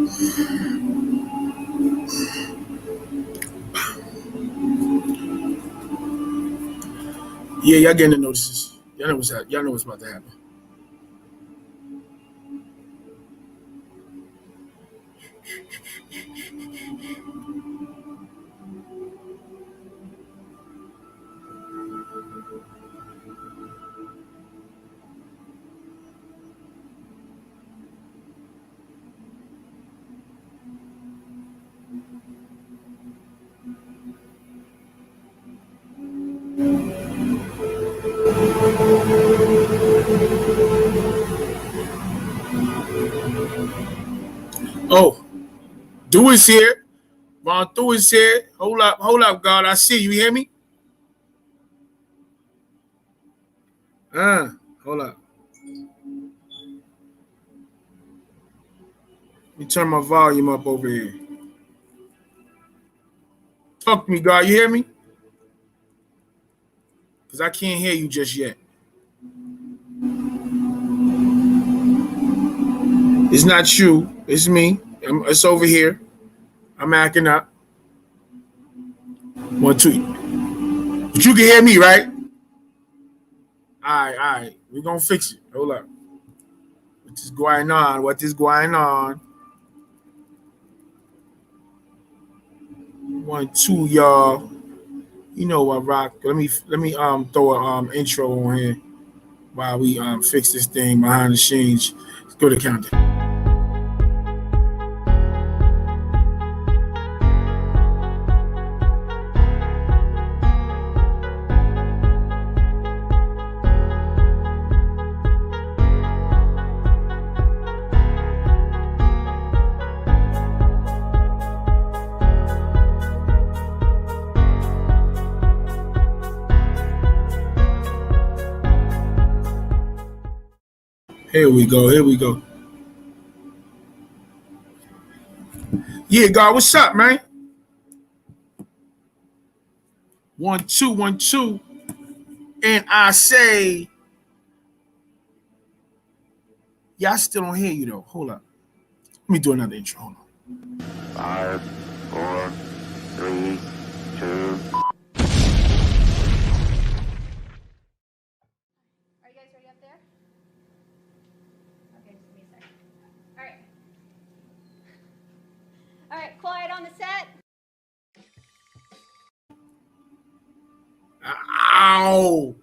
Yeah, y'all getting the notices. Y'all know what's about to happen. Oh, Do is here. Von Du is here. Hold up, God. I see you. Hear me? Hold up. Let me turn my volume up over here. Talk to me, God. You hear me? Because I can't hear you just yet. It's not you. It's me. It's over here. I'm acting up. 1, 2. But you can hear me, right? All right. We're going to fix it. Hold up. What is going on? 1, 2, y'all. You know what, Rock? Let me throw a intro on here while we fix this thing behind the scenes. Let's go to countdown. Here we go. Yeah, God, what's up, man? 1, 2, 1, 2. And I say, yeah, I still don't hear you though. Hold up. Let me do another intro. Hold on. 5, 4, 3, 2. All right, quiet on the set. Ow!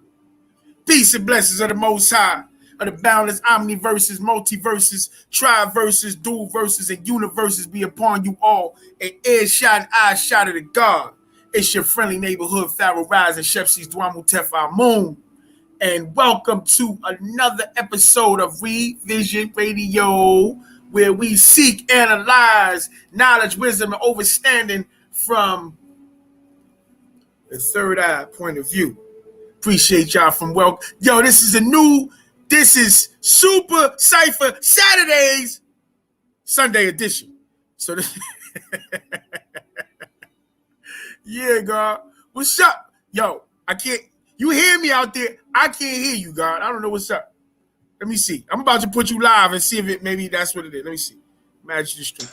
Peace and blessings of the Most High, of the boundless omniverses, multiverses, triverses, dual verses, and universes be upon you all. An earshot and eye shot of the God. It's your friendly neighborhood Pharaoh Rise and Shepsi's Dwamu Tefa Moon. And welcome to another episode of Revision Radio, where we seek, analyze knowledge, wisdom, and understanding from the third eye point of view. Appreciate y'all from welcome. Yo, this is Super Cipher Saturdays, Sunday edition. So this yeah, God. What's up? Yo, I can't, you hear me out there? I can't hear you, God. I don't know what's up. Let me see. I'm about to put you live and see if it maybe that's what it is. Let me see. Magic the stream.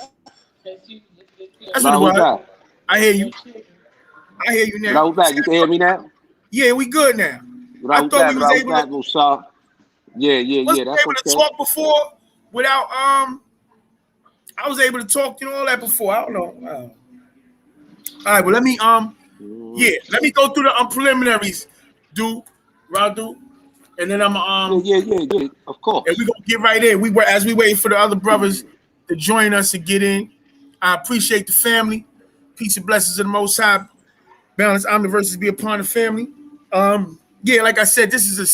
That's what it was. I hear you. I hear you now. You can hear me now? Yeah, we good now. I thought we was able to. Yeah. That's able to talk before without I was able to talk, all that before. I don't know. All right, well let me let me go through the preliminaries, Radu, and then I'm Yeah, of course. And we're gonna get right in. As we wait for the other brothers to join us and get in. I appreciate the family. Peace and blessings of the Most High. Balance omniverses be upon the family. Like I said, this is a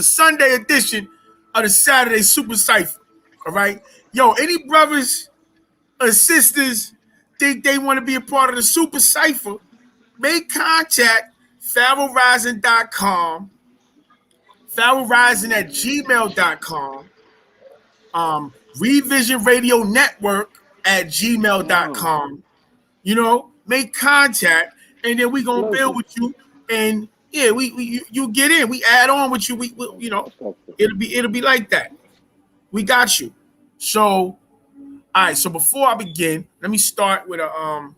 Sunday edition of the Saturday Super Cipher. All right, yo, any brothers or sisters think they want to be a part of the Super Cipher? Make contact pharaohrising.com, pharaohrising@gmail.com, Revision Radio Network @gmail.com. Make contact, and then we gonna build with you. And yeah, you get in. We add on with you. It'll be like that. We got you. So All right, so before I begin, let me start with a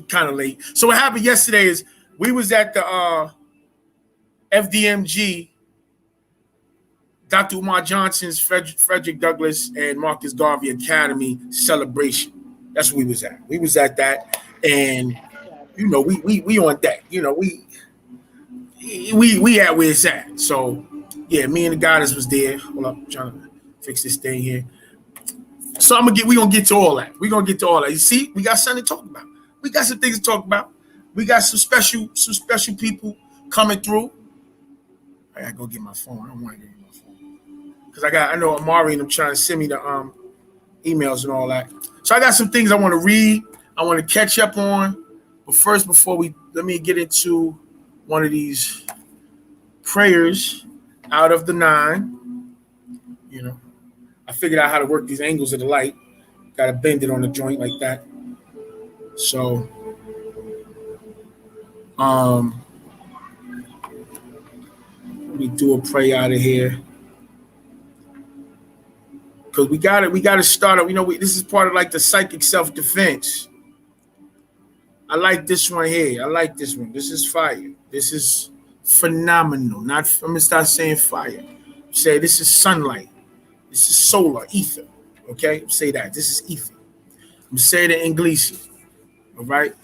kind of late. So what happened yesterday is we was at the FDMG, Dr. Umar Johnson's Frederick Douglass and Marcus Garvey Academy celebration. That's what we was at. We was at that, and you know, we on that. You know, we at where it's at. So yeah, me and the goddess was there. Hold up, I'm trying to fix this thing here. So we gonna get to all that. We gonna get to all that. You see, we got something to talk about. We got some things to talk about. We got some special people coming through. I gotta go get my phone. I don't want to get my phone because I know Amari and them trying to send me the emails and all that. So I got some things I want to read. I want to catch up on. But first, let me get into one of these prayers out of the 9. You know, I figured out how to work these angles of the light. Got to bend it on the joint like that. So, let me do a prayer out of here. Because we got to start up. You know, this is part of like the psychic self-defense. I like this one here. I like this one. This is fire. This is phenomenal. I'm gonna start saying fire. Say this is sunlight. This is solar, ether. Okay? Say that. This is ether. I'm gonna say it in English. All right?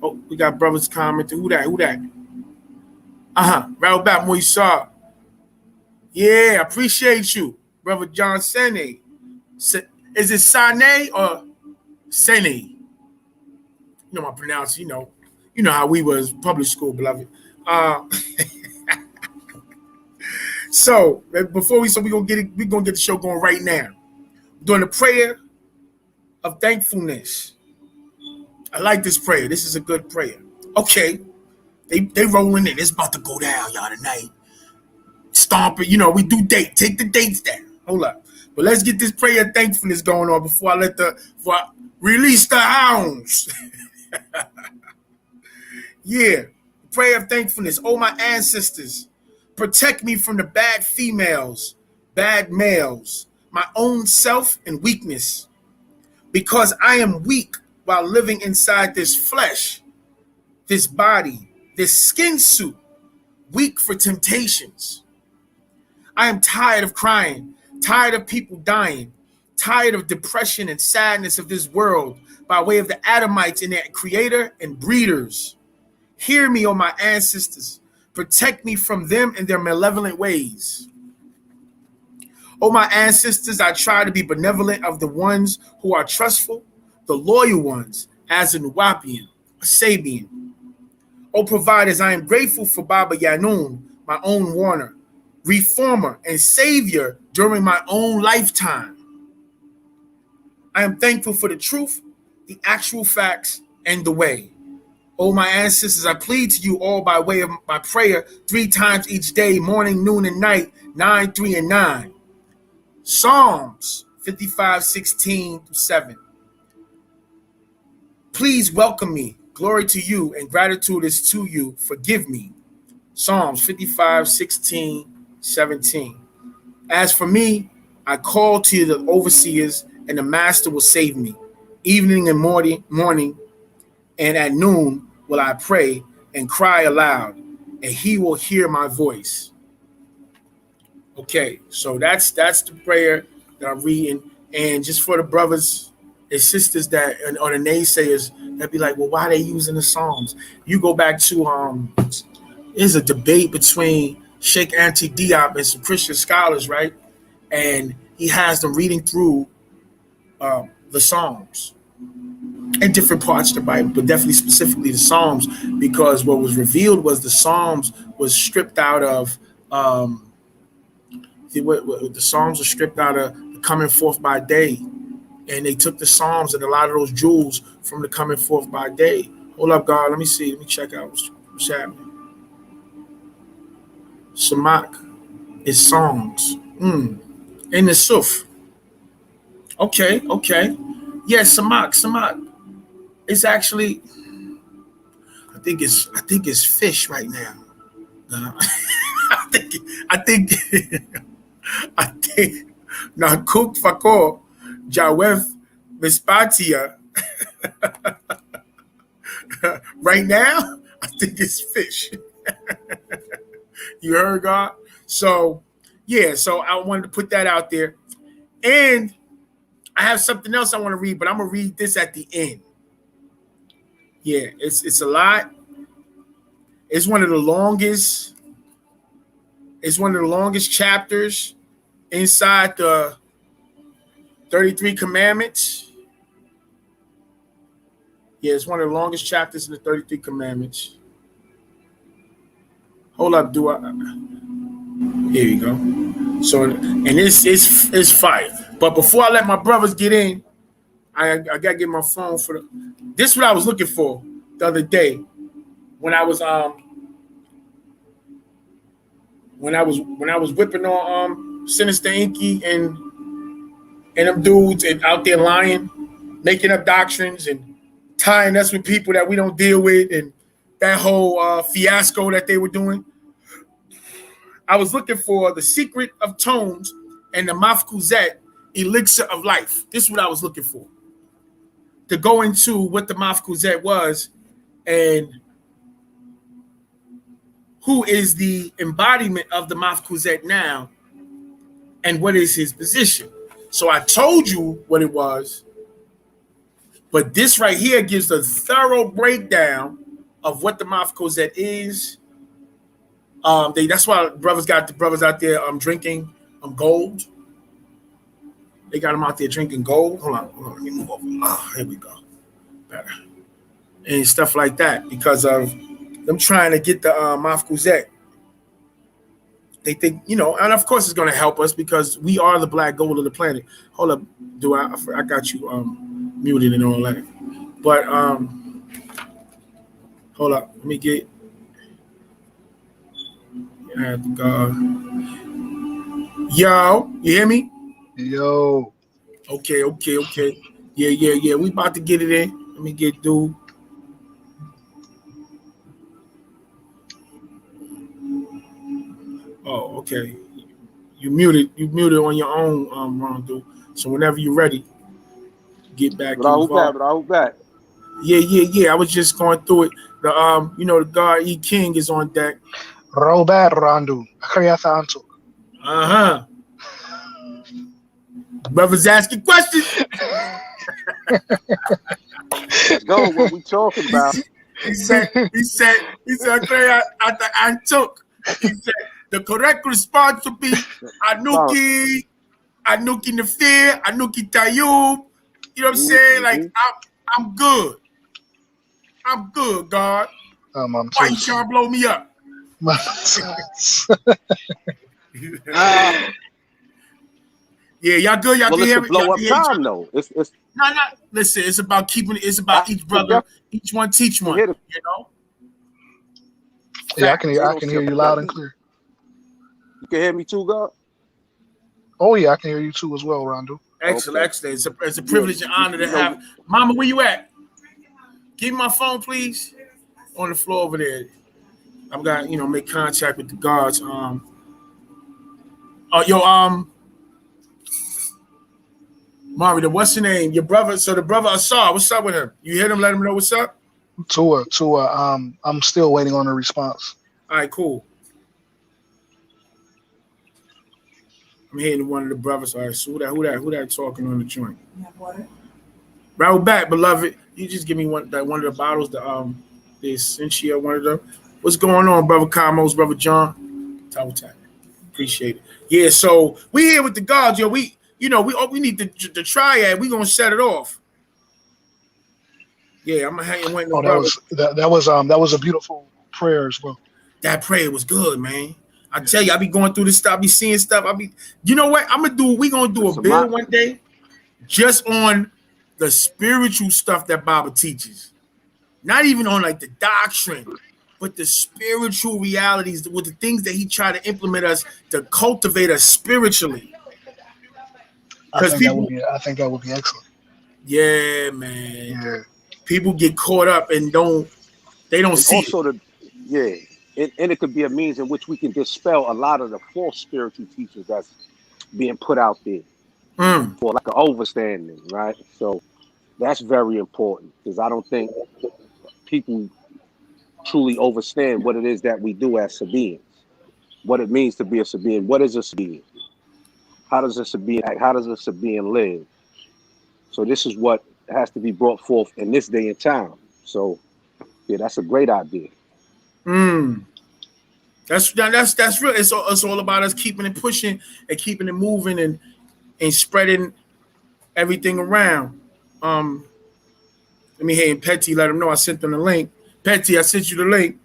Oh, we got brothers commenting. Who that? Right back, Moisa. Yeah, appreciate you. Brother John Sene. Is it Sane or Sene? You know my pronounce, you know how we was public school, beloved. So we're gonna get the show going right now. Doing the prayer of thankfulness. I like this prayer. This is a good prayer. Okay. They rolling in. It's about to go down, y'all, tonight. Stomp it. You know, we do take the dates down. Hold up. But let's get this prayer of thankfulness going on before I release the hounds. Yeah. Prayer of thankfulness. Oh, my ancestors, protect me from the bad females, bad males, my own self and weakness. Because I am weak while living inside this flesh, this body, this skin suit, weak for temptations. I am tired of crying, tired of people dying, tired of depression and sadness of this world by way of the Adamites and their creator and breeders. Hear me, O my ancestors. Protect me from them and their malevolent ways. O my ancestors, I try to be benevolent of the ones who are trustful, the loyal ones, as in Wapian, a Sabian. O providers, I am grateful for Baba Yanun, my own warner, reformer and savior during my own lifetime. I am thankful for the truth, the actual facts, and the way. O my ancestors, I plead to you all by way of my prayer 3 times each day, morning, noon, and night, 9, 3, and 9. Psalms 55:16-7. Please welcome me. Glory to you and gratitude is to you. Forgive me. Psalms 55:16-17. As for me, I call to the overseers, and the master will save me. Evening and morning, and at noon will I pray and cry aloud, and he will hear my voice. Okay, so that's the prayer that I'm reading. And just for the brothers and sisters that or the naysayers that be like, well, why are they using the Psalms? You go back to there's a debate between Sheikh Anti Diop and some Christian scholars, right? And he has them reading through the Psalms and different parts of the Bible, but definitely specifically the Psalms, because what was revealed was the Psalms was stripped out of the Psalms were stripped out of the coming forth by day, and they took the Psalms and a lot of those jewels from the coming forth by day. Hold up, God. Let me see. Let me check out what's happening. Samak is songs. In the Suf. Okay. Yeah, Samak. It's actually, I think it's fish right now. I think now cook fakor. Jawef Vespatia. Right now, I think it's fish. You heard, God? So, yeah, so I wanted to put that out there. And I have something else I want to read, but I'm going to read this at the end. Yeah, it's a lot. It's one of the longest. It's one of the longest chapters inside the 33 Commandments. Yeah, it's one of the longest chapters in the 33 Commandments. Hold up, here you go. So, and it's fire. But before I let my brothers get in, I gotta get my phone for the. This is what I was looking for the other day when I was whipping on Sinister Inky and them dudes and out there lying, making up doctrines and tying us with people that we don't deal with, and that whole fiasco that they were doing. I was looking for the secret of tones and the Mafkuzet elixir of life. This is what I was looking for. To go into what the Mafkuzet was and who is the embodiment of the Mafkuzet now and what is his position. So I told you what it was, but this right here gives a thorough breakdown of what the Mafkuzet is. That's why brothers got the brothers out there drinking gold. They got them out there drinking gold. Hold on, let me move over. Oh, here we go. Better. And stuff like that because of them trying to get the Mafkuzet. They think, and of course it's going to help us because we are the black gold of the planet. Hold up, I got you muted and all that. But hold up, let me get. I have to go. Yo, you hear me? Yo. Okay. Yeah. We about to get it in. Let me get dude. Oh, okay. You muted on your own, Ron, dude. So whenever you're ready, get back. But I hope back. Yeah. I was just going through it. The God E King is on deck. Robert Randu. Akariasa Antu. Brothers asking questions. Let's go. What we talking about? He said, at the Antuk. He said the correct response would be Anuki Nafir, Anuki Tayub. You know what I'm saying? Like I'm good. I'm good, God. Why you trying to blow me up? Yeah, y'all good. Y'all can hear me. Blow up time though. It's no. Listen, it's about keeping. It's about each brother, each one teach one. You know. Yeah, I can hear you loud and clear. You can hear me too, God. Oh yeah, I can hear you too as well, Rondo. Excellent. It's a privilege and honor to have. Mama, where you at? Give me my phone, please. On the floor over there. I've got make contact with the guards. Mario, what's your name? Your brother. So the brother Asar, what's up with him? You hit him, let him know what's up. Tua. I'm still waiting on a response. All right, cool. I'm hitting one of the brothers. All right, so who that talking on the joint? You have water? Right back, beloved. You just give me one of the bottles. The Essentia, one of them. What's going on, brother Kamos, brother John? Time. Appreciate it. Yeah, so we here with the gods, yo. We need the triad. We gonna set it off. Yeah, I'm gonna hang with no brother. That was a beautiful prayer as well. That prayer was good, man. I tell you, I be going through this stuff, I be seeing stuff. You know what? We gonna do a bill one day just on the spiritual stuff that Baba teaches. Not even on like the doctrine, but the spiritual realities with the things that he tried to implement us to cultivate us spiritually. I think that would be excellent. Yeah, man. Yeah. People get caught up and don't see also it. And it could be a means in which we can dispel a lot of the false spiritual teachings that's being put out there. for like an overstanding, right? So that's very important because I don't think people truly understand what it is that we do as Sabaeans, what it means to be a Sabaean. What is a Sabaean? How does a Sabaean act? How does a Sabaean live? So this is what has to be brought forth in this day and time. So yeah, that's a great idea. That's real. It's all about us keeping it pushing and keeping it moving and spreading everything around. Let me hear Petty, let him know I sent them the link. Petty, I sent you the link.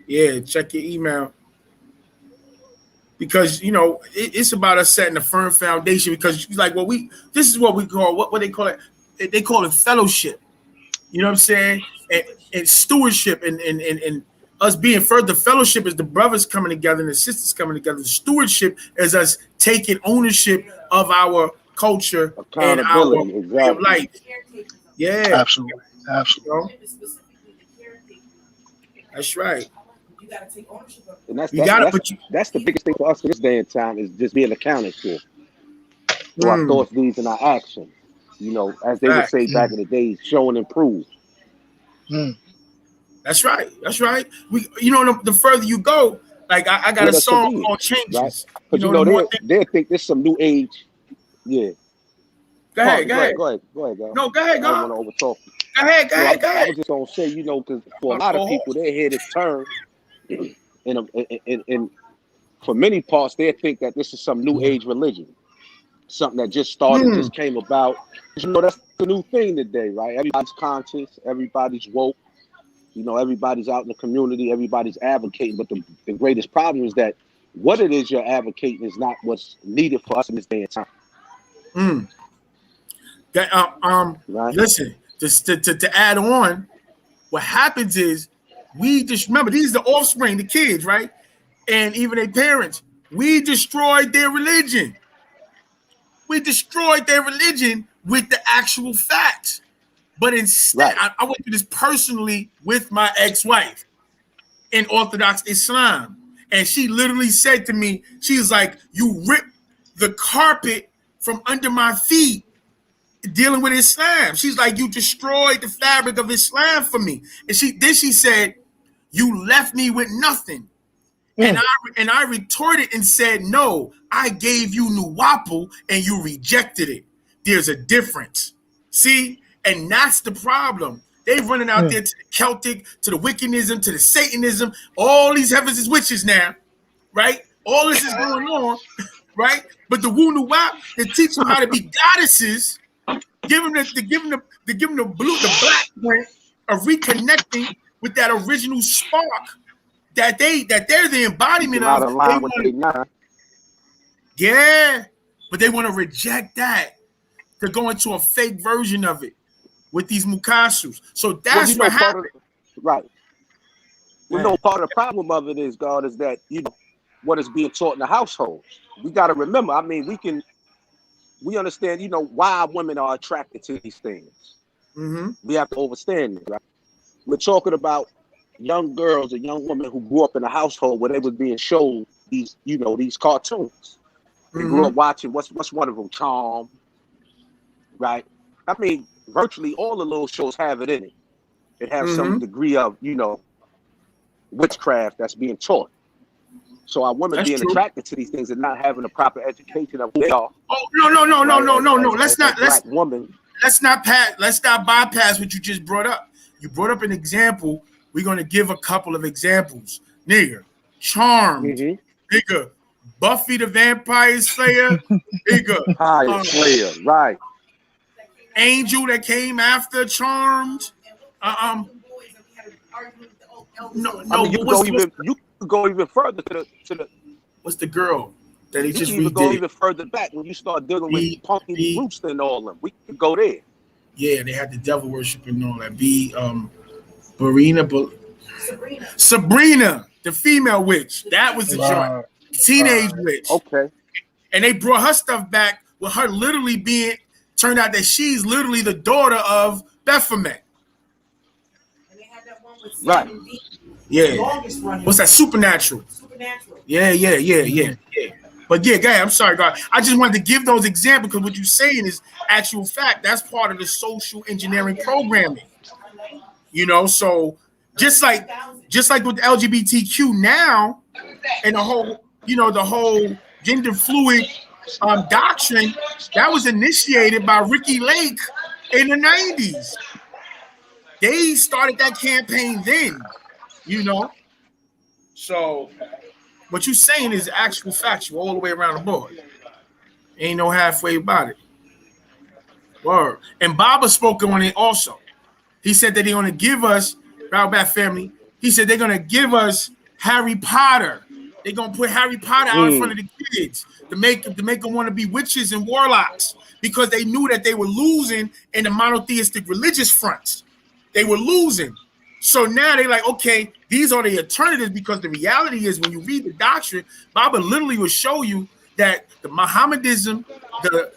Yeah, check your email. Because it's about us setting a firm foundation. Because like this is what we call what they call it. They call it fellowship. You know what I'm saying? And stewardship and us being further. Fellowship is the brothers coming together and the sisters coming together. The stewardship is us taking ownership of our culture and our way of life. Yeah, absolutely. That's right. You got to take ownership of it. And that's the biggest thing for us in this day and time is just being accounted for our thoughts, deeds, and our actions. As they would say back in the days, show and improve. That's right. We, the further you go, like I got a song called Changes. Right? But they think this some new age. Yeah. Go ahead. Go ahead. No, go ahead. I don't want to overtalk you. Go ahead. I was just gonna say, because for a lot of people, they hear this term, and for many parts, they think that this is some new age religion, something that just started, just came about. That's the new thing today, right? Everybody's conscious, everybody's woke, everybody's out in the community, everybody's advocating. But the greatest problem is that what it is you're advocating is not what's needed for us in this day and time. Right. Listen, to add on, what happens is we just remember these are the offspring, the kids, right? And even their parents. We destroyed their religion. With the actual facts. But instead, I went through this personally with my ex-wife in Orthodox Islam. And she literally said to me, she was like, you ripped the carpet from under my feet dealing with Islam. She's like, you destroyed the fabric of Islam for me. And she said, you left me with nothing. And I retorted and said, no, I gave you Nuwapu and you rejected it. There's a difference. See? And that's the problem. They're running out there to the Celtic, to the Wiccanism, to the Satanism. All these heavens is witches now, right? All this is going on, right? But the Wu Nuwap, they teach them how to be goddesses, give them the black print of reconnecting with that original spark that they're the embodiment of. Yeah, but they want to reject that to go into a fake version of it with these mukasus. So that's what happened. Right. Part of the problem of it is, God, is that what is being taught in the household. We got to remember. I mean, we understand. Why women are attracted to these things. We have to understand it. Right? We're talking about young girls and young women who grew up in a household where they was being shown these cartoons. They grew up watching what's one of them, Charm. Right. I mean, virtually all the little shows have it in it. It has some degree of, witchcraft that's being taught. So our women being attracted to these things and not having a proper education of who they are. Oh no. Let's not bypass what you just brought up. You brought up an example. We're gonna give a couple of examples. Nigga, Charmed. Nigga, Buffy the Vampire Slayer. Nigga, Slayer, right. Angel that came after Charmed. You could go even further to the. What's the girl that he just redid? You can go even further back when you start dealing with Punky Brewster and all them. We could go there. Yeah, they had the devil worship and all that. Sabrina, the female witch. That was the joint. Teenage witch. Okay. And they brought her stuff back with her literally turned out that she's literally the daughter of Baphomet. And they had that one with right. Yeah. What's that? Supernatural. Yeah. But yeah, go ahead. I'm sorry, God. I just wanted to give those examples because what you're saying is actual fact. That's part of the social engineering programming. So just like with the LGBTQ now and the whole gender fluid doctrine that was initiated by Ricky Lake in the 90s. They started that campaign then, So what you're saying is actual factual all the way around the board. Ain't no halfway about it. Word. And Baba spoke on it also. He said that they're going to give us, Raobat family, he said they're going to give us Harry Potter. They're going to put Harry Potter out in front of the kids to make them want to be witches and warlocks because they knew that they were losing in the monotheistic religious fronts. They were losing. So now they're like, okay, these are the alternatives because the reality is when you read the doctrine, Baba literally will show you that the Mohammedism, the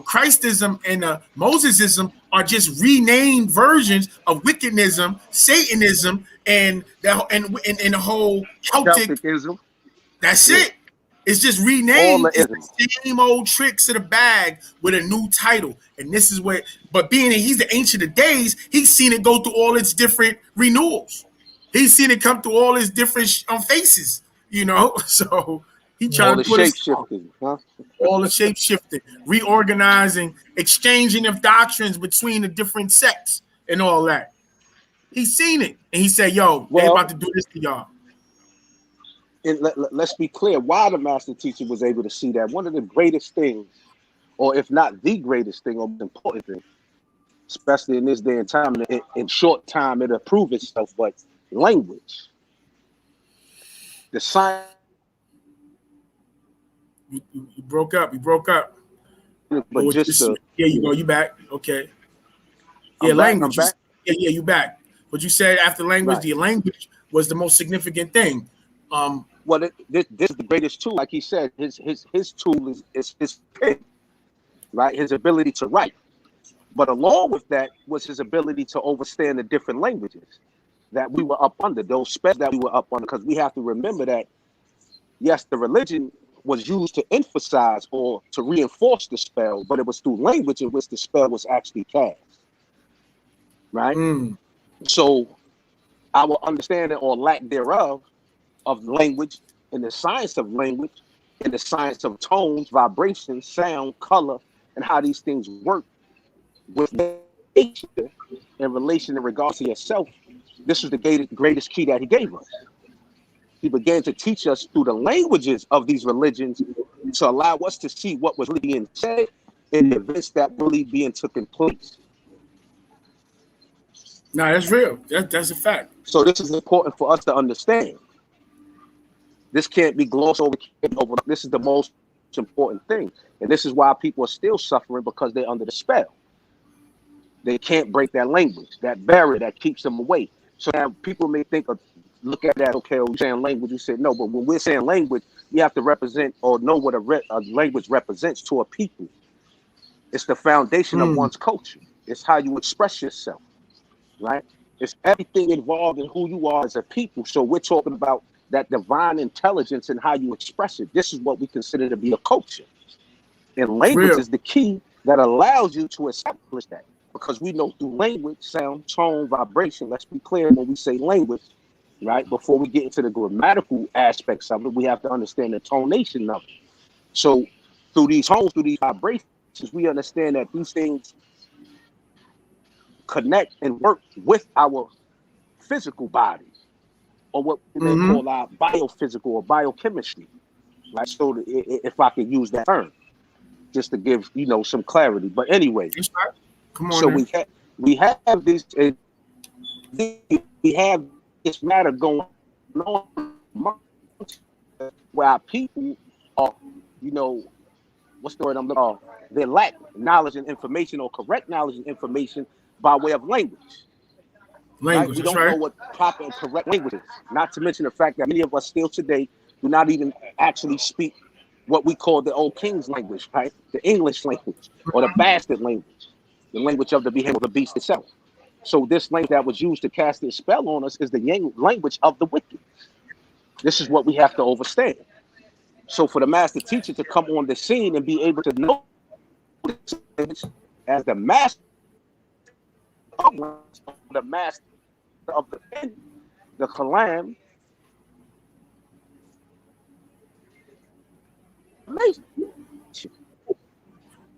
Christism, and the Mosesism are just renamed versions of wickedism, Satanism, and the whole Celticism. That's it. It's just renamed. It's the same old tricks of the bag with a new title. And this is where, but being that he's the ancient of days, he's seen it go through all its different renewals. He's seen it come through all its different faces, So he trying to put all the shape shifting, reorganizing, exchanging of doctrines between the different sects and all that. He's seen it. And he said, yo, they about to do this to y'all. And let's be clear why the master teacher was able to see that. One of the greatest things, or if not the greatest thing or most important thing, especially in this day and time, in short time, it'll prove itself, but language. The science. You broke up. But you go. You back. Okay. Yeah, language. Yeah, you back. What you said after language, right. The language was the most significant thing. Well, this is the greatest tool. Like he said, his tool is his pen, right? His ability to write. But along with that was his ability to understand the different languages that we were up under, those spells that we were up under. Because we have to remember that, yes, the religion was used to emphasize or to reinforce the spell, but it was through language in which the spell was actually cast, right? So our understanding or lack thereof of language and the science of language and the science of tones, vibrations, sound, color, and how these things work with nature in relation in regards to yourself, this was the greatest key that he gave us. He began to teach us through the languages of these religions to allow us to see what was really being said and the events that really being taken place. No, that's real. That's a fact. So this is important for us to understand. This can't be glossed over. This is the most important thing. And this is why people are still suffering, because they're under the spell. They can't break that language, that barrier that keeps them away. So now people may think of, look at that, okay, we're saying language. You said no, but when we're saying language, you have to represent or know what a language represents to a people. It's the foundation of one's culture. It's how you express yourself, right? It's everything involved in who you are as a people. So we're talking about that divine intelligence and how you express it. This is what we consider to be a culture. And language is the key that allows you to establish that. Because we know through language, sound, tone, vibration, let's be clear when we say language, right? Before we get into the grammatical aspects of it, we have to understand the tonation of it. So through these tones, through these vibrations, we understand that these things connect and work with our physical bodies, or what we may call our biophysical or biochemistry, right? So if I could use that term, just to give some clarity. But anyway, come on. So we have this matter going on where our people are, what's the word I'm looking for? They lack knowledge and information, or correct knowledge and information by way of language. Right? We don't know what proper and correct language is. Not to mention the fact that many of us still today do not even actually speak what we call the old King's language, right? The English language or the bastard language, the language of the behemoth of the beast itself. So this language that was used to cast this spell on us is the language of the wicked. This is what we have to understand. So for the master teacher to come on the scene and be able to know as the master of the master of the Kalam,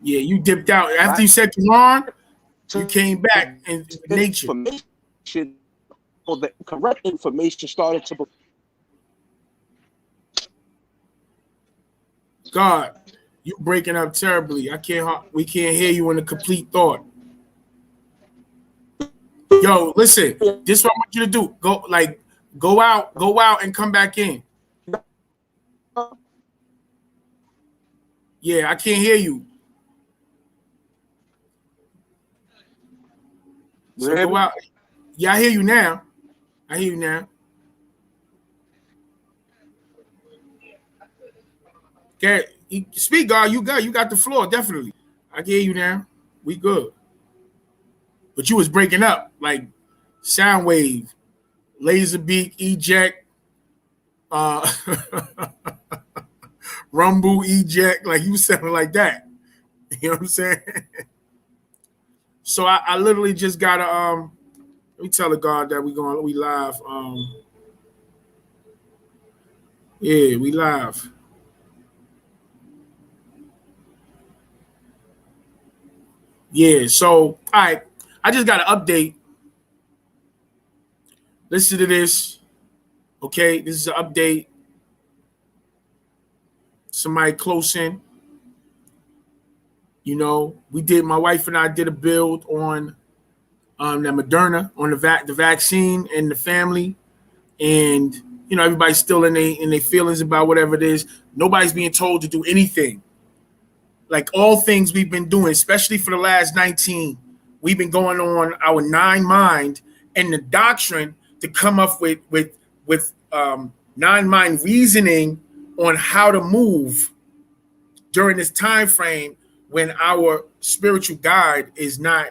Yeah, you dipped out after right? you said Quran. So You came back in nature. information, or the correct information started to. God, you breaking up terribly. We can't hear you in a complete thought. Yo, listen, this is what I want you to do. Go out and come back in. Yeah, I can't hear you. So go out. Yeah, I hear you now. Okay, speak, God. You got the floor, definitely. I can hear you now. We good. But you was breaking up like sound wave, laser beak, eject, rumble, eject, like you sounding like that. You know what I'm saying? So I literally just gotta let me tell the God that we live. Yeah, we live. Yeah, so all right. I just got an update. Listen to this. Okay, this is an update. Somebody close in. You know, my wife and I did a build on the Moderna, on the vaccine and the family. And, you know, everybody's still in their feelings about whatever it is. Nobody's being told to do anything. Like all things we've been doing, especially for the last 19, we've been going on our 9 mind and the doctrine to come up with 9 mind reasoning on how to move during this time frame when our spiritual guide is not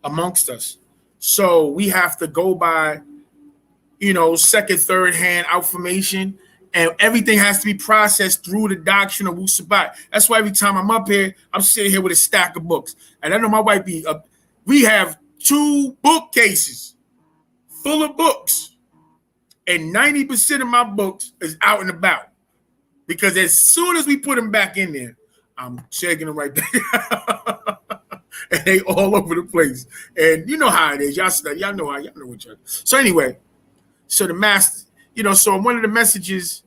amongst us. So we have to go by, you know, second, third hand information, and everything has to be processed through the doctrine of WU-SABAT. That's why every time I'm up here, I'm sitting here with a stack of books. And I know my wife be up. We have 2 bookcases full of books, and 90% of my books is out and about. Because as soon as we put them back in there, I'm checking them right back. And they all over the place. And you know how it is. Y'all know what y'all. So anyway, so the master, you know, so one of the messages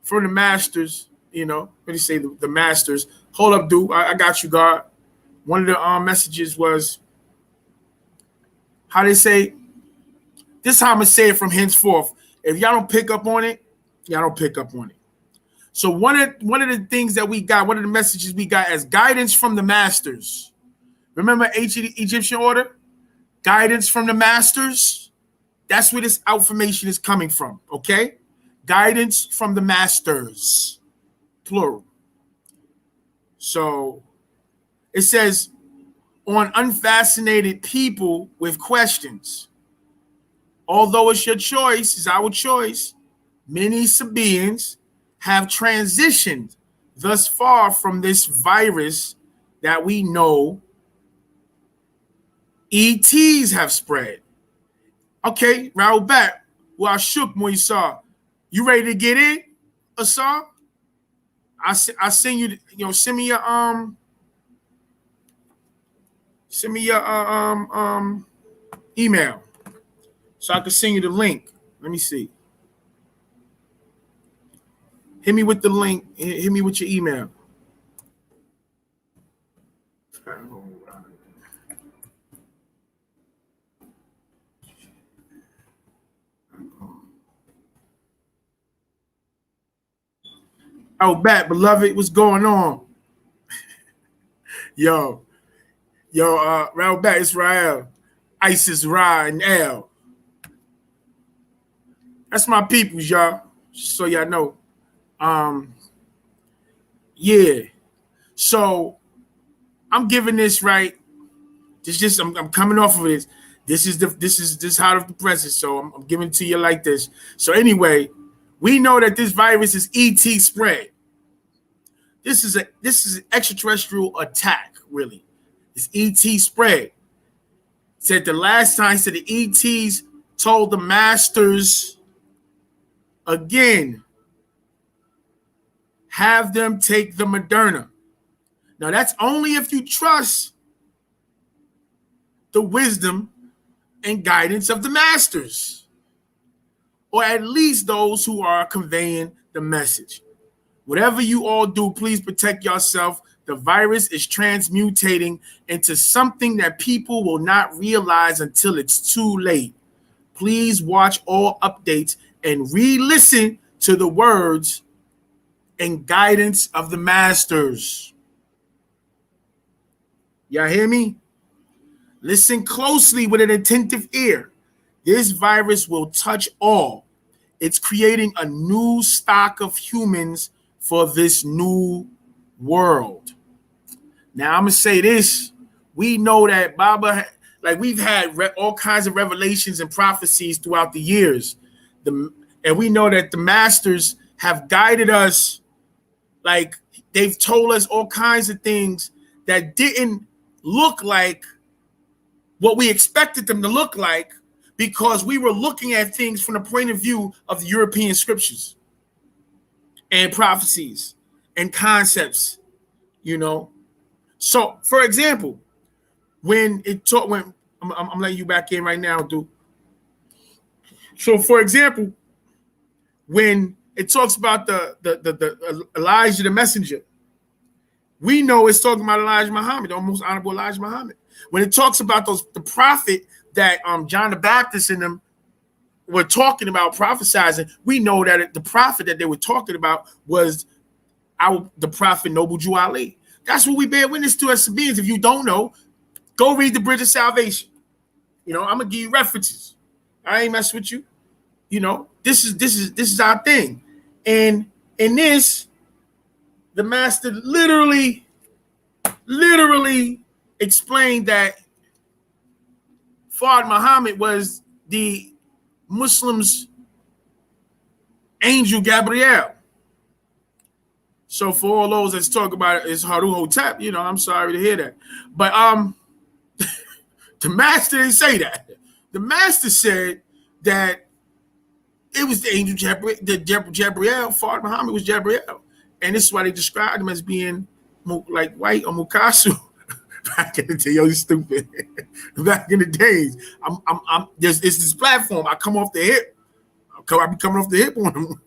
from the masters, you know, let me say the masters. Hold up, dude. I got you, God. One of the messages was how they say, this is how I'm gonna say it from henceforth. If y'all don't pick up on it, y'all don't pick up on it. So one of the things that we got, one of the messages we got as guidance from the masters. Remember ancient Egyptian order? Guidance from the masters. That's where this information is coming from, okay? Guidance from the masters, plural. So it says, on unfascinated people with questions. Although it's your choice, it's our choice, many Sabaeans have transitioned thus far from this virus that we know ETs have spread. Okay, Raul back. Well, I shook Moisa. You ready to get in, Asar? I send you, you know, send me your email so I can send you the link. Let me see. Hit me with the link. Hit me with your email. Oh, back, beloved, what's going on? Yo, Raul back, Israel, Isis, Ra, and L. That's my peoples, y'all. Just so y'all know. Yeah. So I'm giving this right. I'm coming off of this. This is hot off the presses. So I'm giving it to you like this. So anyway, we know that this virus is ET spread. This is an extraterrestrial attack, really. It's ET spread. Said the last time, said the ETs told the masters again, have them take the Moderna. Now that's only if you trust the wisdom and guidance of the masters, or at least those who are conveying the message. Whatever you all do, please protect yourself. The virus is transmutating into something that people will not realize until it's too late. Please watch all updates and re-listen to the words and guidance of the masters. Y'all hear me? Listen closely with an attentive ear. This virus will touch all. It's creating a new stock of humans for this new world. Now, I'm going to say this. We know that Baba, like we've had all kinds of revelations and prophecies throughout the years. And we know that the masters have guided us. Like they've told us all kinds of things that didn't look like what we expected them to look like, because we were looking at things from the point of view of the European scriptures and prophecies and concepts, you know. So, for example, when I'm letting you back in right now, dude. So, for example, when it talks about the Elijah the messenger, we know it's talking about Elijah Muhammad, the most honorable Elijah Muhammad. When it talks about the prophet that John the Baptist and them were talking about prophesizing, we know that the prophet that they were talking about was the prophet Noble Jew Ali. That's what we bear witness to as Sabaeans. If you don't know, go read the Bridge of Salvation. You know, I'm gonna give you references. I ain't messing with you. You know, this is our thing. And in this, the master literally explained that Fard Muhammad was the Muslims' angel Gabriel. So for all those that's talking about it, it's Haru Hotep, you know, I'm sorry to hear that. But the master didn't say that. The master said that it was the angel Gabriel, Fard Muhammad was Gabriel. And this is why they described him as being like white or Mukasu. Back in the day, yo, you stupid. Back in the days, it's this platform. I come off the hip. I be coming off the hip on them.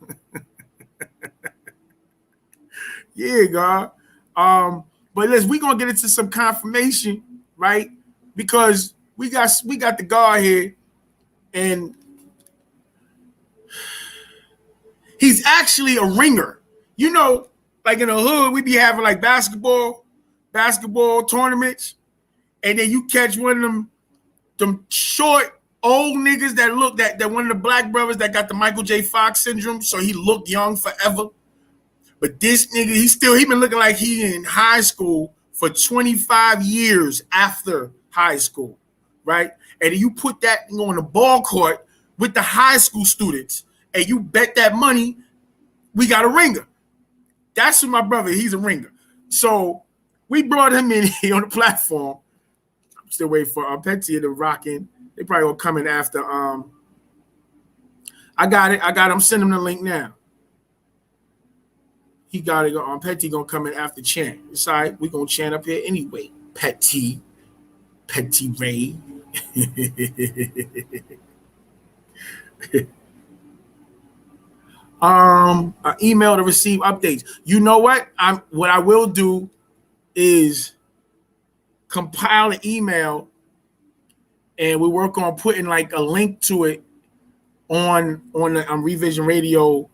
Yeah, God. But listen, we're gonna get into some confirmation, right? Because we got the guard here, and he's actually a ringer. You know, like in the hood, we be having like basketball tournaments, and then you catch one of them short old niggas that look that one of the black brothers that got the Michael J. Fox syndrome, so he looked young forever. But this nigga, he been looking like he in high school for 25 years after high school, right? And you put that on the ball court with the high school students, and you bet that money, we got a ringer. That's what my brother, he's a ringer. So we brought him in here on the platform. I'm still waiting for Petty to rock in. They probably will come in after. I got it. I'm sending him the link now. He got it. Petty gonna come in after chant. It's all right. We gonna chant up here anyway. Petty Ray. Email to receive updates. You know what? What I will do is compile an email, and we work on putting like a link to it on the Revision Radio.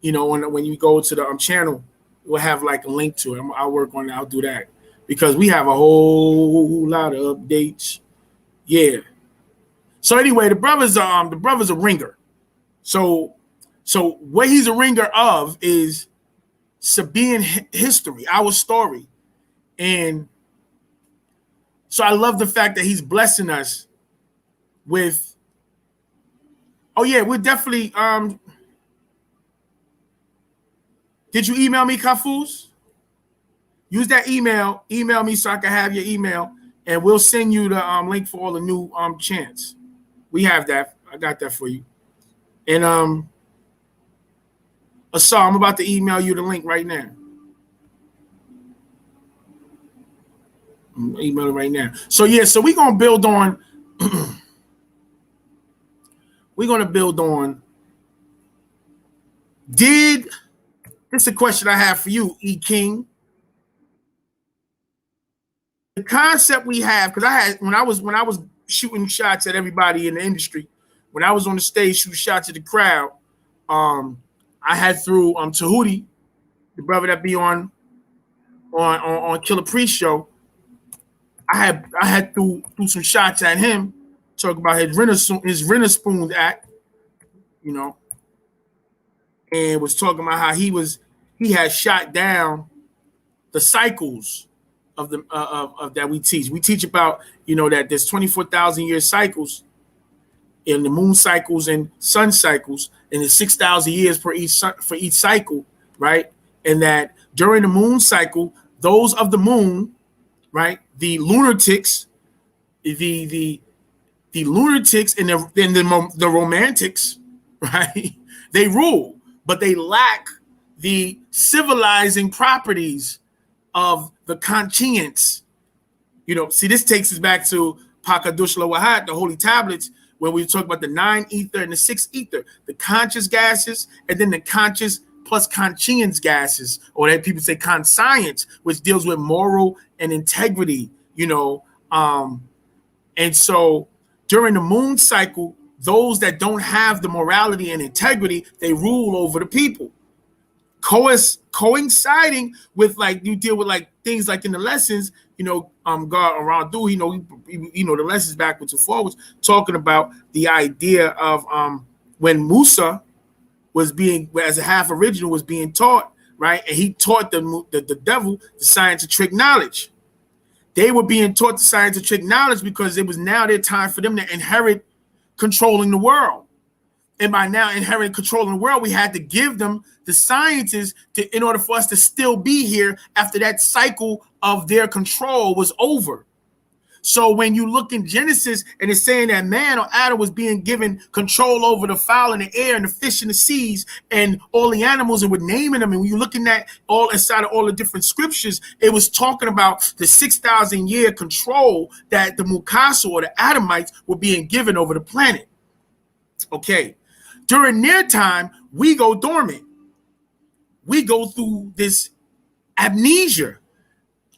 You know, when you go to the channel, we'll have like a link to it. I'll work on it. I'll do that because we have a whole lot of updates. Yeah. So anyway, the brother's a ringer. So what he's a ringer of is Sabaean history, our story. And so I love the fact that he's blessing us with, oh yeah, we're definitely, did you email me, Kafuz? use that email. Email me so I can have your email, and we'll send you the link for all the new chants. We have that. I got that for you. And Asar, I'm about to email you the link right now. Email it right now. So yeah, so we're gonna build on. We're gonna build on. This is a question I have for you, E King. The concept we have, because I had when I was shooting shots at everybody in the industry, when I was on the stage shooting shots at the crowd, I had through Tahuti, the brother that be on Killer Priest show. I had threw some shots at him, talk about his Renaissance act, you know, and was talking about how he had shot down the cycles of the of that we teach. We teach about, you know, that there's 24,000 year cycles in the moon cycles and sun cycles, and there's 6,000 years for each cycle, right? And that during the moon cycle, those of the moon, right, the lunatics, the lunatics and the romantics, right, they rule, but they lack the civilizing properties of the conscience. You know, see, this takes us back to Pakadush Wahat, the holy tablets, where we talk about the 9 ether and the 6 ether, the conscious gases, and then the conscious plus conscience gases, or that people say conscience, which deals with moral and integrity, you know. And so during the moon cycle, those that don't have the morality and integrity, they rule over the people. Coinciding with, like, you deal with like things like in the lessons, you know, God around do, you know, the lessons backwards and forwards, talking about the idea of when Musa was being, as a half original, was being taught, right? And he taught the devil the science of trick knowledge. They were being taught the science of trick knowledge because it was now their time for them to inherit controlling the world. And by now inheriting controlling the world, we had to give them the sciences in order for us to still be here after that cycle of their control was over. So when you look in Genesis and it's saying that man or Adam was being given control over the fowl in the air and the fish in the seas and all the animals, and we're naming them, and when you're looking at all inside of all the different scriptures, it was talking about the 6,000 year control that the Mukasu or the Adamites were being given over the planet. Okay. During their time, we go dormant. We go through this amnesia,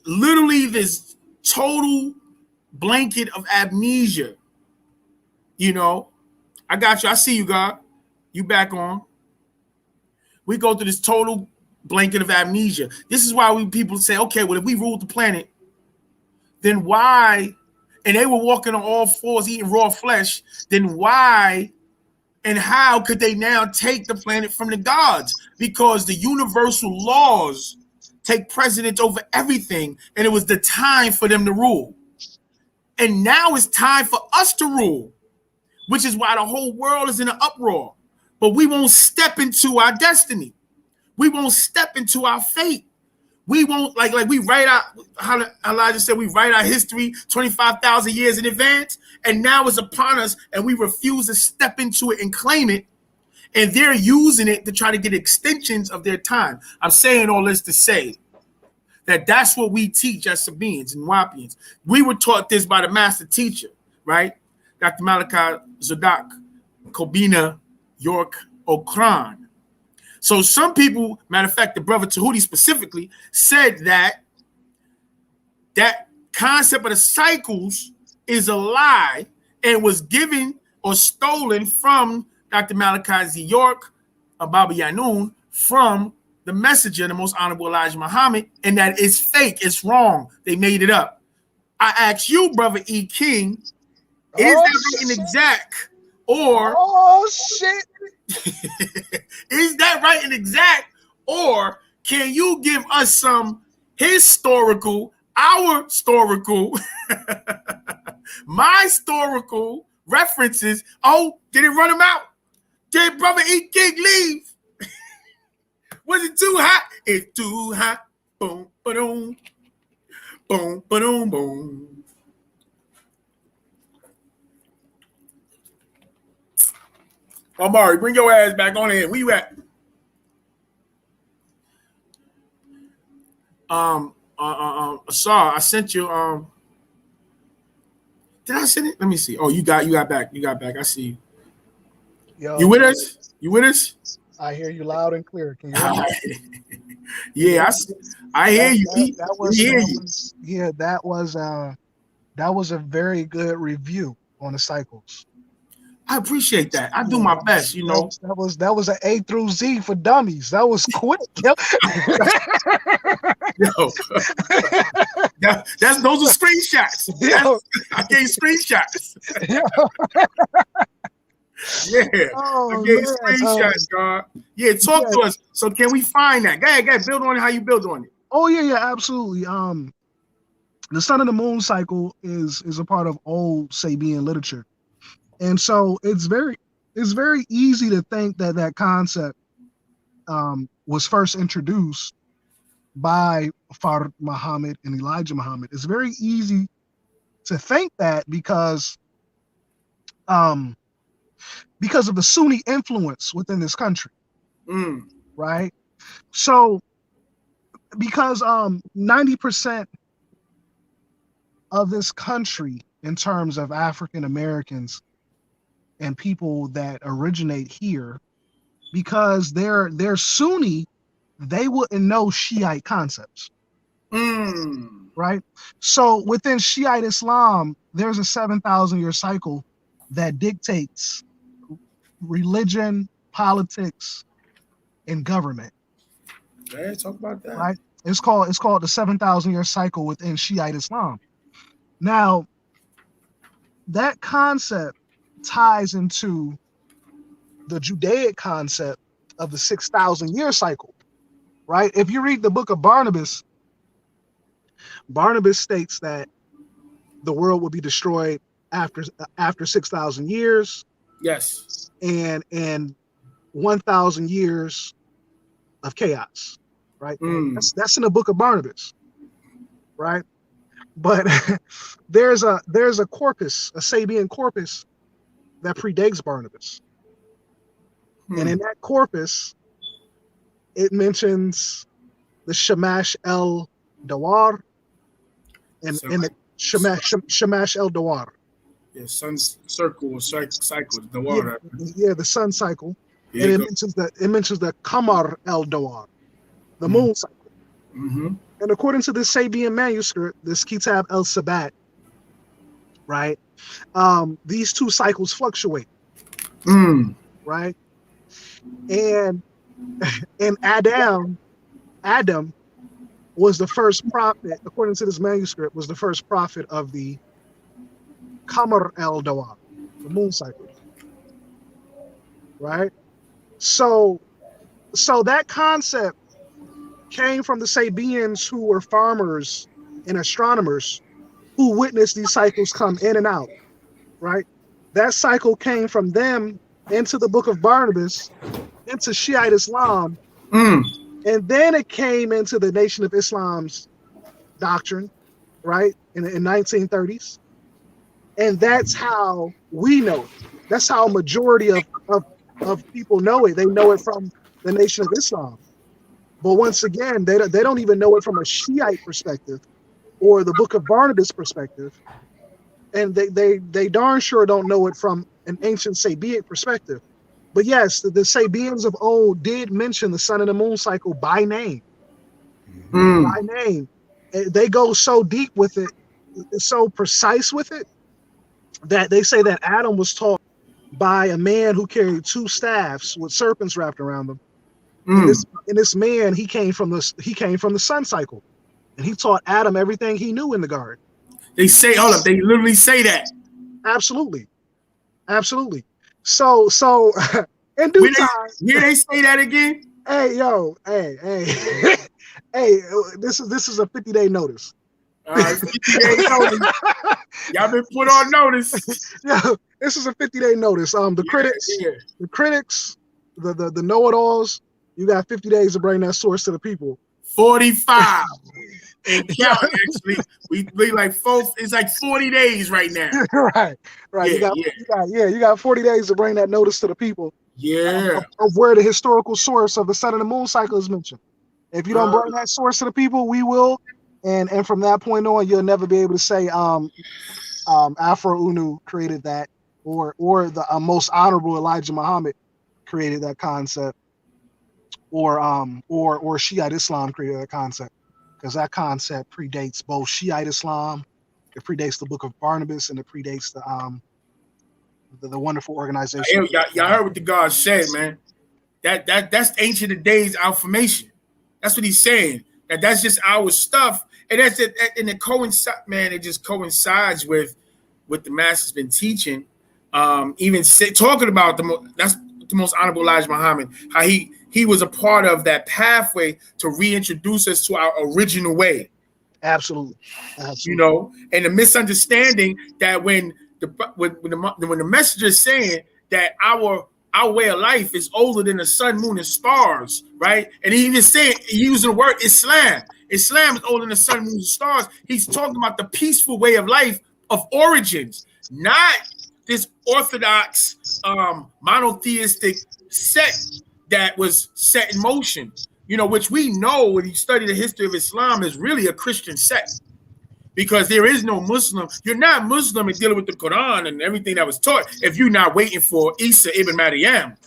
literally this total blanket of amnesia. You know, I got you. I see you, God. You back on. We go through this total blanket of amnesia. This is why people say, okay, well, if we ruled the planet, then why? And they were walking on all fours, eating raw flesh. Then why? And how could they now take the planet from the gods? Because the universal laws take precedence over everything, and it was the time for them to rule. And now it's time for us to rule, which is why the whole world is in an uproar. But we won't step into our destiny. We won't step into our fate. We won't, like we write out, how Elijah said, we write our history 25,000 years in advance, and now it's upon us, and we refuse to step into it and claim it, and they're using it to try to get extensions of their time. I'm saying all this to say that that's what we teach as Sabaeans and Wapians. We were taught this by the master teacher, right? Dr. Malachi Zadok, Kobina York Okran. So some people, matter of fact, the brother Tahuti specifically said that concept of the cycles is a lie and was given or stolen from Dr. Malachi Z. York, Baba Yanun, from the messenger, the most honorable Elijah Muhammad, and that it's fake, it's wrong. They made it up. I ask you, brother E. King, is that right and exact? Or shit. is that right and exact? Or can you give us some historical, our historical, my historical references? Oh, did it run them out? Did brother E. King leave? Was it too hot? It's too hot. Boom, ba-doom. Boom, ba-doom, boom. Amari, bring your ass back on in. Where you at? Saw I sent you. Did I send it? Let me see. Oh, you got back. You got back. I see you. Yo, You with us? You with us? I hear you loud and clear. Can you hear me? Yeah, I hear you. That was a very good review on the cycles. I appreciate that. I do my best, you know. That was an A through Z for dummies. That was quick. Yo, those are screenshots. I gave screenshots. Yeah, Oh, I gave screenshots, God. Yeah, talk to us. So can we find that? Go ahead, build on it. How you build on it? Oh yeah, absolutely. The Sun and the Moon cycle is a part of old Sabian literature, and so it's very easy to think that concept was first introduced by Fard Muhammad and Elijah Muhammad. It's very easy to think that because of the Sunni influence within this country, right? So because 90% of this country, in terms of African Americans and people that originate here, because they're Sunni, they wouldn't know Shiite concepts. Right? So within Shiite Islam, there's a 7,000-year cycle that dictates religion, politics, and government. Yeah, talk about that. Right? It's called the 7,000-year cycle within Shiite Islam. Now, that concept ties into the Judaic concept of the 6,000-year cycle, right? If you read the book of Barnabas states that the world will be destroyed after 6,000 years. Yes. And 1,000 years of chaos, right? That's in the book of Barnabas, right? But there's a corpus, a Sabian corpus that predates Barnabas. And in that corpus, it mentions the Shamash el Dawar and the Shamash el Dawar. Yeah, sun circle or cycle, Dawar. Yeah, the sun cycle. And it mentions the Qamar el Dawar, the moon cycle. And according to this Sabian manuscript, this Kitab el-Sabat, right, these two cycles fluctuate, right? And Adam was the first prophet, according to this manuscript, was the first prophet of the Qamar el-Dawar, the moon cycle, right? So that concept came from the Sabians, who were farmers and astronomers who witnessed these cycles come in and out, right? That cycle came from them into the book of Barnabas, into Shiite Islam, and then it came into the Nation of Islam's doctrine, right, in the 1930s. And that's how we know it. That's how a majority of people know it. They know it from the Nation of Islam. But once again, they don't even know it from a Shiite perspective or the Book of Barnabas perspective. And they darn sure don't know it from an ancient Sabiic perspective. But yes, the Sabians of old did mention the sun and the moon cycle by name. By name. They go so deep with it, so precise with it, that they say that Adam was taught by a man who carried two staffs with serpents wrapped around them. And this man, he came from the sun cycle, and he taught Adam everything he knew in the garden. They say, hold up, they literally say that. Absolutely. So in due time. Here they say that again. Hey, hey, this is a 50-day notice. 50-day notice. Y'all been put on notice. Yo, this is a 50-day notice. The critics, the know-it-alls, you got 50 days to bring that source to the people. 45 and counting. Actually, we like it's like 40 days right now. Right. Yeah, You got 40 days to bring that notice to the people. yeah. Of where the historical source of the sun and the moon cycle is mentioned. If you don't bring that source to the people, we will. And from that point on, you'll never be able to say Afro Unu created that, or the most honorable Elijah Muhammad created that concept, or Shiite Islam created that concept, because that concept predates both Shiite Islam, it predates the Book of Barnabas, and it predates the wonderful organization. Y'all heard what the God said, man. That's ancient of days information. That's what he's saying. That's just our stuff, and that's it. And it coincides, man. It just coincides with what the master's been teaching. Even talking about that's the most honorable Elijah Muhammad. How he was a part of that pathway to reintroduce us to our original way. Absolutely. You know, and the misunderstanding that when the messenger is saying that our way of life is older than the sun, moon, and stars, right? And he even saying, using the word Islam. Islam is older than the sun, moon, and stars. He's talking about the peaceful way of life of origins, not this orthodox monotheistic sect that was set in motion, you know, which we know when you study the history of Islam is really a Christian sect. Because there is no Muslim. You're not Muslim and dealing with the Quran and everything that was taught if you're not waiting for Isa ibn Maryam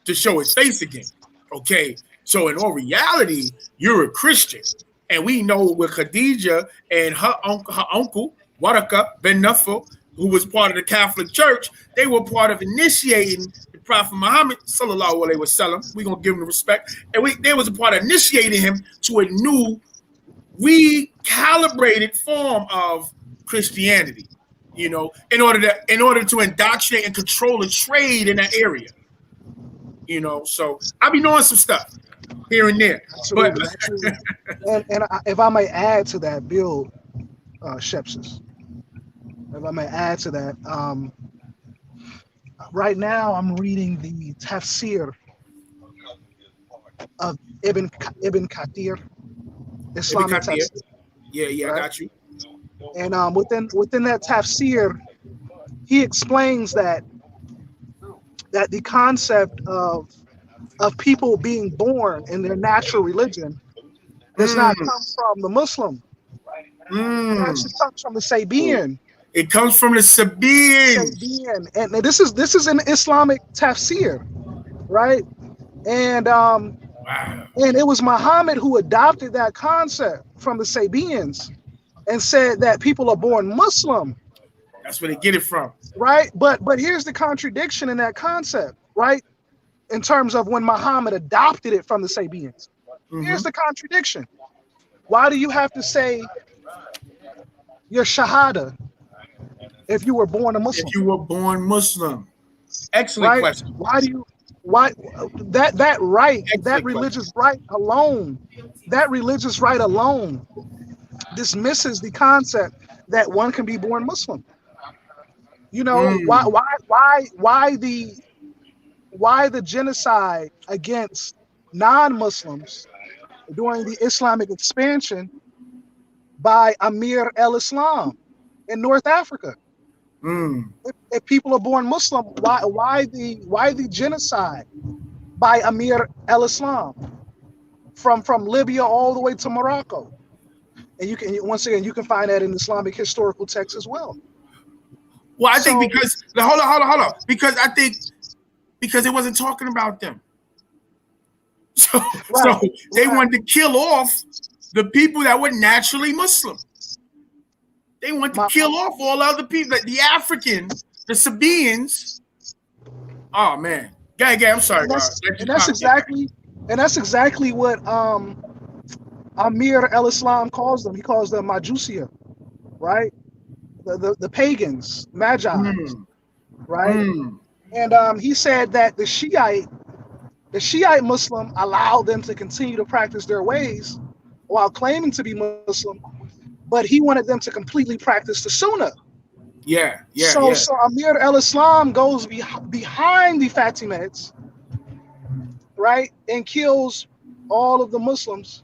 to show his face again. Okay, so in all reality, you're a Christian. And we know with Khadija and her uncle Waraka bin Nawfal, who was part of the Catholic Church, they were part of initiating the Prophet Muhammad, sallallahu alaihi wasallam. We're going to give him the respect. And they was a part of initiating him to a new recalibrated form of Christianity, you know, in order to indoctrinate and control the trade in that area, you know. So I be knowing some stuff here and there. Absolutely. And if I may add to that, Bill Shepsis, if I may add to that, right now I'm reading the tafsir of Ibn Kathir. Islamic tafsir. Yeah, right? I got you. And within that tafsir, he explains that the concept of people being born in their natural religion does not come from the Muslim. It actually comes from the Sabian. It comes from the Sabian. And this is an Islamic tafsir, right? And and it was Muhammad who adopted that concept from the Sabians and said that people are born Muslim. That's where they get it from. Right? But here's the contradiction in that concept, right? In terms of when Muhammad adopted it from the Sabians. Here's the contradiction. Why do you have to say your Shahada if you were born a Muslim? If you were born Muslim. Excellent question. Why that right, that religious right alone dismisses the concept that one can be born Muslim. You know, why the genocide against non-Muslims during the Islamic expansion by Amir el-Islam in North Africa? If people are born Muslim, why the genocide by Amir el-Islam from Libya all the way to Morocco? And you can find that in Islamic historical texts as well. Well, I think because hold on. Because it wasn't talking about them. So they wanted to kill off the people that were naturally Muslim. They want to kill off all other people, like the Africans, the Sabians. Oh man, I'm sorry. And that's exactly what Amir el-Islam calls them. He calls them Majusia, right? The pagans, Magi, right? And he said that the Shiite Muslim allowed them to continue to practice their ways while claiming to be Muslim, but he wanted them to completely practice the Sunnah. So Amir el-Islam goes behind the Fatimids, right, and kills all of the Muslims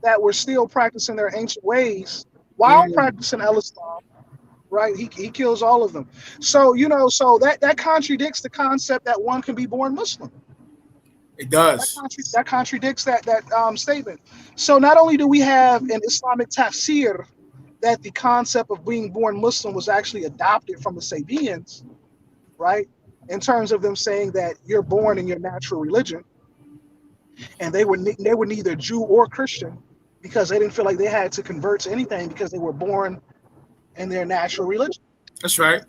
that were still practicing their ancient ways while practicing Islam, right? He kills all of them. So, so that contradicts the concept that one can be born Muslim. It does. That contradicts that statement. So not only do we have an Islamic tafsir that the concept of being born Muslim was actually adopted from the Sabians, right? In terms of them saying that you're born in your natural religion, and they were neither Jew or Christian because they didn't feel like they had to convert to anything because they were born in their natural religion. That's right.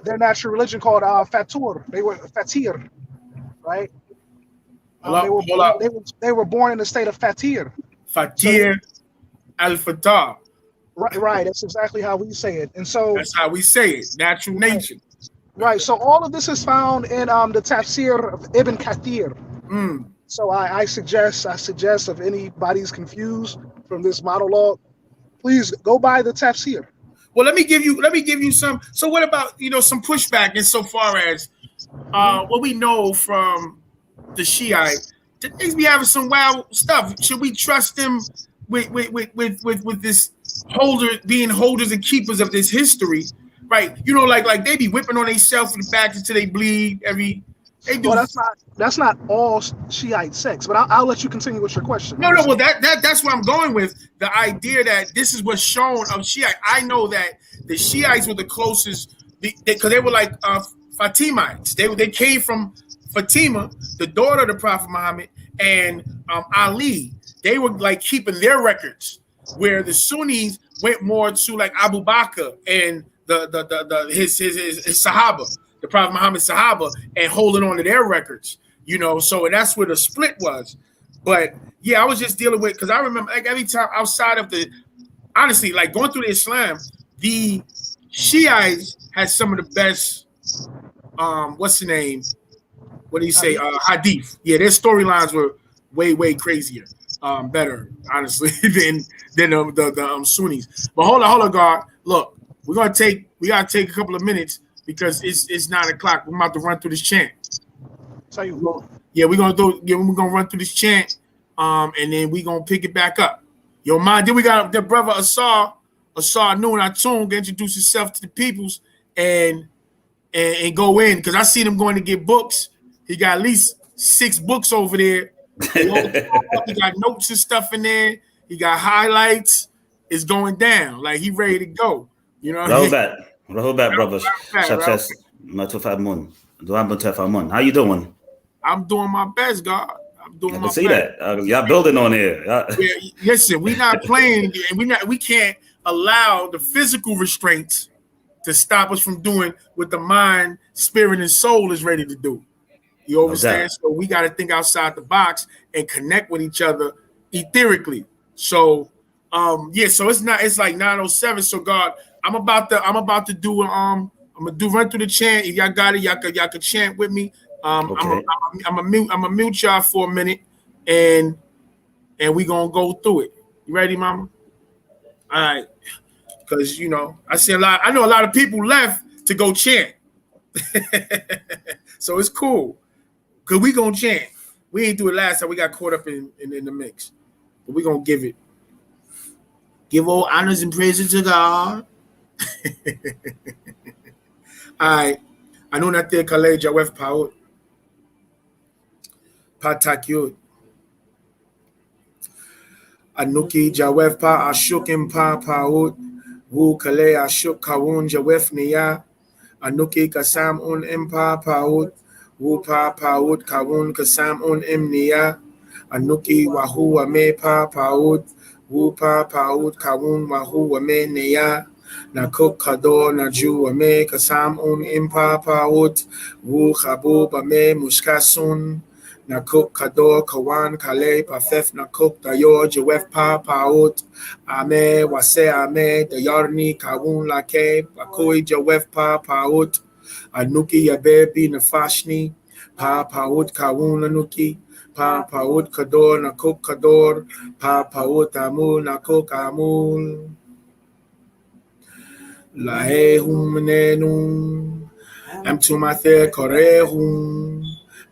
Their natural religion called Fatur. They were Fatir, right? They were born in the state of Fatir. Fatir al-Fatah. Right. That's exactly how we say it. And so that's how we say it. Natural nature. Right. So all of this is found in the tafsir of Ibn Kathir. So I suggest if anybody's confused from this monologue, please go buy the tafsir. Well, let me give you some. So what about some pushback insofar as what we know from the Shiite? They be having some wild stuff. Should we trust them with this being holders and keepers of this history? Right, like they be whipping on themselves in the back until they bleed. They do. Well, that's not all Shiite sects, but I'll let you continue with your question. No. Well, that's what I'm going with. The idea that this is what's shown of Shiite. I know that the Shiites were the closest because they were like Fatimites. They came from Fatima, the daughter of the Prophet Muhammad, and Ali. They were like keeping their records, where the Sunnis went more to like Abu Bakr and his Sahaba, the Prophet Muhammad Sahaba, and holding on to their records, so that's where the split was. But yeah, I was just dealing with, because I remember like every time outside of honestly, like going through the Islam, the Shiites had some of the best, what's the name? What do you say? Hadith. Yeah, their storylines were way crazier, better, honestly, than the Sunnis. But hold on, God. Look, we gotta take a couple of minutes because it's 9 o'clock. We're about to run through this chant. Tell you what. Yeah, we're gonna run through this chant, and then we're gonna pick it back up. Yo, man, then we got the brother Asar Noon Atun to introduce himself to the peoples and go in, because I seen him going to get books. He got at least 6 books over there. He got notes and stuff in there. He got highlights. It's going down. Like he ready to go. Rahul back, brothers. Success. How you doing? I'm doing my best, God. I'm doing my best. I can see that. Y'all building on here. Yeah, listen, we not playing, and we can't allow the physical restraints to stop us from doing what the mind, spirit, and soul is ready to do. You understand? So we got to think outside the box and connect with each other etherically. So so it's like 9:07. So God, I'm about to do I'm gonna run through the chant. If y'all got it, y'all can chant with me. Okay. I'm a mute y'all for a minute, and we gonna go through it. You ready, Mama? All right. Because I know a lot of people left to go chant. So it's cool. Because we gonna chant. We ain't do it last time. We got caught up in the mix. But we gonna give it. Give all honors and praises to God. All right. Anu nate kale jawef paut. Patakyut. Anuki jawef pa ashukim pa paut. Wu kale ashuk kawun jawef niya. Anuki kasam un impa paut. Wu pa paut kawun kasam un imniya. Anuki wahu ame pa paut. Wu pa paut kawun wahu ame niya. Nakuk kador naju ame kasam un impa paut. Wu chabub ame muskasun. Nakuk kador kawan kale pafef nakuk dayor jawef pa paut. Ame wase ame dayorni kawun lake bakui jawef pa paut. Anuki yabebi nafashni pa paut kawun anuki. Pa paut kador nakuk kador. Pa paut amul nakuk amul. Lahehum menenum. Am tumate korehum.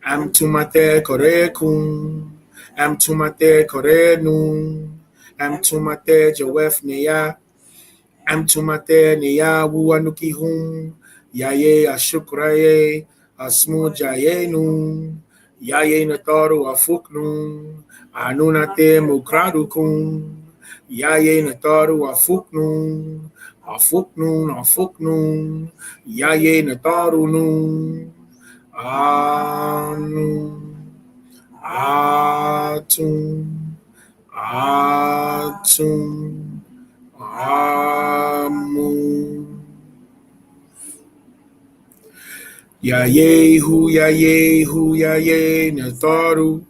Am tumate korekum. Am tumate korenum. Amtumate Jawef Neya, Amtumate Neya Wuanuki Hum, Yaye Ashukraye, Asmu Jayenu, Yaye Nataru Afuknum, Anunate Mukradukum, Yaye Nataru Afuknum, Afuknum, Yaye Nataru Num, Anum, Atum, Atum, Amun. Yayehu, Yayehu, Yaye, Natharu.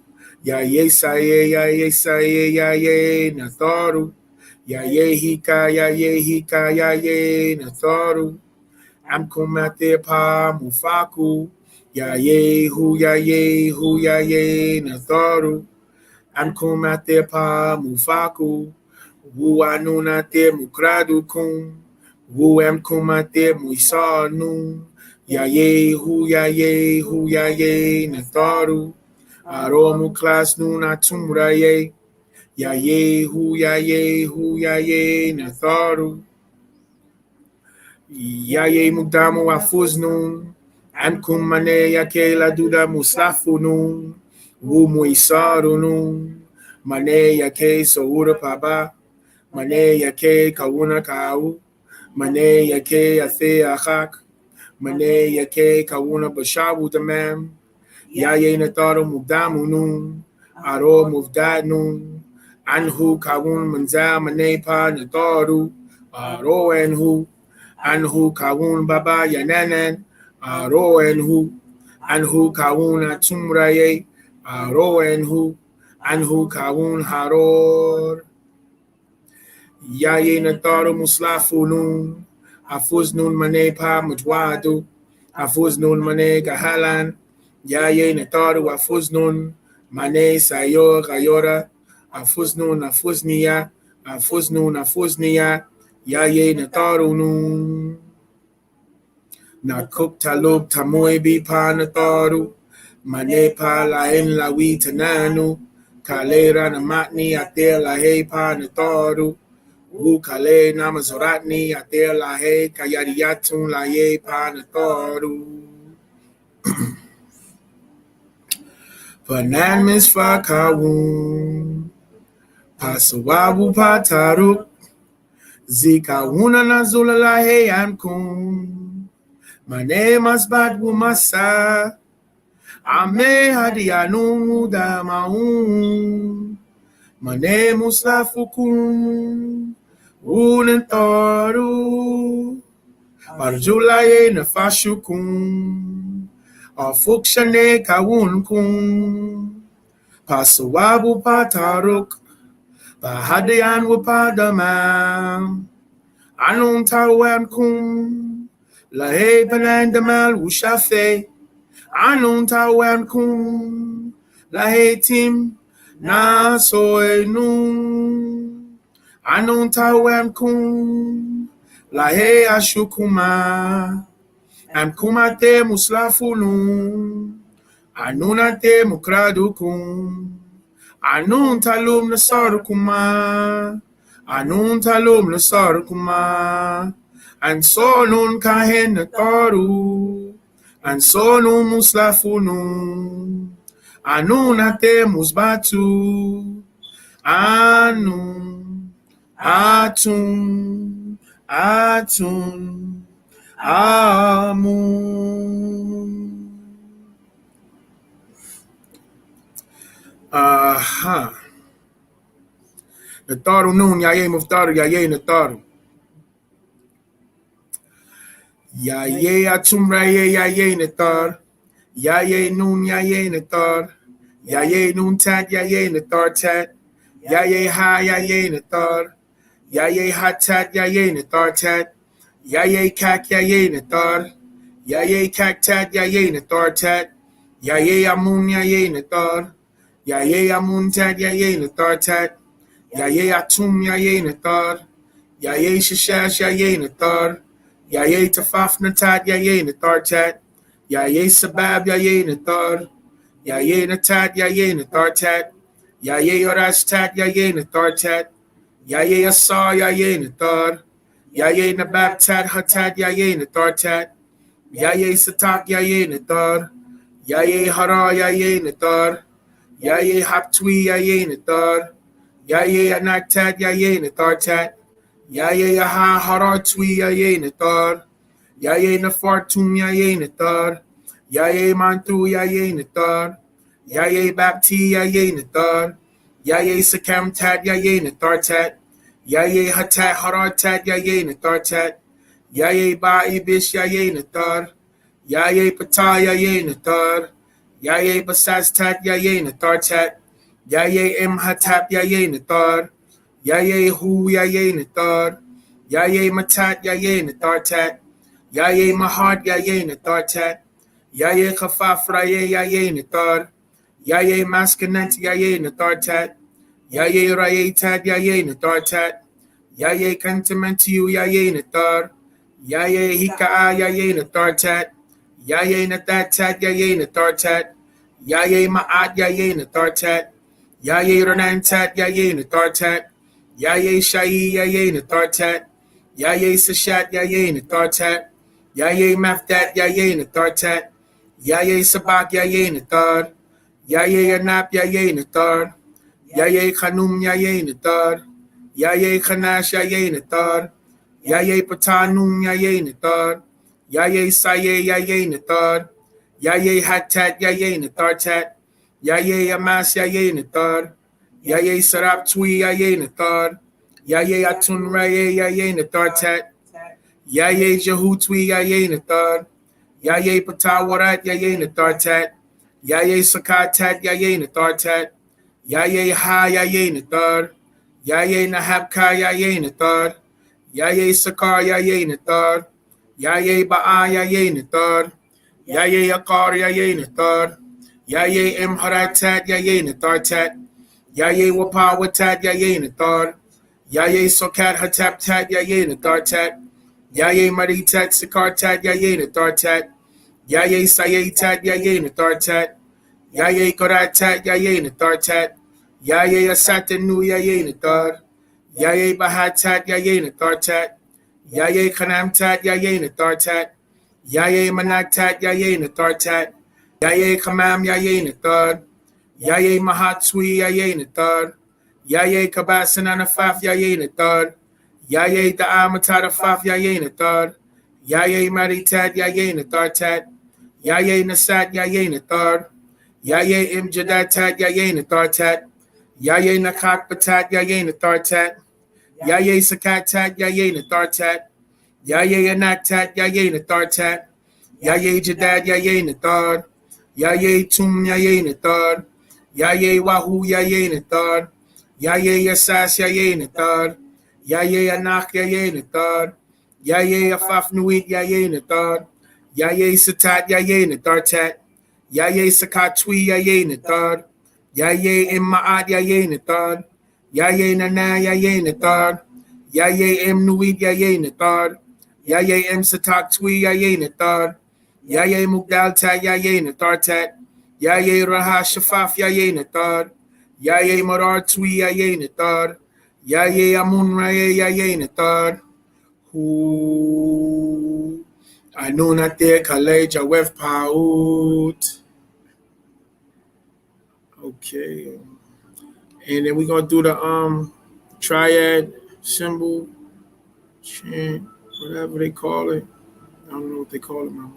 Yaye Saye, Yaye, Natharu. Yayehika, Yaye, Natharu. Amkumate pa Mufaku. Yayehu, Yaye, Natharu. Amkumate pa Mufaku. Wu anunate mukradukum. Wu amkumate muisanu. Yayehu, Yaye, Natharu. Aromu klas nuna tumraye. Yayehu, Yaye, Natharu. Yaye mudamu afuznun. Amkum mane yake la duda muslafunun. Wu muisarunun. Mane yake soura paba. Mane yake kawuna kau. Mane yake athe achak. Mane yake kawuna bashawu damam. Yaye nataro mugdamu nun. Aro muvdad nun. Anhu kawun manza mane pa nataru. Aro enhu. Anhu kawun baba yananan. Aro enhu. Anhu kawun atumraye. Aro enhu. Anhu kawun haror. Yaye nataro muslafunun. Afuznun mane pa mutwadu. Afuznun mane gahalan. Yaye nataro afuznun. Mane sayor gayora. Afuzniya. Afuzniya. Yaye nataro nun. Nakuk talub tamoy bi pa nataru. Mane pa laen lawi tananu. Kalera namatni ate lahe pa nataru. Wu kale namazoratni ate lahe kayariyatun laye pa nataru. Panan misfa kawun. Pasawabu pataru. Zika wuna nazula lahe amkum. Mane masbat wumasa. Ame hadianu damaun. Mane muslafukum. Unentaru. Marjulaye nafashukum. Afukshane kawunkum. Pasawabu pataruk. Bahadian wapadamam. Anun tawankum. Lahe panandamal wushafe. Anun tawankum. Lahe tim. Na soenun. Anun tawankum. Lahe ashukuma. Amkumate muslafunun. Anunate mukradukum. Anun talum nasarukuma. Anun talum nasarukuma. And so nun kahen nataru. And so nun muslafunun. Anunate musbatu. Anun. Atun. Amun. Nataru nun, yaye muftaru, yaye nataru. Yaye atumraye, yaye natar. Yaye nun, yaye natar. Yaye nun tat, yaye natar tat. Yaye ha, yaye natar. Yaye hatat, yaye natar tat. Yaye kak, yaye natar. Yaye kak tat, yaye natar tat. Yaye amun, yaye natar. Yaye amun tat, yaye natar tat. Yaye atum, yaye natar. Yaye shishash, yaye natar. Yaye tafaf natat, yaye natar tat. Yaye sabab, yaye natar. Yaye natat, yaye natar tat. Yaye orash tat, yaye natar tat. Yaye Asar, Yaye Nathar. Yaye Nababtat, Hatat, Yaye Nathartat. Yaye Satak, Yaye Nathar. Yaye Hara, Yaye Nathar. Yaye Haptwi, Yaye Nathar. Yaye Anaktat, Yaye Nathartat. Yaye Aha Hara Twi, Yaye Nathar. Yaye Nafartum, Yaye Nathar. Yaye Mantu, Yaye Nathar. Yaye Bapti, Yaye Nathar. Yaye Sakamtat, Yaye Nathartat. Yaye Hatat, Haratat, Yaye Nathartat. Yaye Ba'ibish, Yaye Nathar. Yaye Patah, Yaye Nathar. Yaye Basastat, Yaye Nathartat. Yaye Imhatap, Yaye Nathar. Yaye Hu, Yaye Nathar. Yaye Matat, Yaye Nathartat. Yaye Mahat, Yaye Nathartat. Yaye Khafafra, Yaye Nathar. Yaye Maskanat, Yaye Nathartat. Yaye Rayetat, Yaye Nathartat. Yaye Kantamantiu, Yaye Nathar. Yaye Hika'a, Yaye Nathartat. Yaye Nathatat, Yaye Nathartat. Yaye Ma'at, Yaye Nathartat. Yaye Ranantat, Yaye Nathartat. Yaye Shai, Yaye Nathartat. Yaye Sashat, Yaye Nathartat. Yaye Maftat, Yaye Nathartat. Yaye Sabak, Yaye Nathar. Yaye Anap, Yaye Nathar. Yaye Khanum, Yaye Nathar. Yaye Khanash, Yaye Nathar. Yaye Patanum, Yaye Nathar. Yaye Saye, Yaye Nathar. Yaye Hatat, Yaye Nathartat. Yaye Amas, Yaye Nathar. Yaye Sarap Twi, Yaye Nathar. Yaye Atun Raye, Yaye Nathartat. Yaye Jehutwi, Yaye Nathar. Yaye Patawarat, Yaye Nathartat. Yaye Sakatat, Yaye Nathartat. Yaye Ha, Yaye Nathar. Yaye Nahabka, Yaye Nathar. Yaye Sakar, Yaye Nathar. Yaye Ba'a, Yaye Nathar. Yaye Akar, Yaye Nathar. Yaye Imharatat, Yaye Nathartat. Yaye Wapawatat, Yaye Nathar. Yaye Sokat Hataptat, Yaye Nathartat. Yaye Maritat, Sakartat, Yaye Nathartat. Yaye Sayetat, Yaye Nathartat. Yaye Koratat, Yaye Nathartat. Yaye Asatanu, Yaye Nathar. Yaye Bahatat, Yaye Nathartat. Yaye Kanamtat, Yaye Nathartat. Yaye Manaktat, Yaye Nathartat. Yaye Kamam, Yaye Nathar. Yaye Mahatsui, Yaye Nathar. Yaye Kabasananafaf, Yaye Nathar. Yaye Da'amatarafaf, Yaye Nathar. Yaye Maritat, Yaye Nathartat. Yaye Nasat, Yaye Nathar. Yaye Imjadatat, Yaye Nathartat. Yaye Nakakbatat, Yaye Nathartat. Yaye Sakatat, Yaye Nathartat. Yaye Anaktat, Yaye Nathartat. Yaye Jadad, Yaye Nathar. Yaye Tum, Yaye Nathar. Yaye Wahu, Yaye Nathar. Yaye Yasas, Yaye Nathar. Yaye Anak, Yaye Nathar. Yaye Afaf Nuit, Yaye Nathar. Yaye Satat, Yaye Nathartat. Yaye Sakatwi, Yaye Nathar. Yaye Imma'at, Yaye Nathar. Yaye Nana, Yaye Nathar. Yaye Em Nuit, Yaye Nathar. Yaye Em Satak Twi, Yaye Nathar. Yaye Mugdaltat, Yaye Nathartat. Yaye Raha Shafaf, Yaye Nathar. Yaye Marar Twi, Yaye Nathar. Yaye Amun Raye, Yaye Nathar. Hu Anunate Kaleja Wef Paut. Okay. And then we're gonna do the triad symbol, chant, whatever they call it. I don't know what they call it, mama.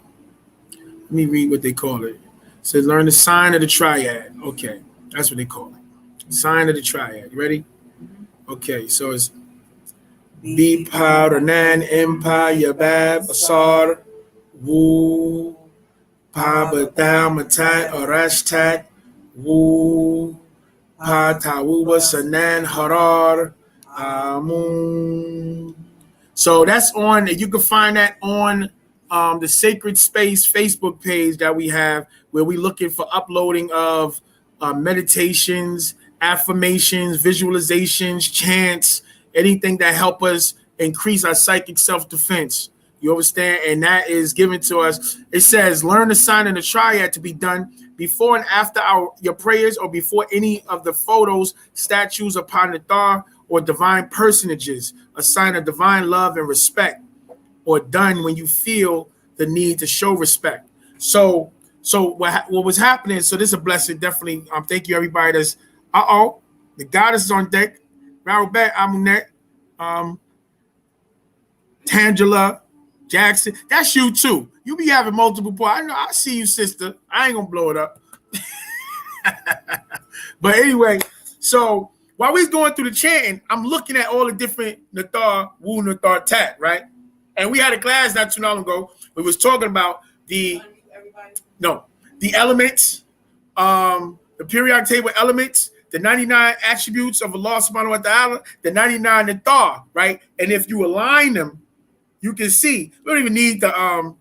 Let me read what they call it. It says learn the sign of the triad. Okay, that's what they call it. Sign of the triad. You ready? Okay, so it's B Power Nan Empire Bab Asar Wu Pa Batal Matat Arashtat Wu Pa Tawuba Sanan Harar Amun. So that's on. You can find that on the Sacred Space Facebook page that we have, where we're looking for uploading of meditations, affirmations, visualizations, chants, anything that help us increase our psychic self-defense. You understand? And that is given to us. It says, learn the sign of the triad to be done before and after your prayers, or before any of the photos, statues upon the Nathar, or divine personages, a sign of divine love and respect, or done when you feel the need to show respect. So what was happening? So this is a blessing, definitely. Thank you, everybody. That's the goddess is on deck. Rahubat Amunet, Tangela Jackson. That's you too. You be having multiple points. I know. I see you, sister. I ain't gonna blow it up. But anyway, so while we was going through the chanting, I'm looking at all the different Nathar, Wu Nathar Tat, right? And we had a class not too long ago. We was talking about the elements, the periodic table elements, the 99 attributes of Allah subhanahu wa ta'ala, the 99 Nathar, right? And if you align them, you can see. We don't even need the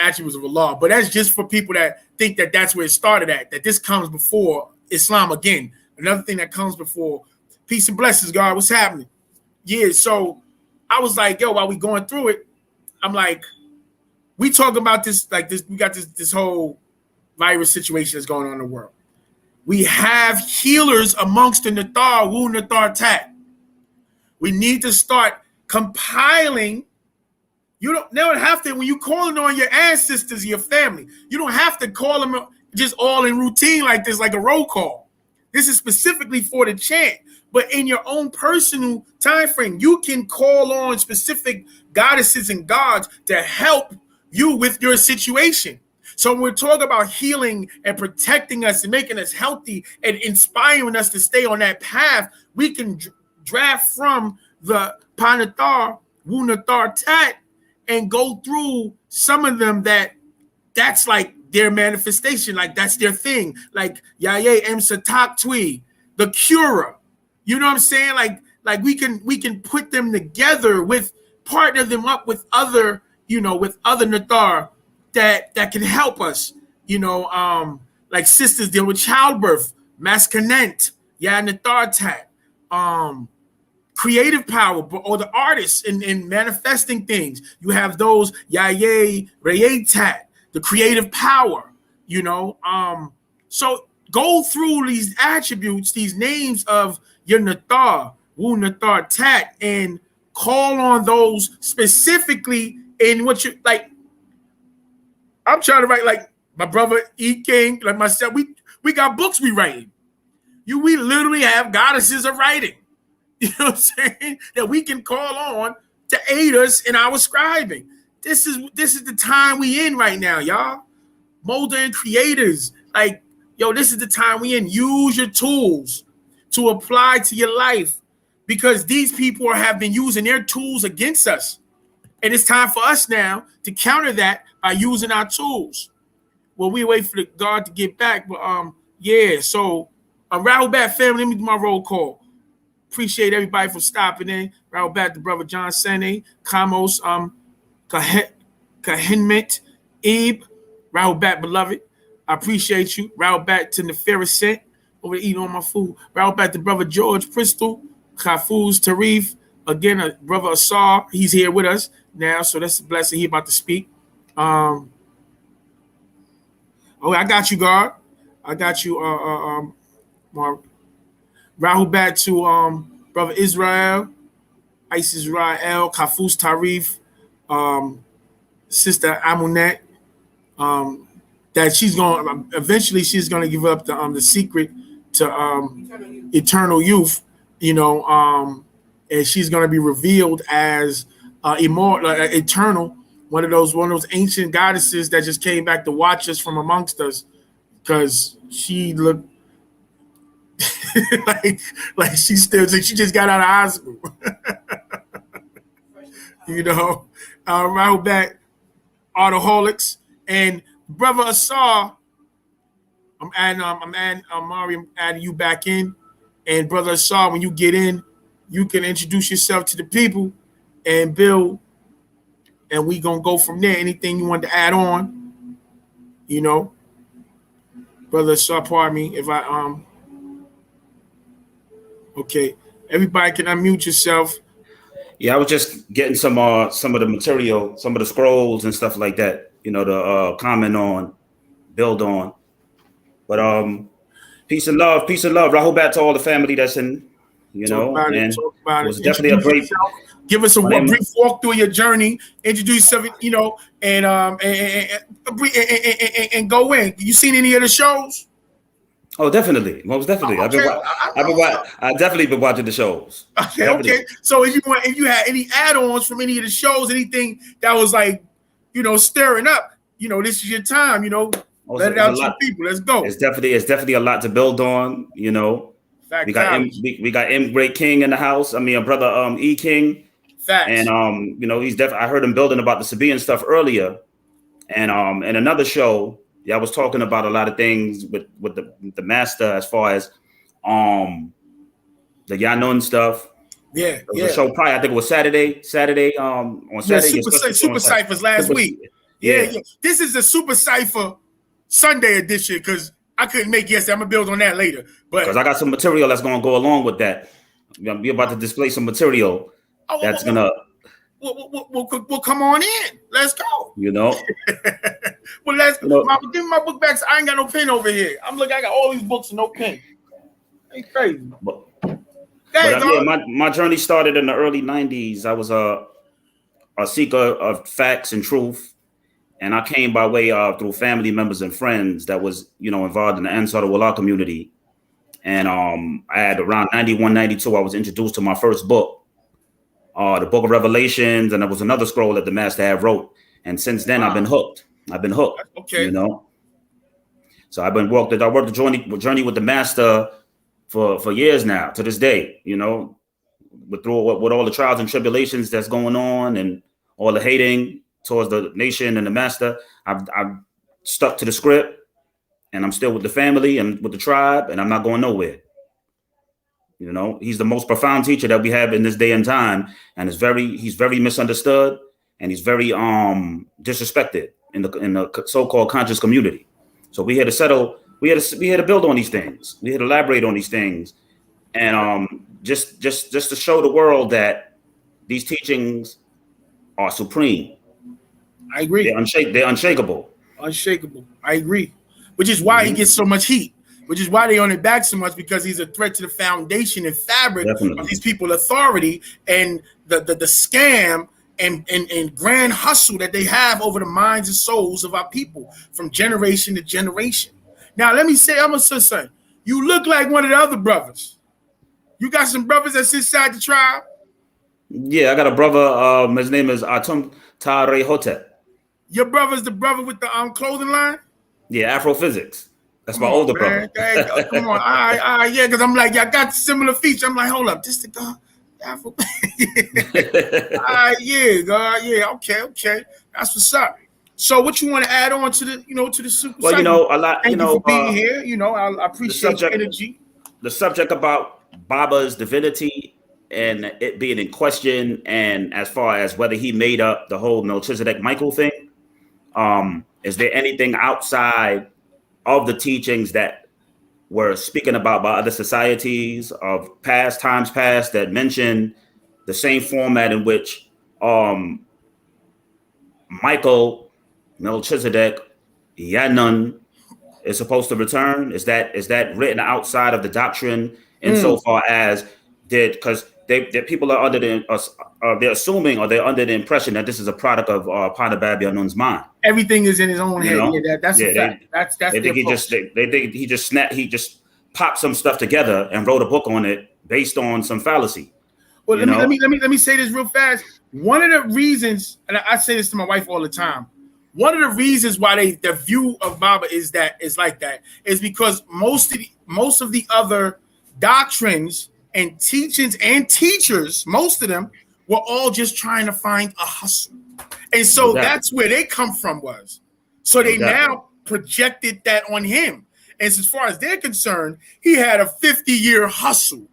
attributes of Allah, but that's just for people that think that that's where it started at, that this comes before Islam again. Another thing that comes before. Peace and blessings, God. What's happening? Yeah, so I was like, yo, while we going through it, I'm like, we talking about this, like this, we got this whole virus situation that's going on in the world. We have healers amongst the Nathar, Wu Nathar Tat. We need to start compiling. You don't have to, when you calling on your ancestors, your family, you don't have to call them just all in routine like this, like a roll call. This is specifically for the chant. But in your own personal time frame, you can call on specific goddesses and gods to help you with your situation. So when we're talking about healing and protecting us and making us healthy and inspiring us to stay on that path, we can draft from the Panathar, Wu Nathar Tat, and go through some of them that's like their manifestation, like that's their thing, like Yaye M Satak Twi, the Cura. You know what I'm saying? Like we can put them together with, partner them up with other, with other Nathar that can help us, like sisters deal with childbirth, masculinent, Nathar Tat, creative power, or the artists in manifesting things. You have those Yaye Reye Tat, the creative power, So go through these attributes, these names of your Nathar, Wu Nathar Tat, and call on those specifically in what you like. I'm trying to write like my brother E. King, like myself. We got books we writing. We literally have goddesses of writing. You know what I'm saying? That we can call on to aid us in our scribing. This is the time we in right now, y'all. Molder and creators, like, yo, this is the time we in. Use your tools to apply to your life, because these people have been using their tools against us. And it's time for us now to counter that by using our tools. Well, we wait for the God to get back, but so Rahubat family, let me do my roll call. Appreciate everybody for stopping in. Rahubat to brother John Sene, Kamos, Kahinmet, Ebe, Rahubat beloved. I appreciate you. Rahubat to Nefera Sent, over to eating on my food. Rahubat to brother George Bristol, Kafuz Tarif, again, brother Asar, he's here with us now, so that's a blessing. He about to speak. I got you, God. I got you, Mark. Rahubat to brother Israel, Isis Israel, Kafuz Tarif, sister Amunet, that she's going eventually she's going to give up the secret to eternal youth, and she's going to be revealed as immortal, eternal, one of those ancient goddesses that just came back to watch us from amongst us, because she looked like she just got out of hospital. Rahubat Autoholics and brother Asar. I'm adding you back in, and brother Asar, when you get in, you can introduce yourself to the people and build, and we gonna go from there. Anything you want to add on, brother Asar, pardon me if I okay, everybody can unmute yourself. Yeah, I was just getting some of the material, some of the scrolls and stuff like that, to comment on build on. But peace and love. Rahul back to all the family that's in, Talk about and it. it was definitely a great. Give us a brief walk through your journey. Introduce yourself, and go in. You seen any of the shows? Oh, definitely, most definitely. Okay. I've definitely been watching the shows. Okay. So if you had any add-ons from any of the shows, anything that was like, stirring up, this is your time. Let it out to the people. Let's go. It's definitely a lot to build on. Fact, we got M Great King in the house. I mean, a brother E King. Facts. And he's definitely. I heard him building about the Sabaean stuff earlier, and in another show, I was talking about a lot of things with the master as far as the Yanun stuff. Yeah. The show probably I think it was Saturday. On Saturday. Super Ciphers last week. Yeah. This is the Super Cipher Sunday edition because I couldn't make yesterday. I'm gonna build on that later. But because I got some material that's gonna go along with that. We're about to display some material that's gonna. We'll come on in. Let's go. Well, give me my book back. So I ain't got no pen over here. I got all these books and no pen. Ain't crazy. My journey started in the early 90s. I was a seeker of facts and truth. And I came by way through family members and friends that was, involved in the Ansar al-Wala community. And I had around 91, 92, I was introduced to my first book, the Book of Revelations. And there was another scroll that the master had wrote. And since then, I've been hooked. Okay. So I worked the journey with the master for years now, to this day, with all the trials and tribulations that's going on and all the hating towards the nation and the master. I've stuck to the script, and I'm still with the family and with the tribe, and I'm not going nowhere. He's the most profound teacher that we have in this day and time, and he's very misunderstood, and he's very disrespected in the so-called conscious community. So we had to settle. We had to build on these things. We had to elaborate on these things, and just to show the world that these teachings are supreme. I agree. They're unshakable. Unshakable. I agree. Which is why he gets so much heat. Which is why they on it back so much, because he's a threat to the foundation and fabric of these people's authority and the scam and grand hustle that they have over the minds and souls of our people from generation to generation. Now, let me say, I'm gonna say something. You look like one of the other brothers. You got some brothers that's inside the tribe? Yeah, I got a brother. His name is Atum Tare Hotep. Your brother's the brother with the clothing line? Yeah, Afrophysics. That's my older brother. Come on. All right, yeah, because I'm like, I got similar features. I'm like, hold up, this the guy? Afro. Yeah, okay. That's what's up. So what you want to add on to the super? Well, a lot. Thank you for being here. I appreciate your energy. The subject about Baba's divinity and it being in question, and as far as whether he made up the whole Melchizedek Michael thing, is there anything outside of the teachings that were speaken about by other societies of times past that mention the same format in which Michael, Melchizedek, Yanun is supposed to return? Is that written outside of the doctrine insofar as because people are they're assuming or they're under the impression that this is a product of Panabab Yanun's mind. Everything is in his own head. Yeah, that's a fact. That's they think he just popped some stuff together and wrote a book on it based on some fallacy. Well, let me say this real fast. One of the reasons, and I say this to my wife all the time, one of the reasons why the view of Baba is like that is because most of the other doctrines and teachings and teachers, most of them were all just trying to find a hustle. And so that's where they come from was. So they now projected that on him. And as far as they're concerned, he had a 50-year hustle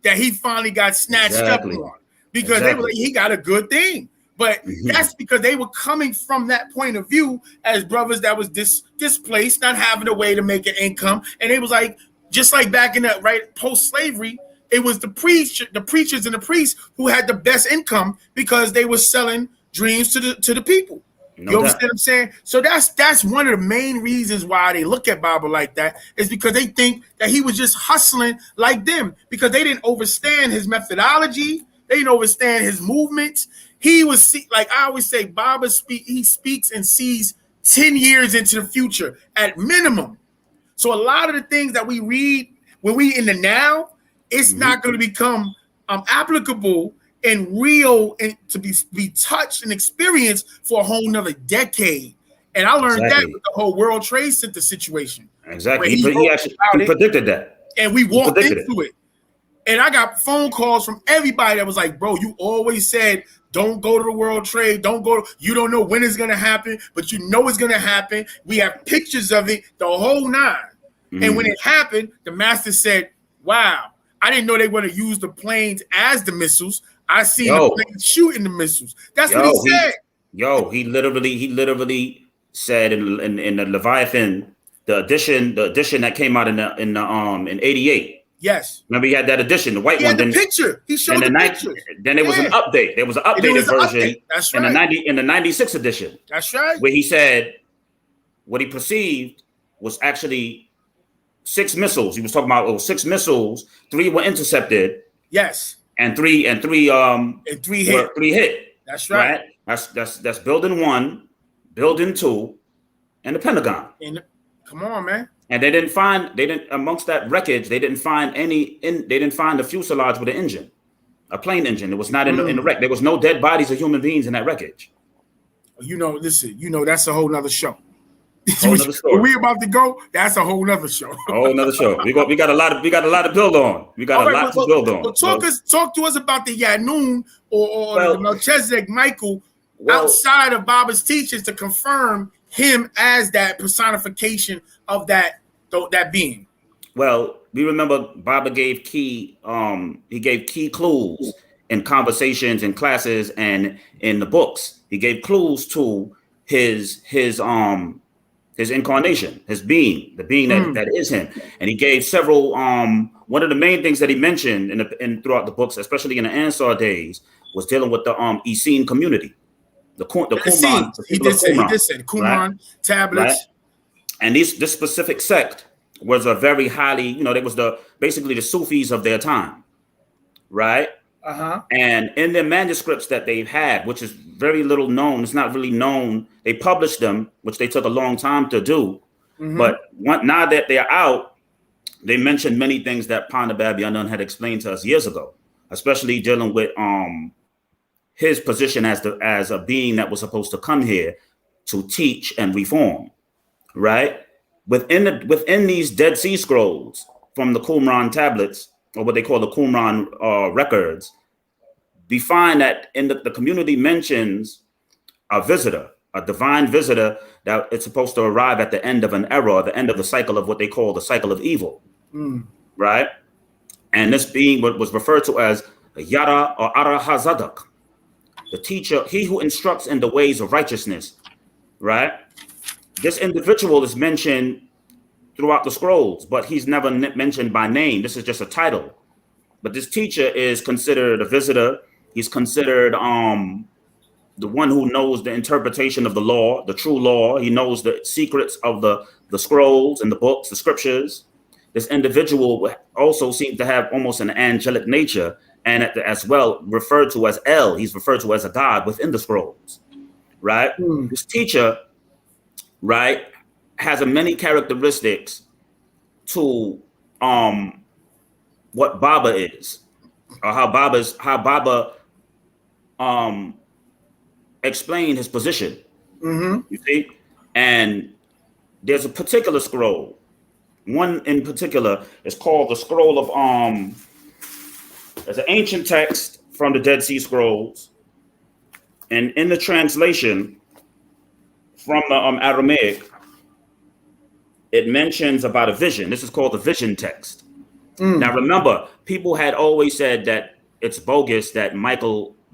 that he finally got snatched up on because they were like, he got a good thing. But that's because they were coming from that point of view as brothers that was displaced, not having a way to make an income. And it was like, just like back in the post-slavery, it was the preachers and the priests who had the best income because they were selling dreams to the people. No You doubt. understand what I'm saying? So that's one of the main reasons why they look at Baba like that, is because they think that he was just hustling like them, because they didn't understand his methodology. They didn't understand his movements. He was, like I always say, Baba he speaks and sees 10 years into the future at minimum. So a lot of the things that we read when we in the now, it's not going to become applicable and real and to be touched and experienced for a whole nother decade. And I learned that with the whole World Trade Center situation. Exactly. He actually predicted that. And we walked into it. And I got phone calls from everybody that was like, bro, you always said, don't go to the World Trade. You don't know when it's going to happen, but you know it's going to happen. We have pictures of it, the whole nine. And when it happened, the master said, wow, I didn't know they were going to use the planes as the missiles. I seen the planes shooting the missiles. That's what he said. He literally said in the Leviathan, the edition that came out in 88. Yes. Remember, he had that edition, the white one. He had the picture. He showed the picture. Then there was an update. There was an updated version. That's right. In the 96 edition. That's right. Where he said what he perceived was actually 6 missiles. He was talking about 6 missiles. 3 were intercepted. Yes. And 3 hit. 3 hit. That's right. That's building 1, building 2, and the Pentagon. Come on, man. And they didn't find amongst that wreckage, they didn't find the fuselage with an engine, a plane engine. It was not in the wreck. There was no dead bodies of human beings in that wreckage. Listen, that's a whole nother show. Whole nother story. Where we about to go, that's a whole nother show. A whole nother show. We got a lot to build on. We got a lot to build on. Talk to us about the Yanun or the Melchizedek Michael outside of Baba's teachings to confirm him as that personification of that being. Well, we remember Baba gave key clues in conversations in classes and in the books. He gave clues to his incarnation, his being, the being that is him. And he gave several one of the main things that he mentioned throughout the books, especially in the Ansar days, was dealing with the Essene community. The Qumran. He did say Qumran tablets. Right? And this specific sect was a very highly, they was basically the Sufis of their time, right? And in their manuscripts that they've had, which is very little known, it's not really known. They published them, which they took a long time to do. But now that they're out, they mentioned many things that Panabab Yanun had explained to us years ago, especially dealing with his position as a being that was supposed to come here to teach and reform, right? Within these Dead Sea Scrolls from the Qumran tablets, or what they call the Qumran records, we find that in the community mentions a visitor, a divine visitor that it's supposed to arrive at the end of an era, the end of the cycle of what they call the cycle of evil, right? And this being was referred to as Yara or Ara Hazadak, the teacher, he who instructs in the ways of righteousness, right? This individual is mentioned throughout the scrolls, but he's never mentioned by name. This is just a title. But this teacher is considered a visitor. He's considered the one who knows the interpretation of the law, the true law. He knows the secrets of the scrolls and the books, the scriptures. This individual also seems to have almost an angelic nature, and as well referred to as El. He's referred to as a god within the scrolls, right? This teacher, right, has many characteristics to what Baba is, or how Baba explained his position. You see, and there's a particular scroll. One in particular is called the scroll of there's an ancient text from the Dead Sea Scrolls, and in the translation from the Aramaic, it mentions about a vision. This is called the vision text. Now remember, people had always said that it's bogus that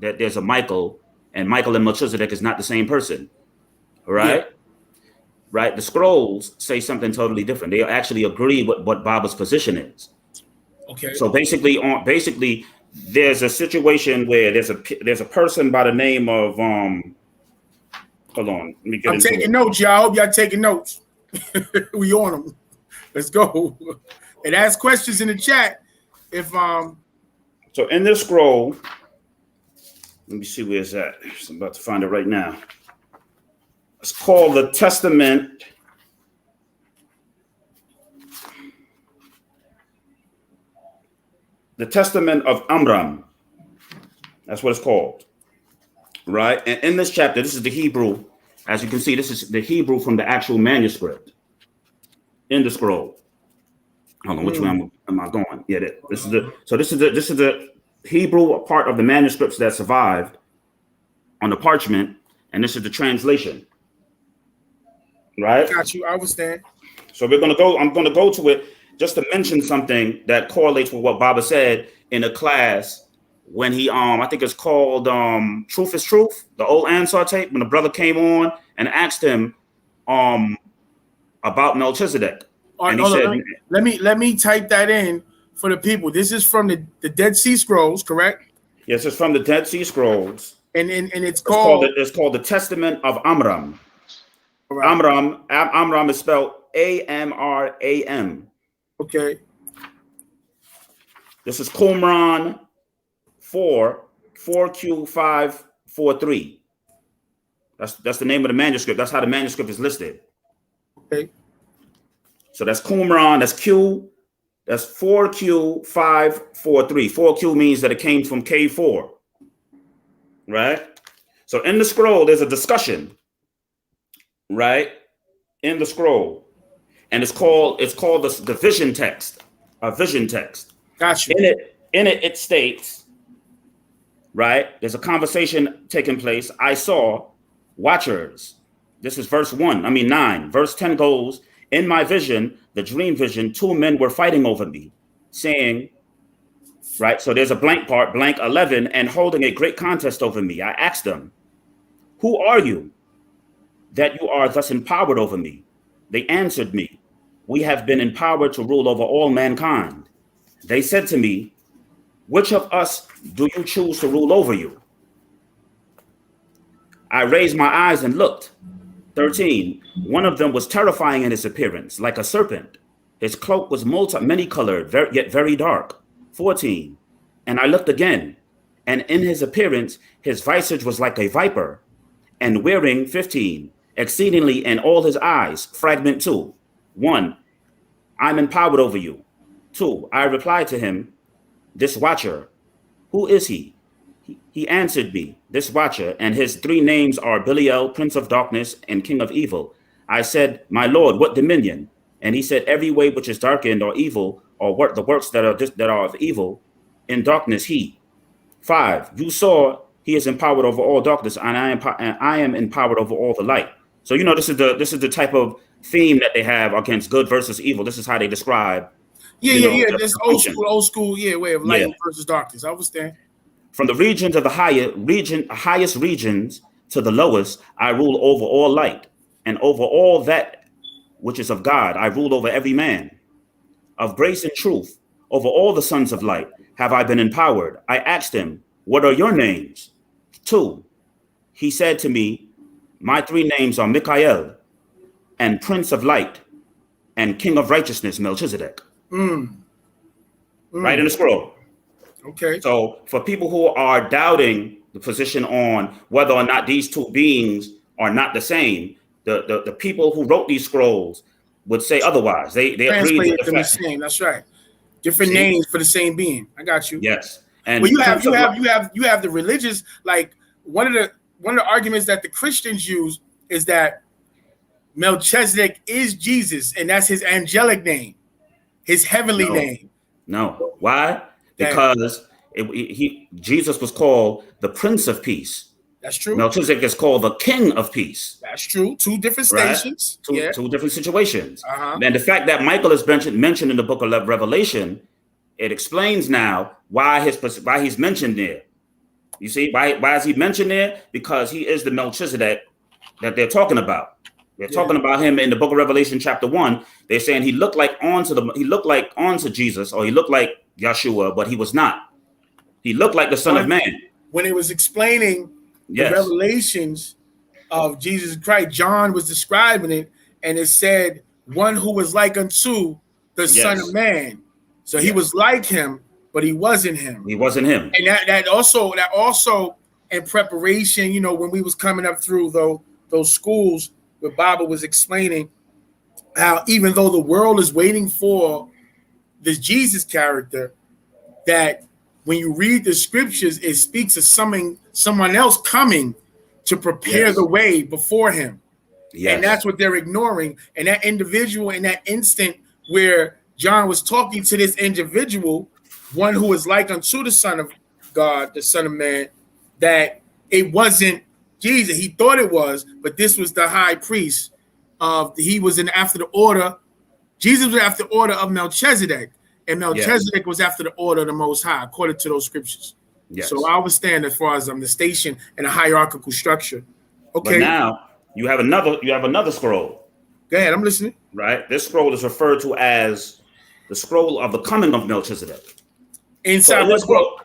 there's a Michael, and Michael and Melchizedek is not the same person, right? Yeah. Right? The scrolls say something totally different. They actually agree with what Baba's position is. Okay. So basically, there's a situation where there's a person by the name of Hold on. Let me get I'm into taking it. notes, y'all. I hope y'all taking notes. We on them. Let's go. And ask questions in the chat. If So in this scroll, let me see where it's at. I'm about to find it right now. It's called the Testament. The Testament of Amram. That's what it's called. Right? And in this chapter, this is the Hebrew. As you can see, this is the Hebrew from the actual manuscript in the scroll. Hold on, which way am I going? Yeah, this is the Hebrew part of the manuscripts that survived on the parchment, and this is the translation. Right? got you, I understand. So we're gonna go. I'm gonna go to it just to mention something that correlates with what Baba said in a class when he I think it's called Truth is Truth, the old Ansar tape, when the brother came on and asked him about Melchizedek. And he said, let me type that in for the people. This is from the Dead Sea Scrolls, correct? yes, it's from the Dead Sea Scrolls. And it's called the Testament of Amram. right. Amram is spelled Amram. Okay. This is Qumran 4Q543. That's the name of the manuscript. That's how the manuscript is listed. Okay. So that's Qumran, that's Q, that's 4Q543. 4Q means that it came from K4. Right? So in the scroll, there's a discussion, right? In the scroll. And it's called the vision text, a vision text. Got you. In it states, right? There's a conversation taking place. I saw watchers. This is verse 9. Verse 10 goes, in my vision, the dream vision, 2 men were fighting over me, saying, right? So there's a blank part, blank 11, and holding a great contest over me. I asked them, who are you that you are thus empowered over me? They answered me, we have been empowered to rule over all mankind. They said to me, which of us do you choose to rule over you? I raised my eyes and looked. 13. One of them was terrifying in his appearance, like a serpent. His cloak was many colored, yet very dark. 14. And I looked again, and in his appearance, his visage was like a viper, and wearing 15, exceedingly in all his eyes. Fragment 2. 1. I'm empowered over you. 2. I replied to him, this watcher, who is he? He answered me, this watcher, and his 3 names are Belial, Prince of Darkness, and King of Evil. I said, my Lord, what dominion? And he said, every way which is darkened or evil, or the works that are of evil, in darkness he. 5, you saw he is empowered over all darkness, and I am empowered over all the light. So this is the type of theme that they have against good versus evil. This is how they describe. Yeah. This old school, way of light versus darkness. I understand. From the regions of the highest regions to the lowest, I rule over all light, and over all that which is of God, I rule over every man. Of grace and truth, over all the sons of light, have I been empowered. I asked him, what are your names? 2. He said to me, my 3 names are Michael, and Prince of Light, and King of Righteousness, Melchizedek. Right in the scroll. Okay. So for people who are doubting the position on whether or not these 2 beings are not the same, the people who wrote these scrolls would say otherwise. They agreed with the same. That's right. Different names for the same being. I got you. Yes. And but you have the religious, like one of the arguments that the Christians use is that Melchizedek is Jesus, and that's his angelic name, his heavenly name. No. Why? Because Jesus was called the Prince of Peace. That's true. Melchizedek is called the King of Peace. That's true. 2 different stations. Right? Two different situations. And the fact that Michael is mentioned in the book of Revelation, it explains now why he's mentioned there. You see, why is he mentioned there? Because he is the Melchizedek that they're talking about. They're talking about him in the book of Revelation, chapter 1. They're saying he looked like onto Jesus, or he looked like Yeshua, but he was not. He looked like the Son of Man. When it was explaining the revelations of Jesus Christ. John was describing it, and it said one who was like unto the Son of Man. So he was like him, but he wasn't him. He wasn't him. And that also in preparation, when we was coming up through those schools where Baba was explaining how even though the world is waiting for this Jesus character, that when you read the scriptures, it speaks of someone else coming to prepare the way before him. Yes. And that's what they're ignoring. And that individual in that instant where John was talking to this individual, one who is like unto the Son of God, the Son of Man, that it wasn't Jesus. He thought it was, but this was the high priest. He was after the order. Jesus was after the order of Melchizedek, and Melchizedek was after the order of the Most High, according to those scriptures. Yes. So I would stand as far as the station and a hierarchical structure. Okay. But now you have another scroll. Go ahead, I'm listening. Right. This scroll is referred to as the scroll of the coming of Melchizedek. Inside what scroll?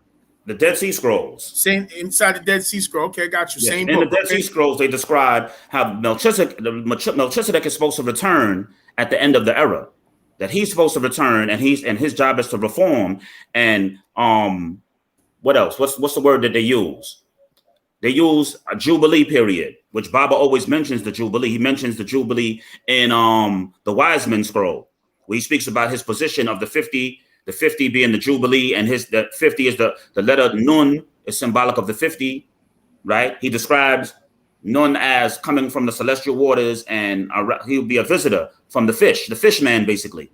The Dead Sea Scrolls. Same inside the Dead Sea Scroll. Okay, got you. Yes. Same in book. The Dead Sea Scrolls, they describe how Melchizedek is supposed to return at the end of the era. That he's supposed to return, and his job is to reform. And what else? What's the word that they use? They use a Jubilee period, which Baba always mentions the Jubilee. He mentions the Jubilee in the Wise Men Scroll, where he speaks about his position of the 50 being the Jubilee, and the 50 is the letter Nun is symbolic of the 50, right? He describes Nun as coming from the celestial waters, and he'll be a visitor from the fish man, basically,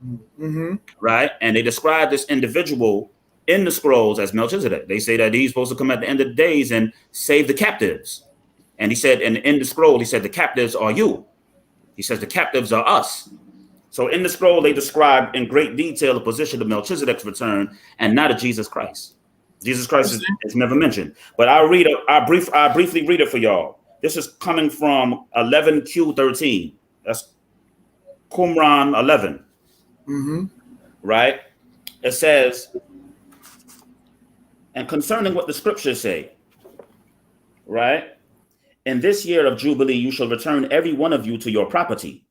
right? And they describe this individual in the scrolls as Melchizedek. They say that he's supposed to come at the end of the days and save the captives. And he said, and in the scroll, he said, the captives are you. He says, the captives are us. So in the scroll, they describe in great detail the position of Melchizedek's return and not of Jesus Christ. Jesus Christ is never mentioned. But I'll briefly read it for y'all. This is coming from 11Q13. That's Qumran 11. Right? It says, and concerning what the scriptures say, right? In this year of Jubilee, you shall return every one of you to your property.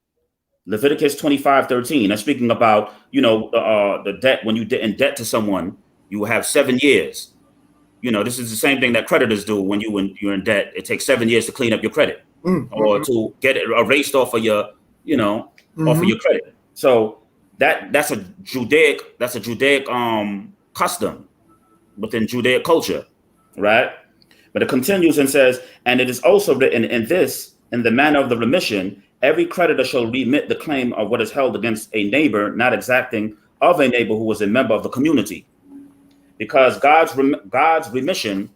Leviticus 25:13. That's speaking about, the debt. When you in debt to someone, you have 7 years. This is the same thing that creditors do when you're in debt. It takes 7 years to clean up your credit or to get it erased off of your, off of your credit. So that's a Judaic custom within Judaic culture, right? But it continues and says, and it is also written in the manner of the remission, every creditor shall remit the claim of what is held against a neighbor, not exacting of a neighbor who was a member of the community. Because God's remission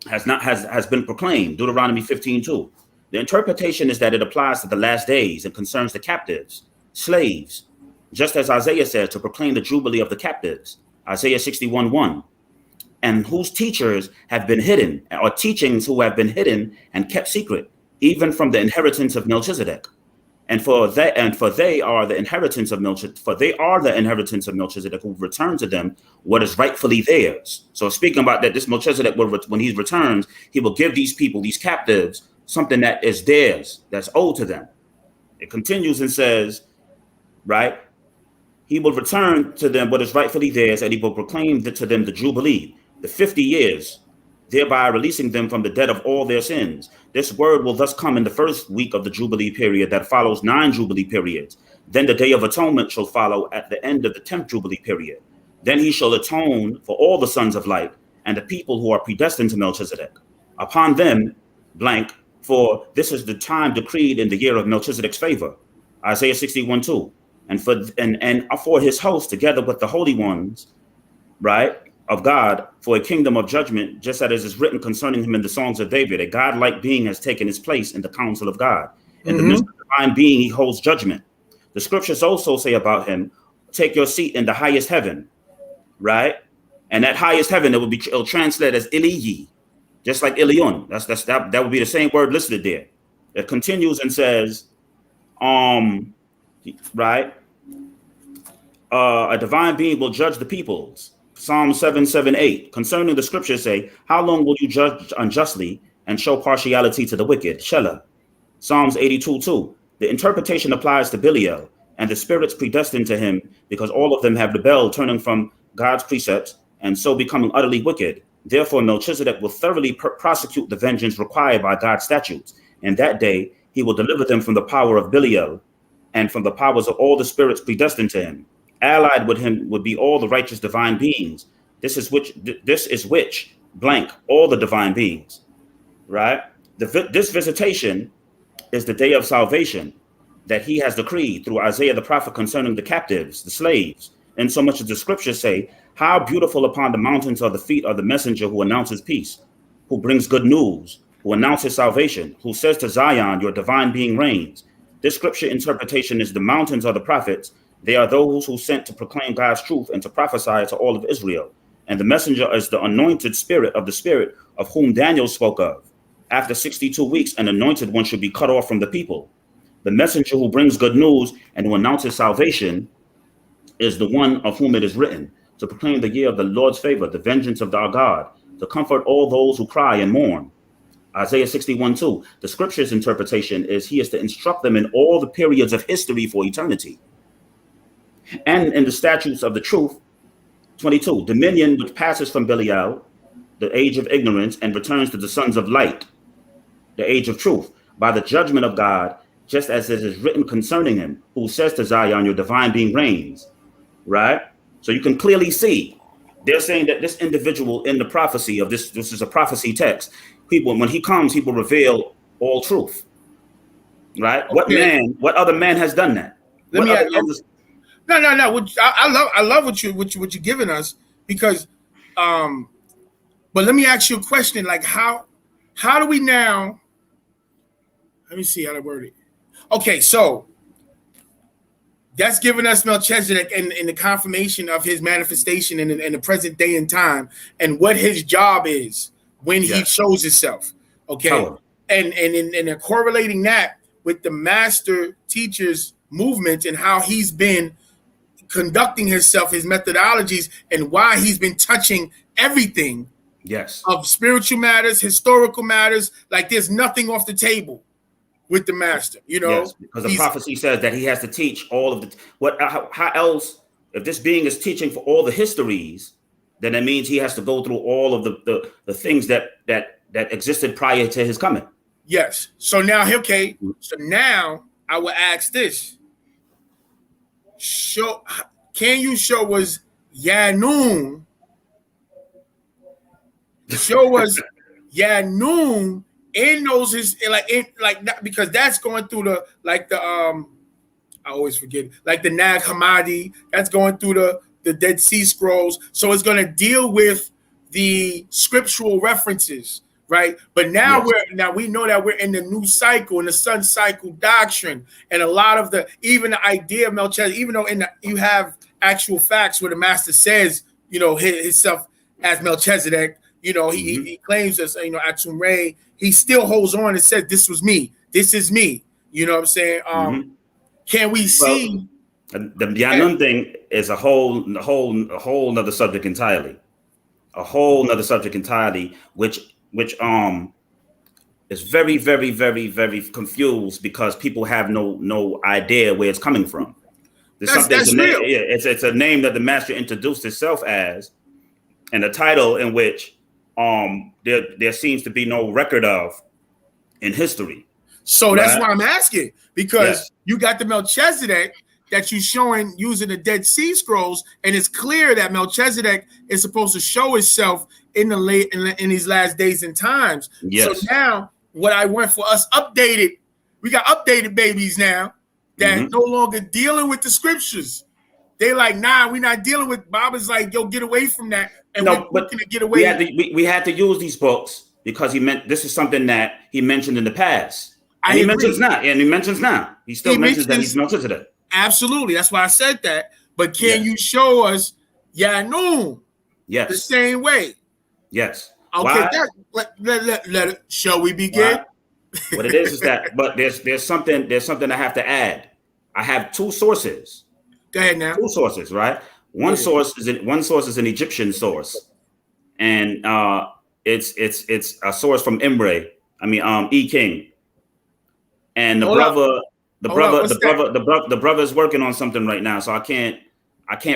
has been proclaimed, Deuteronomy 15:2. The interpretation is that it applies to the last days and concerns the captives, slaves, just as Isaiah said, to proclaim the jubilee of the captives, Isaiah 61:1. And whose teachers have been hidden, or teachings who have been hidden and kept secret, even from the inheritance of Melchizedek. For they are the inheritance of Melchizedek, who returned to them what is rightfully theirs. So speaking about that, this Melchizedek, when he returns, he will give these people, these captives, something that is theirs, that's owed to them. It continues and says, right? He will return to them what is rightfully theirs, and he will proclaim to them the Jubilee, the 50 years, thereby releasing them from the debt of all their sins. This word will thus come in the first week of the Jubilee period that follows 9 Jubilee periods. Then the Day of Atonement shall follow at the end of the 10th Jubilee period. Then he shall atone for all the sons of light and the people who are predestined to Melchizedek. Upon them, for this is the time decreed in the year of Melchizedek's favor, Isaiah 61:2. And for his host, together with the holy ones, right, of God, for a kingdom of judgment, just as is written concerning him in the Songs of David. A godlike being has taken his place in the council of God. In the midst of the divine being, he holds judgment. The scriptures also say about him, take your seat in the highest heaven, right? And that highest heaven, it'll translate as Eliyi, just like Elion. That would be the same word listed there. It continues and says, right? A divine being will judge the peoples. Psalm 7:7-8. Concerning the scriptures say, how long will you judge unjustly and show partiality to the wicked? Shelah. Psalms 82:2. The interpretation applies to Belial and the spirits predestined to him, because all of them have rebelled, turning from God's precepts and so becoming utterly wicked. Therefore, Melchizedek will thoroughly prosecute the vengeance required by God's statutes. And that day, he will deliver them from the power of Belial and from the powers of all the spirits predestined to him. Allied with him would be all the righteous divine beings. This is which blank all the divine beings, right? This visitation is the day of salvation that he has decreed through Isaiah the prophet concerning the captives, the slaves, and so much as the scriptures say, how beautiful upon the mountains are the feet of the messenger who announces peace, who brings good news, who announces salvation, who says to Zion, your divine being reigns. This scripture interpretation is the mountains are the prophets. They are those who sent to proclaim God's truth and to prophesy to all of Israel. And the messenger is the anointed spirit of whom Daniel spoke of. After 62 weeks, an anointed one should be cut off from the people. The messenger who brings good news and who announces salvation is the one of whom it is written, to proclaim the year of the Lord's favor, the vengeance of our God, to comfort all those who cry and mourn. Isaiah 61:2. The scripture's interpretation is he is to instruct them in all the periods of history for eternity. And in the statutes of the truth, 22, dominion which passes from Belial, the age of ignorance, and returns to the sons of light, the age of truth, by the judgment of God, just as it is written concerning him, who says to Zion, your divine being reigns, right? So you can clearly see, they're saying that this individual in the prophecy of this is a prophecy text. People, when he comes, he will reveal all truth, right? Okay. What other man has done that? No. I love what you're giving us, because, but let me ask you a question. Like how do we now? Let me see how to word it. Okay, so that's giving us Melchizedek and the confirmation of his manifestation in the present day and time, and what his job is when he shows himself. Okay, and correlating that with the master teacher's movement and how he's been conducting himself, his methodologies, and why he's been touching everything. Yes, of spiritual matters, historical matters. Like there's nothing off the table with the master, you know. Yes, because the prophecy says that he has to teach all of the how else, if this being is teaching for all the histories, then it means he has to go through all of the things that existed prior to his coming. Yes. So now, okay. So now I will ask this: can you show us Yanun? Show us Yanun in those because that's going through I always forget, like the Nag Hammadi, that's going through the Dead Sea Scrolls. So it's going to deal with the scriptural references, right? But now we know that we're in the new cycle, in the sun cycle doctrine, and a lot of even the idea of Melchizedek, even though you have actual facts where the master says, you know, himself as Melchizedek, you know, he claims us, you know, Atum Re, he still holds on and says, this was me, this is me. You know what I'm saying? Can we see the Yanun thing is a whole nother subject entirely. A whole nother subject entirely, which is very, very, very, very confused because people have no idea where it's coming from. That's real. It's a name that the master introduced himself as, and a title in which there seems to be no record of in history. So that's why I'm asking, because you got the Melchizedek that you're showing using the Dead Sea Scrolls, and it's clear that Melchizedek is supposed to show itself in these last days and times. Yes. So now what I want for us updated, we got updated babies now that no longer dealing with the scriptures. They like, nah, we're not dealing with. Bob is like, yo, get away from that. And we're looking to get away. We had to use these books because this is something that he mentioned in the past. And he mentions now. He still mentions that he's Melchizedek. Absolutely. That's why I said that. But can you show us Yanun? Yes. The same way. Yes. Okay. Let it. Shall we begin? What it is that, but there's something I have to add. I have two sources. Go ahead now. Two sources, right? One source is an Egyptian source, and it's a source from E King. And the Hold up. brother, the Hold up, brother, what's the brother, the brother is working on something right now. So I can't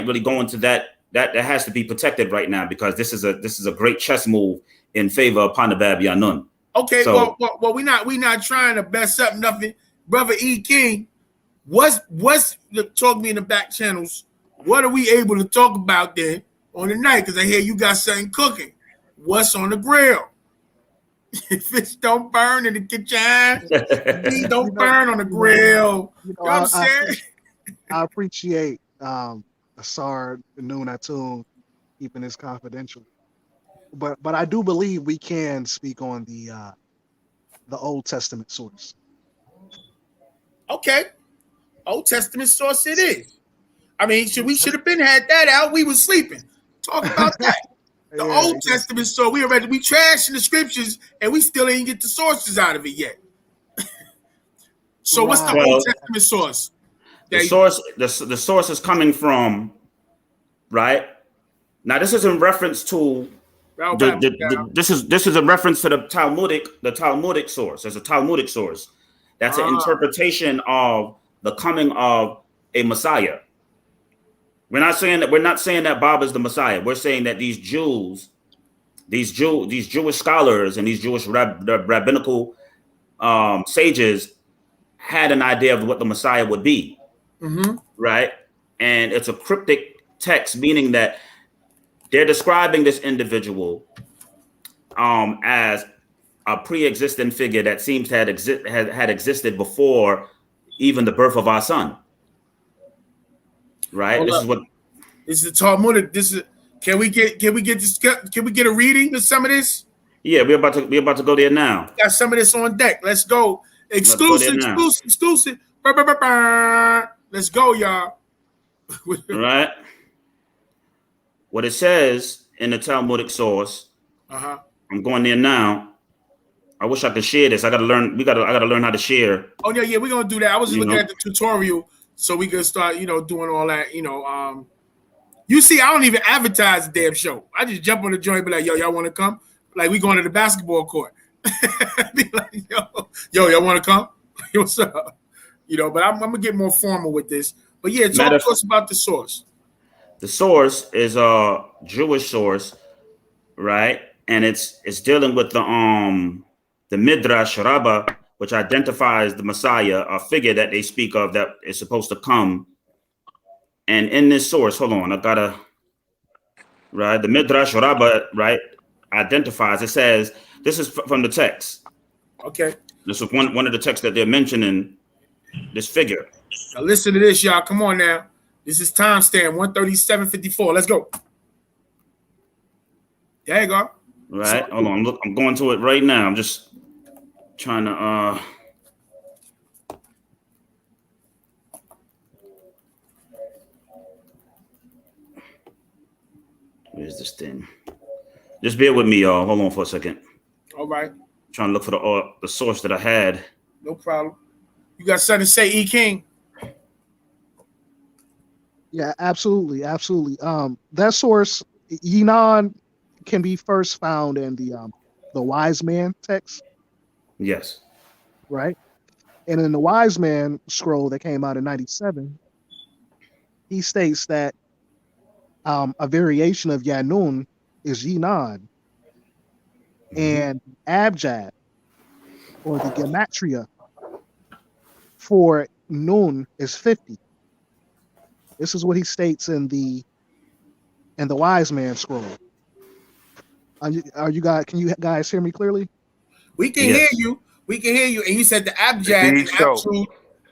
really go into that. That has to be protected right now because this is a great chess move in favor of Panabab Yanun. Okay, So, well, we not trying to mess up nothing, brother E King. What's talk me in the back channels? What are we able to talk about then on the night? Because I hear you got something cooking. What's on the grill? Fish don't burn in the kitchen. Beef don't burn on the grill. You know what I'm saying? I appreciate Asar Noon Atun keeping this confidential, but I do believe we can speak on the Old Testament source. Okay, Old Testament source it is. I mean, we should have been had that out. We was sleeping. Talk about that. The Old Testament source. We trashing the scriptures and we still ain't get the sources out of it yet. So what's the Old Testament source? The source is coming from, right? Now this is in reference to this is a reference to the Talmudic source. There's a Talmudic source. That's an interpretation of the coming of a Messiah. We're not saying that Bob is the Messiah. We're saying that these Jewish scholars and these Jewish rabbinical sages had an idea of what the Messiah would be, right? And it's a cryptic text, meaning that they're describing this individual as a pre-existing figure that seems to had existed before even the birth of our son. Right. This is the Talmudic. Can we get a reading of some of this? Yeah, we're about to go there now. Got some of this on deck. Let's go. Exclusive. Let's go, y'all. Right. What it says in the Talmudic source. I'm going there now. I wish I could share this. I gotta learn. I gotta learn how to share. Oh yeah, we're gonna do that. I was just looking at the tutorial so we could start, doing all that. You see, I don't even advertise the damn show. I just jump on the joint, and be like, yo, y'all want to come? Like we going to the basketball court. Be like, yo, y'all want to come? What's up? But I'm gonna get more formal with this. But yeah, talk to us about the source. The source is a Jewish source, right? And it's dealing with the Midrash Rabbah, which identifies the Messiah, a figure that they speak of that is supposed to come. And in this source, hold on, the Midrash Rabbah, right, identifies, it says, this is from the text. Okay. This is one of the texts that they're mentioning, this figure. Now listen to this, y'all. Come on now. This is timestamp 137:54. Let's go. There you go. Right. Hold on. Look, I'm going to it right now. I'm just trying to where's this thing? Just bear with me, y'all. Hold on for a second. All right. I'm trying to look for the source that I had. No problem. You got something to say, E King? Yeah, absolutely. That source, Yinon, can be first found in the Wise Man text. Yes. Right? And in the Wise Man scroll that came out in 97, he states that a variation of Yanun is Yinon, and Abjad, or the gematria for Nun, is 50. This is what he states in the Wise Man scroll. Are you guys? Can you guys hear me clearly? We can hear you. We can hear you. And you said the Abjad and Abju,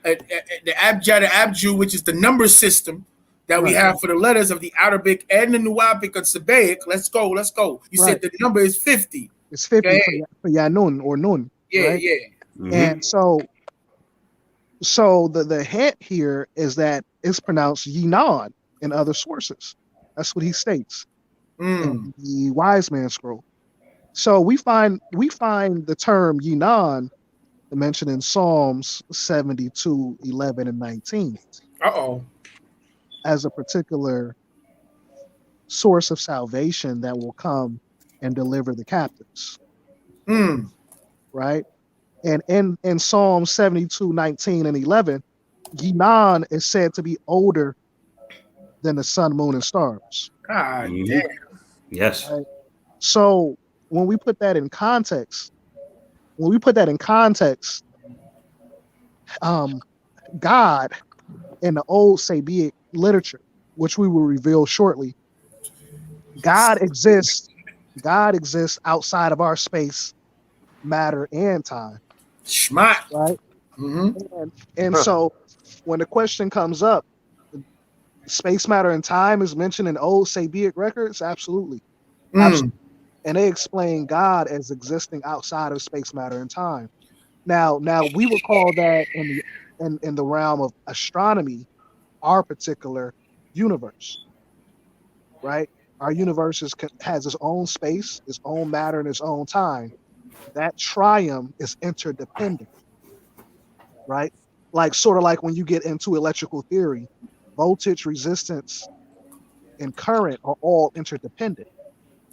the Abjad and Abju, which is the number system that we have for the letters of the Arabic and the Nuwabic and Sabaic. Let's go. You said the number is 50. It's 50 for Yanun or Nun. Yeah, right? yeah. Mm-hmm. And so the hint here is that it's pronounced Yinon in other sources. That's what he states in the Wise Man scroll. So we find the term Yinon mentioned in Psalms 72, 11, and 19. As a particular source of salvation that will come and deliver the captives. Right? And in Psalm 72, 19 and 11, Yinan is said to be older than the sun, moon, and stars. God Mhm. damn. Yes. Right? So when we put that in context, God in the old Sabiic literature, which we will reveal shortly, God exists outside of our space, matter, and time. Schmat. Right? Mm-hmm. And so when the question comes up, space, matter, and time is mentioned in old Sabiic records, absolutely. Mm. And they explain God as existing outside of space, matter, and time. Now we would call that in the realm of astronomy, our particular universe, right? Our universe has its own space, its own matter, and its own time. That trium is interdependent, right? Like sort of like when you get into electrical theory, voltage, resistance, and current are all interdependent,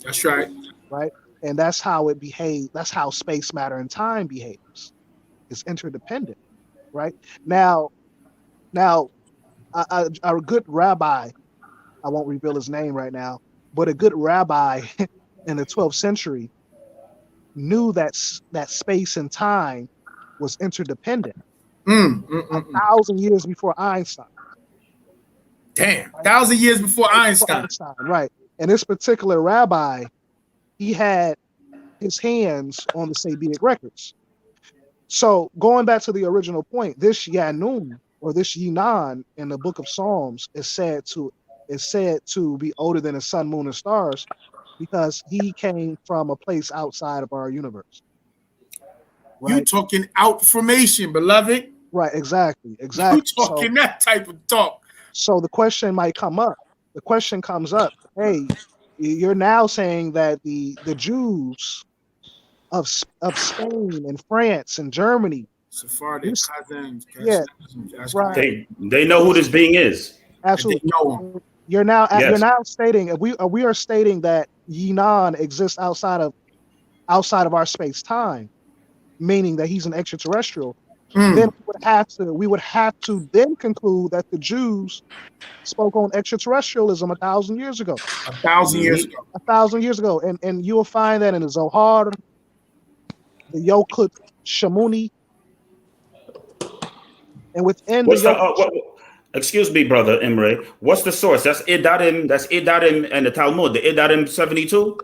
That's right. right? And that's how it behaves. That's how space, matter, and time behaves. It's interdependent, right? Now, a good rabbi, I won't reveal his name right now, but a good rabbi in the 12th century knew that space and time was interdependent Mm, mm, mm, 1,000 years before Einstein. Damn. Right? 1,000 years before Einstein. Right. And this particular rabbi, he had his hands on the Sabiic records. So going back to the original point, this Yanun or this Yinan in the book of Psalms is said to be older than the sun, moon, and stars because he came from a place outside of our universe. You Right? talking out formation, beloved. Right, exactly. You talking that type of talk. So the question might come up. The question comes up, hey, you're now saying that the Jews of Spain and France and Germany, Sephardic cousins. yeah, right. They know who this being is. Absolutely. They know him. You're now Yes. stating we are stating that Yinan exists outside of our space time, meaning that he's an extraterrestrial. Then we would have to then conclude that the Jews spoke on extraterrestrialism 1,000 years ago. 1,000 years ago. 1,000 years ago, and you will find that in the Zohar, the Yokut Shamuni, and within excuse me, brother Imre. What's the source? That's Idarim. That's Idarim and the Talmud. The Idarim 72.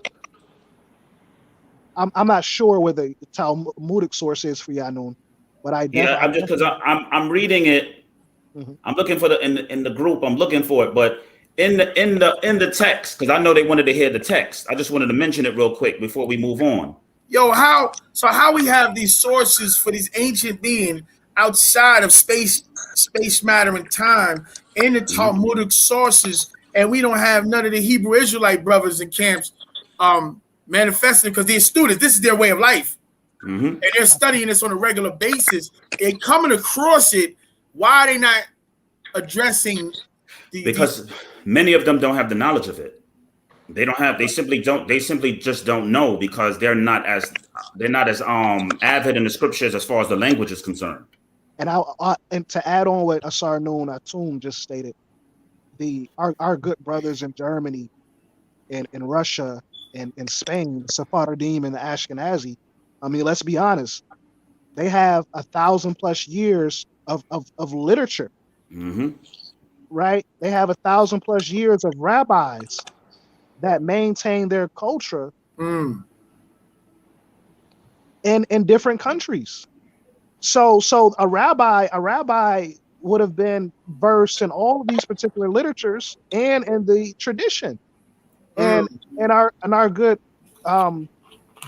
I'm not sure where the Talmudic source is for Yanun, but I'm just because I'm reading it. Mm-hmm. I'm looking for in the group. I'm looking for it, but in the text, because I know they wanted to hear the text. I just wanted to mention it real quick before we move on. Yo, how we have these sources for these ancient beings outside of space, matter, and time in the Talmudic sources, and we don't have none of the Hebrew Israelite brothers and camps manifesting because they're students. This is their way of life, and they're studying this on a regular basis. They're coming across it. Why are they not addressing? Because many of them don't have the knowledge of it. They simply just don't know because they're not as avid in the scriptures as far as the language is concerned. And and to add on what Asar Nun Atum just stated, our good brothers in Germany and in Russia and in Spain, Sephardim and the Ashkenazi, I mean, let's be honest, they have 1,000+ years of literature. Mm-hmm. Right? They have 1,000+ years of rabbis that maintain their culture in different countries. So a rabbi would have been versed in all of these particular literatures and in the tradition. And our good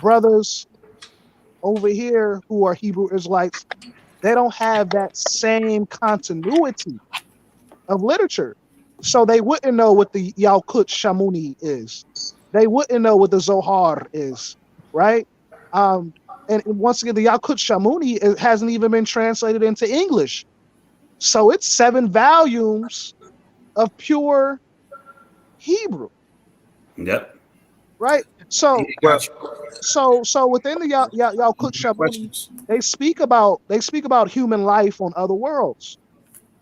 brothers over here who are Hebrew Israelites, they don't have that same continuity of literature. So they wouldn't know what the Yalkut Shamuni is. They wouldn't know what the Zohar is, right? And once again, the Yalkut Shamuni hasn't even been translated into English. So it's 7 volumes of pure Hebrew. Yep. Right? So within the Yalkut Shamuni, They speak about human life on other worlds.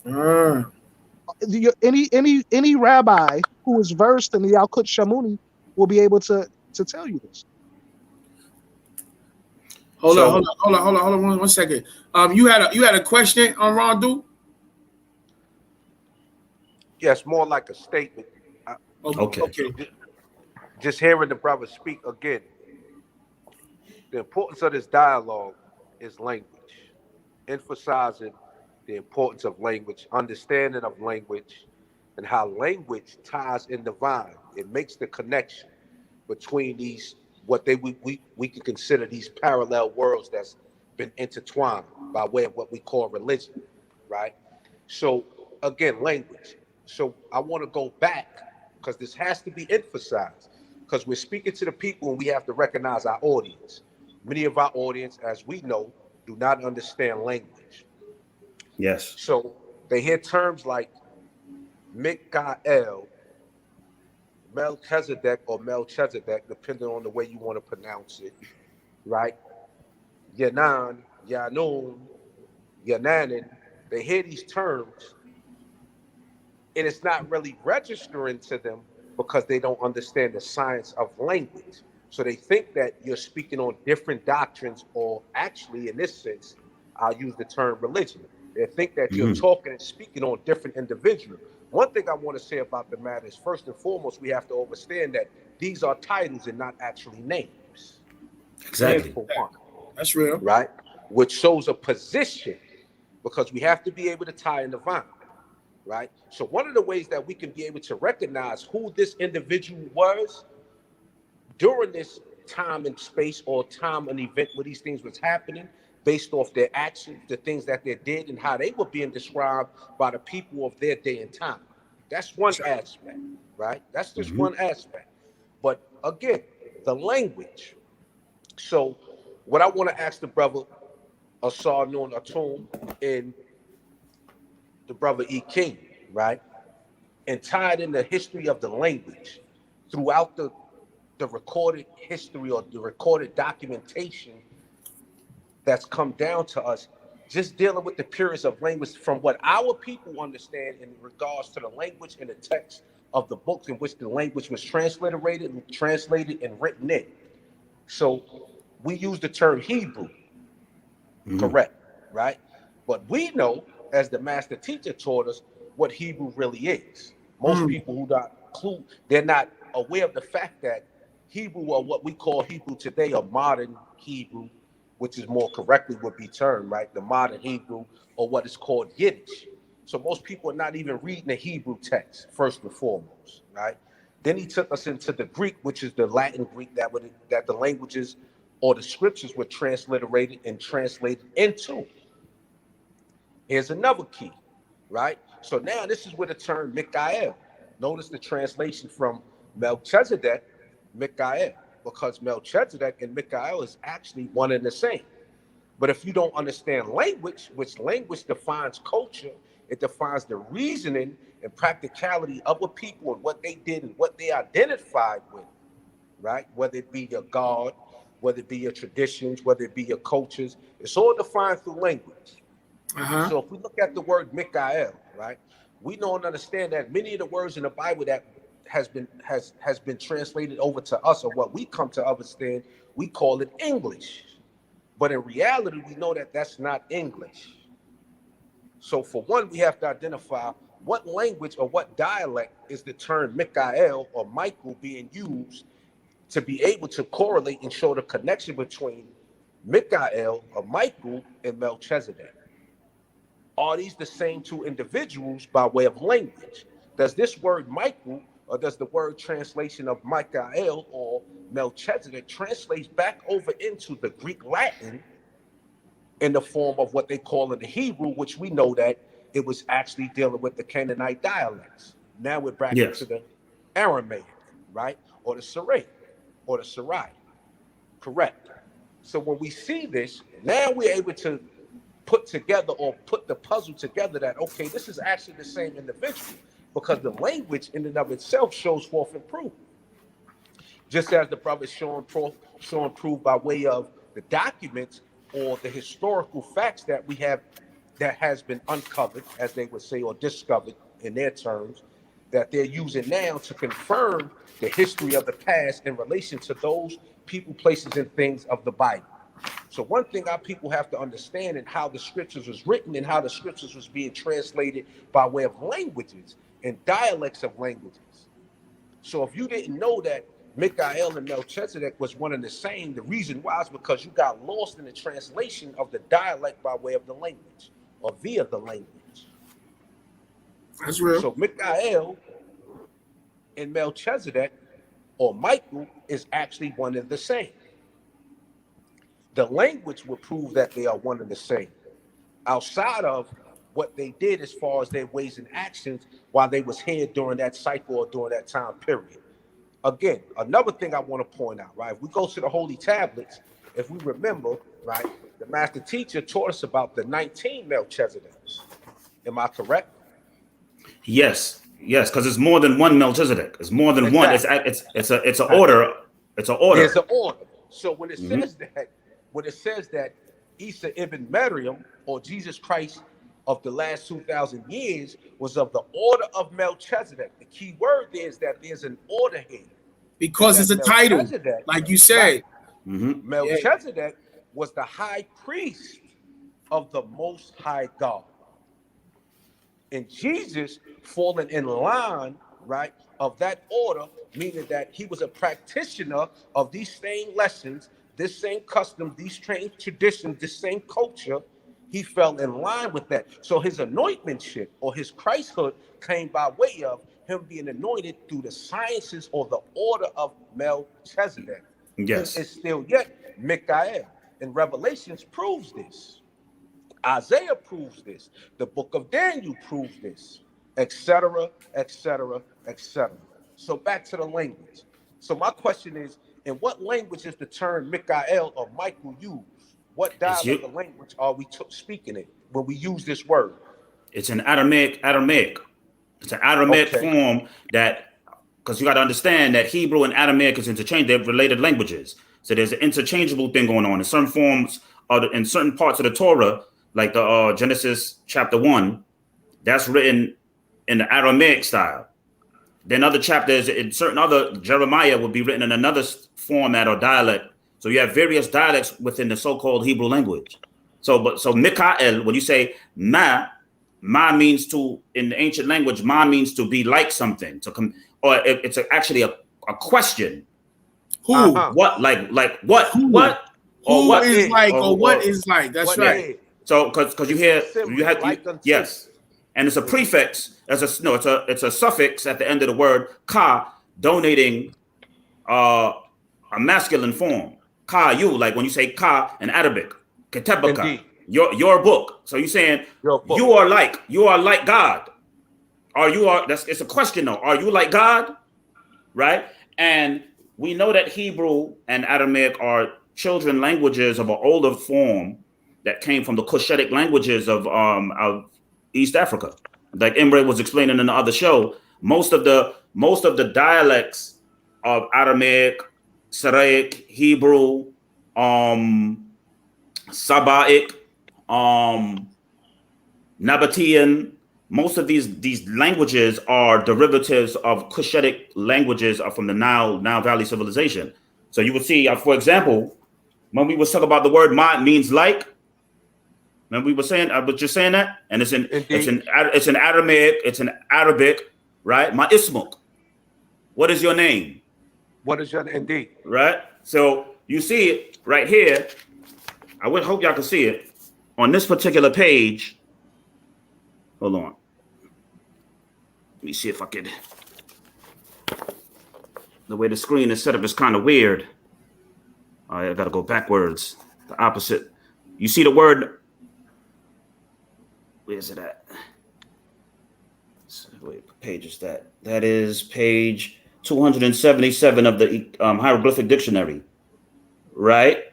Any rabbi who is versed in the Yalkut Shamuni will be able to tell you this. Hold on, one second. You had a question on Rondu? Yes, more like a statement. Okay. Just hearing the brother speak again. The importance of this dialogue is language, emphasizing the importance of language, understanding of language, and how language ties in the vine. It makes the connection between these, what we can consider these parallel worlds that's been intertwined by way of what we call religion, right? So again, language. So I want to go back because this has to be emphasized because we're speaking to the people and we have to recognize our audience. Many of our audience, as we know, do not understand language. Yes. So they hear terms like Mikael, Melchizedek, or Melchizedek, depending on the way you want to pronounce it, right? Yanan, Yanun, Yananin. They hear these terms, and it's not really registering to them because they don't understand the science of language. So they think that you're speaking on different doctrines, or actually, in this sense, I'll use the term religion. They think that you're talking and speaking on different individuals. One thing I want to say about the matter is, first and foremost, we have to understand that these are titles and not actually names. Exactly. For one, That's real. right? Which shows a position, because we have to be able to tie in the vine, right? So one of the ways that we can be able to recognize who this individual was during this time and space, or time and event where these things was happening, based off their actions, the things that they did, and how they were being described by the people of their day and time. That's one aspect, right? That's just one aspect. But again, the language. So what I want to ask the brother Asar Nun Atum and the brother E. King, right? And tied in the history of the language throughout the recorded history, or the recorded documentation that's come down to us, just dealing with the periods of language from what our people understand in regards to the language and the text of the books in which the language was translated and written in. So we use the term Hebrew, correct, right? But we know, as the master teacher taught us, what Hebrew really is. Most people who they're not aware of the fact that Hebrew, or what we call Hebrew today, or modern Hebrew, which is more correctly would be termed, right? The modern Hebrew, or what is called Yiddish. So most people are not even reading the Hebrew text, first and foremost, right? Then he took us into the Greek, which is the Latin Greek that the languages or the scriptures were transliterated and translated into. Here's another key, right? So now this is where the term Mikael. Notice the translation from Melchizedek, Mikael, because Melchizedek and Mikael is actually one and the same. But if you don't understand language, which language defines culture, it defines the reasoning and practicality of a people and what they did and what they identified with, right? Whether it be your God, whether it be your traditions, whether it be your cultures, it's all defined through language. So if we look at the word Mikael, right, we know and understand that many of the words in the Bible that has been translated over to us, or what we come to understand, we call it English. But in reality, we know that that's not English. So for one, we have to identify what language or what dialect is the term Mikael or Michael being used to be able to correlate and show the connection between Mikael or Michael and Melchizedek. Are these the same two individuals by way of language? Does this word Michael, or does the word translation of Michael or Melchizedek translates back over into the Greek Latin in the form of what they call in the Hebrew, which we know that it was actually dealing with the Canaanite dialects. Now we're back into the Aramaic, right? Or the Syriac, or the Syriac, correct? So when we see this, now we're able to put together, or put the puzzle together, that, okay, this is actually the same individual, because the language in and of itself shows forth and proof. Just as the brother showing proof by way of the documents or the historical facts that we have that has been uncovered, as they would say, or discovered in their terms, that they're using now to confirm the history of the past in relation to those people, places, and things of the Bible. So one thing our people have to understand in how the scriptures was written and how the scriptures was being translated by way of languages and dialects of languages. So if you didn't know that Mikael and Melchizedek was one and the same, the reason why is because you got lost in the translation of the dialect by way of the language or via the language. That's real. So Mikael and Melchizedek or Michael is actually one and the same. The language will prove that they are one and the same. Outside of what they did as far as their ways and actions while they was here during that cycle or during that time period. Again, another thing I want to point out, right? If we go to the Holy Tablets, if we remember, right, the master teacher taught us about the 19 Melchizedeks. Am I correct? Yes, because it's more than one Melchizedek. It's more than Exactly. one. It's an order. It's an order. There's an order. So when it says that Isa ibn Maryam, or Jesus Christ of the last 2,000 years, was of the order of Melchizedek, the key word there is that there's an order here. Because it's a title, like you said. Right. Melchizedek was the high priest of the Most High God. And Jesus falling in line, right, of that order, meaning that he was a practitioner of these same lessons, this same custom, these same traditions, this same culture. He fell in line with that. So his anointmentship or his Christhood came by way of him being anointed through the sciences or the order of Melchizedek. Yes. It's still yet Mikael. And Revelations proves this. Isaiah proves this. The book of Daniel proves this, etc., etc., etc. So back to the language. So my question is, in what language is the term Mikael or Michael used? What dialect of language are we speaking in when we use this word? It's an Aramaic. It's an Aramaic form that, because you got to understand that Hebrew and Aramaic is interchangeable. They're related languages. So there's an interchangeable thing going on in certain forms, in certain parts of the Torah, like the Genesis chapter 1, that's written in the Aramaic style. Then other chapters in certain other, Jeremiah would be written in another format or dialect. So you have various dialects within the so-called Hebrew language. So Mikael, when you say ma means to, in the ancient language, ma means to be like something, to come, or it's actually a question. Who? What? Like what? Who? What? Who what is like, or what is like? That's right. So because you have yes, and it's a prefix. It's a suffix at the end of the word ka, donating a masculine form. Ka, you, like when you say ka in Arabic, Ketebaka, your book. So you're saying you are like God. It's a question though. Are you like God? Right? And we know that Hebrew and Aramaic are children languages of an older form that came from the Cushitic languages of East Africa. Like Imre was explaining in the other show, most of the dialects of Aramaic, Syriac, Hebrew, Sabaic, Nabatean, most of these languages are derivatives of Cushitic languages from the Nile Valley civilization. So you would see, for example, when we was talking about the word ma means like, when we were saying, I was just saying that, and it's in Aramaic, it's in Arabic, right? Ma ismuk. What is your name? What is your name? Indeed. Right? So you see it right here. I would hope y'all can see it on this particular page. Hold on. Let me see if I could. The way the screen is set up is kind of weird. I got to go backwards. The opposite. You see the word. Where's it at? Wait, what page is that? That is page 277 of the hieroglyphic dictionary, right?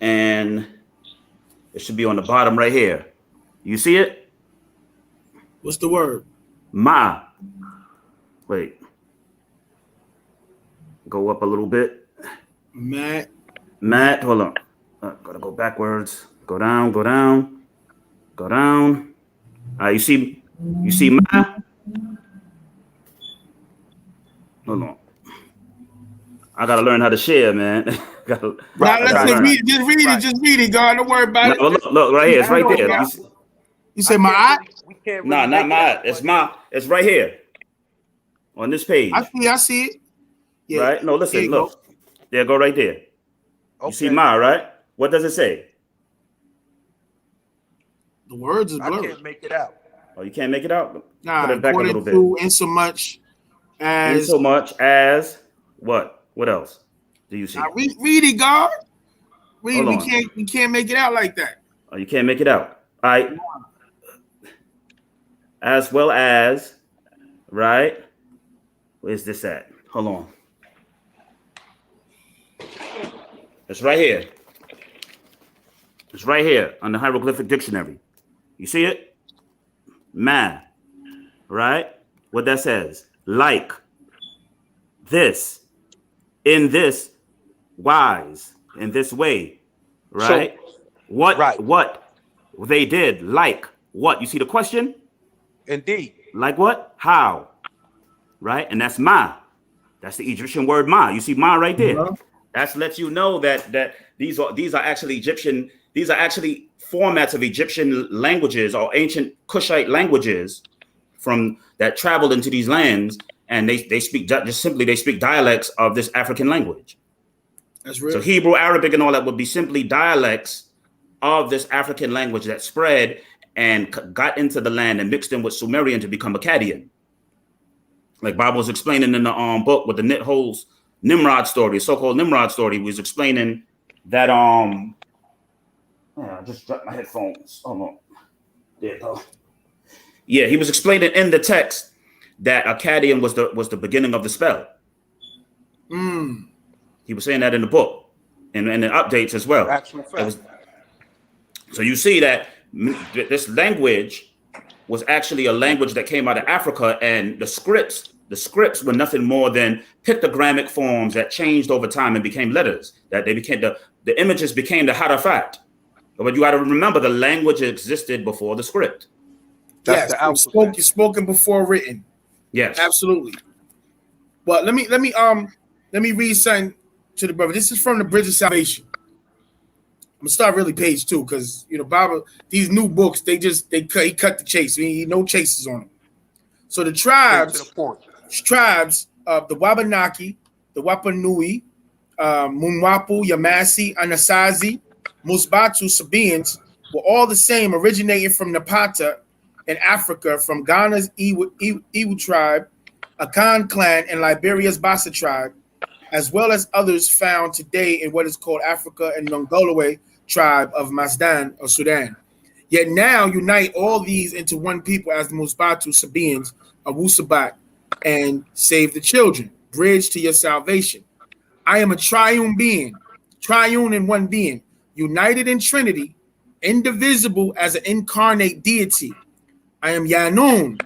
And it should be on the bottom right here. You see it? What's the word? Ma. Wait. Go up a little bit. Matt. Hold on. Gotta go backwards. Go down. Go down. Go down. You see Ma? Hold on. I gotta learn how to share, man. Now let's just read it, God. Don't worry about it. Look, right here. It's right there. You say my eye? We can't No, not my eye. It's right here. On this page. I see it. Yeah. Right? No, listen, look. There, go right there. Okay. You see Ma, right? What does it say? The words is blurry. I can't make it out. Oh, you can't make it out? Nah, put it back a little bit. Insomuch as what? What else do you see? Read it, God. Read it. We can't make it out like that. Oh, you can't make it out. All right. As well as, right? Where's this at? Hold on. It's right here. It's right here on the hieroglyphic dictionary. You see it? Man, right? What that says? Like, this, in this, wise, in this way, right? So, what they did, like what? You see the question? Indeed. Like what? How? Right? And that's Ma. That's the Egyptian word Ma. You see Ma right there. Uh-huh. That lets you know that these are actually Egyptian. These are actually formats of Egyptian languages or ancient Kushite languages from that traveled into these lands, and they speak dialects of this African language. That's real. So Hebrew, Arabic, and all that would be simply dialects of this African language that spread and got into the land and mixed in with Sumerian to become Akkadian. Like Bob was explaining in the book with the knit holes Nimrod story, so-called Nimrod story, was explaining that I just dropped my headphones. Hold on. There you go. Yeah, he was explaining in the text that Akkadian was the beginning of the spell. He was saying that in the book and in updates as well. Actual fact. So you see that this language was actually a language that came out of Africa, and the scripts were nothing more than pictogrammic forms that changed over time and became letters. That they became the images became the harafat. But you got to remember, the language existed before the script. Yes, spoken before written. Yes, absolutely. But let me read something to the brother. This is from the Bridge of Salvation. I'm gonna start really page 2 because Bible, these new books he cut the chase. No chases on them. So the tribes of the Wabanaki, the Wapanui, Munwapu, Yamasi, Anasazi, Musbatu, Sabaeans were all the same, originating from Napata in Africa, from Ghana's Iwu tribe, Akan clan, and Liberia's Bassa tribe, as well as others found today in what is called Africa and Mongoloid tribe of Mazdan or Sudan. Yet now unite all these into one people as the Musbatu Sabaeans of WU-SABAT and save the children. Bridge to your salvation. I am a triune being, triune in one being, united in Trinity, indivisible as an incarnate deity. I am Yanun,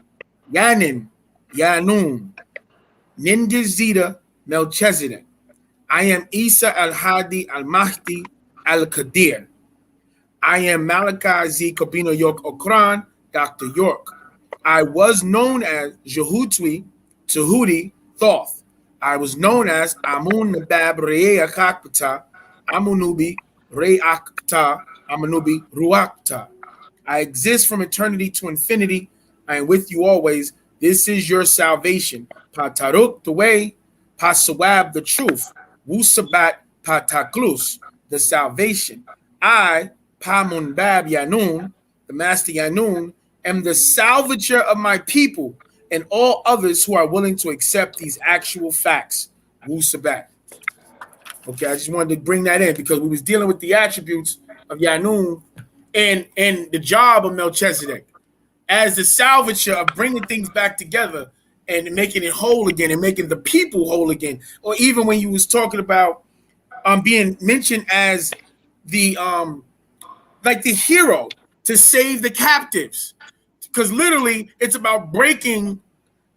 Yanin, Yanun, Ningizida Melchizedek. I am Isa al-Hadi al-Mahdi al-Qadir. I am Malachi Z. Kabino York Okran, Dr. York. I was known as Jehutwi, Tahudi, Thoth. I was known as Amun Nabab Re'e Akakpata, Amunubi Re'akta, Amunubi Ruakta. I exist from eternity to infinity. I am with you always. This is your salvation. Pataruk, the way. Pasawab, the truth. WU-SABAT, Pataklus, the salvation. I, Pamunbab Yanun, the master Yanun, am the salvager of my people and all others who are willing to accept these actual facts. WU-SABAT. Okay, I just wanted to bring that in because we was dealing with the attributes of Yanun and the job of Melchizedek as the salvager of bringing things back together and making it whole again and making the people whole again. Or even when you was talking about being mentioned as the like the hero to save the captives, because literally it's about breaking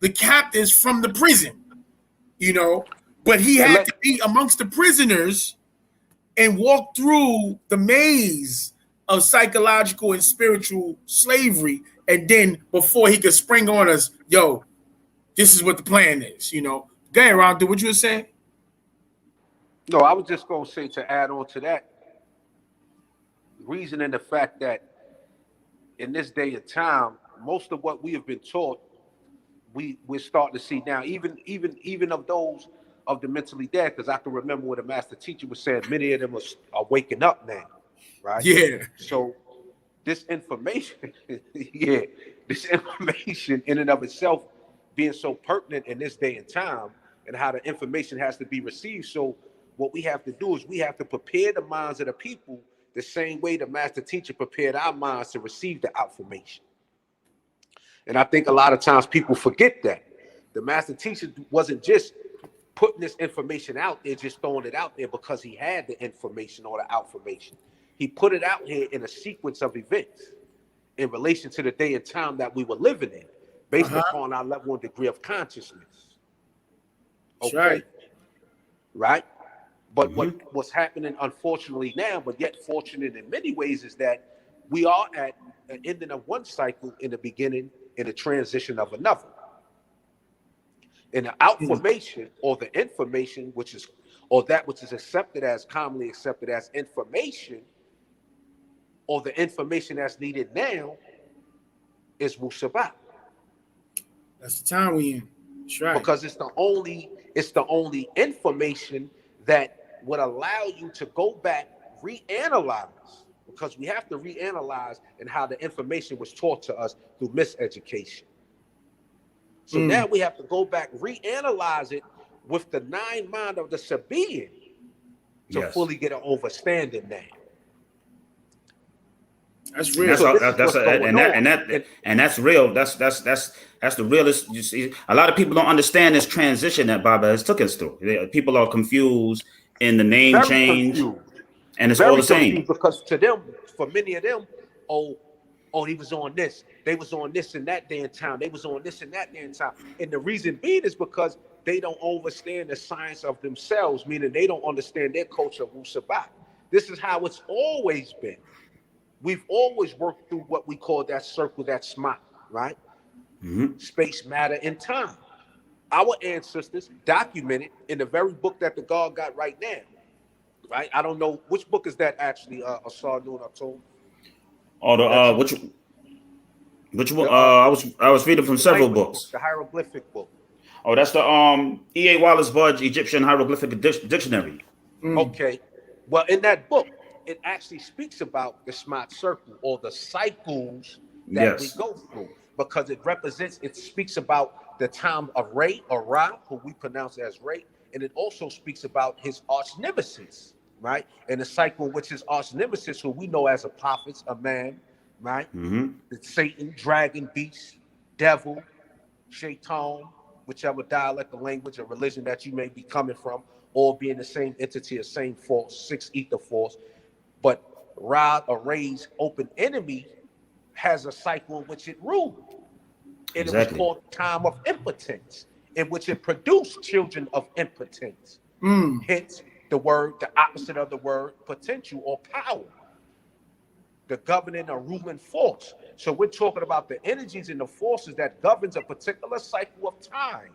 the captives from the prison, but he had to be amongst the prisoners and walk through the maze of psychological and spiritual slavery. And then before he could spring on us, yo, this is what the plan is, you know. Go ahead, Ron, do what you were saying. No, I was just going to say, to add on to that, reason in the fact that in this day and time, most of what we have been taught, we're starting to see now, even of those of the mentally dead, because I can remember what a master teacher was saying, many of them are waking up now, right? Yeah. So this information, this information in and of itself being so pertinent in this day and time, and how the information has to be received. So what we have to do is we have to prepare the minds of the people the same way the master teacher prepared our minds to receive the information. And I think a lot of times people forget that the master teacher wasn't just putting this information out there, just throwing it out there because he had the information or the information. He put it out here in a sequence of events in relation to the day and time that we were living in, based upon our level and degree of consciousness. Okay. Right? But what's happening, unfortunately now, but yet fortunate in many ways, is that we are at an ending of one cycle in the beginning and the transition of another. And the outformation or the information, or that which is accepted as, commonly accepted as information, or the information that's needed now, is WU-SABAT. That's the time we in. That's right. Because it's the only information that would allow you to go back, reanalyze, because we have to reanalyze in how the information was taught to us through miseducation. So now we have to go back, reanalyze it with the nine mind of the Sabaean to fully get an understanding now. That's real. That's real. That's the realest. You see, a lot of people don't understand this transition that Baba has took us through. People are confused in the name Very change, confused. and it's Very all the same. Because to them, for many of them, he was on this. They was on this and that day in time. They was on this and that day in time. And the reason being is because they don't understand the science of themselves, meaning they don't understand their culture of WU-SABAT. This is how it's always been. We've always worked through what we call that circle, that SMAT, right? Space, matter, and time. Our ancestors documented in the very book that the God got right now, right? I don't know which book is that actually, Asar Noon Atom. Oh, the which one? I was reading from several books. The hieroglyphic book. Oh, that's the E.A. Wallace Budge Egyptian Hieroglyphic Dictionary. Okay. Well, in that book, it actually speaks about the SMAT circle, or the cycles that we go through, because it speaks about the time of Ray or Ra, who we pronounce as Ray, and it also speaks about his arch nemesis, right? And the cycle which is arch nemesis, who we know as a prophet, a man, right? It's Satan, dragon, beast, devil, shaitan, whichever dialect or language or religion that you may be coming from, all being the same entity, the same force, six ether force. But Ra or Ray's open enemy has a cycle in which it ruled. And it was called time of impotence, in which it produced children of impotence. Hence the opposite of the word potential or power, the governing or ruling force. So we're talking about the energies and the forces that governs a particular cycle of time,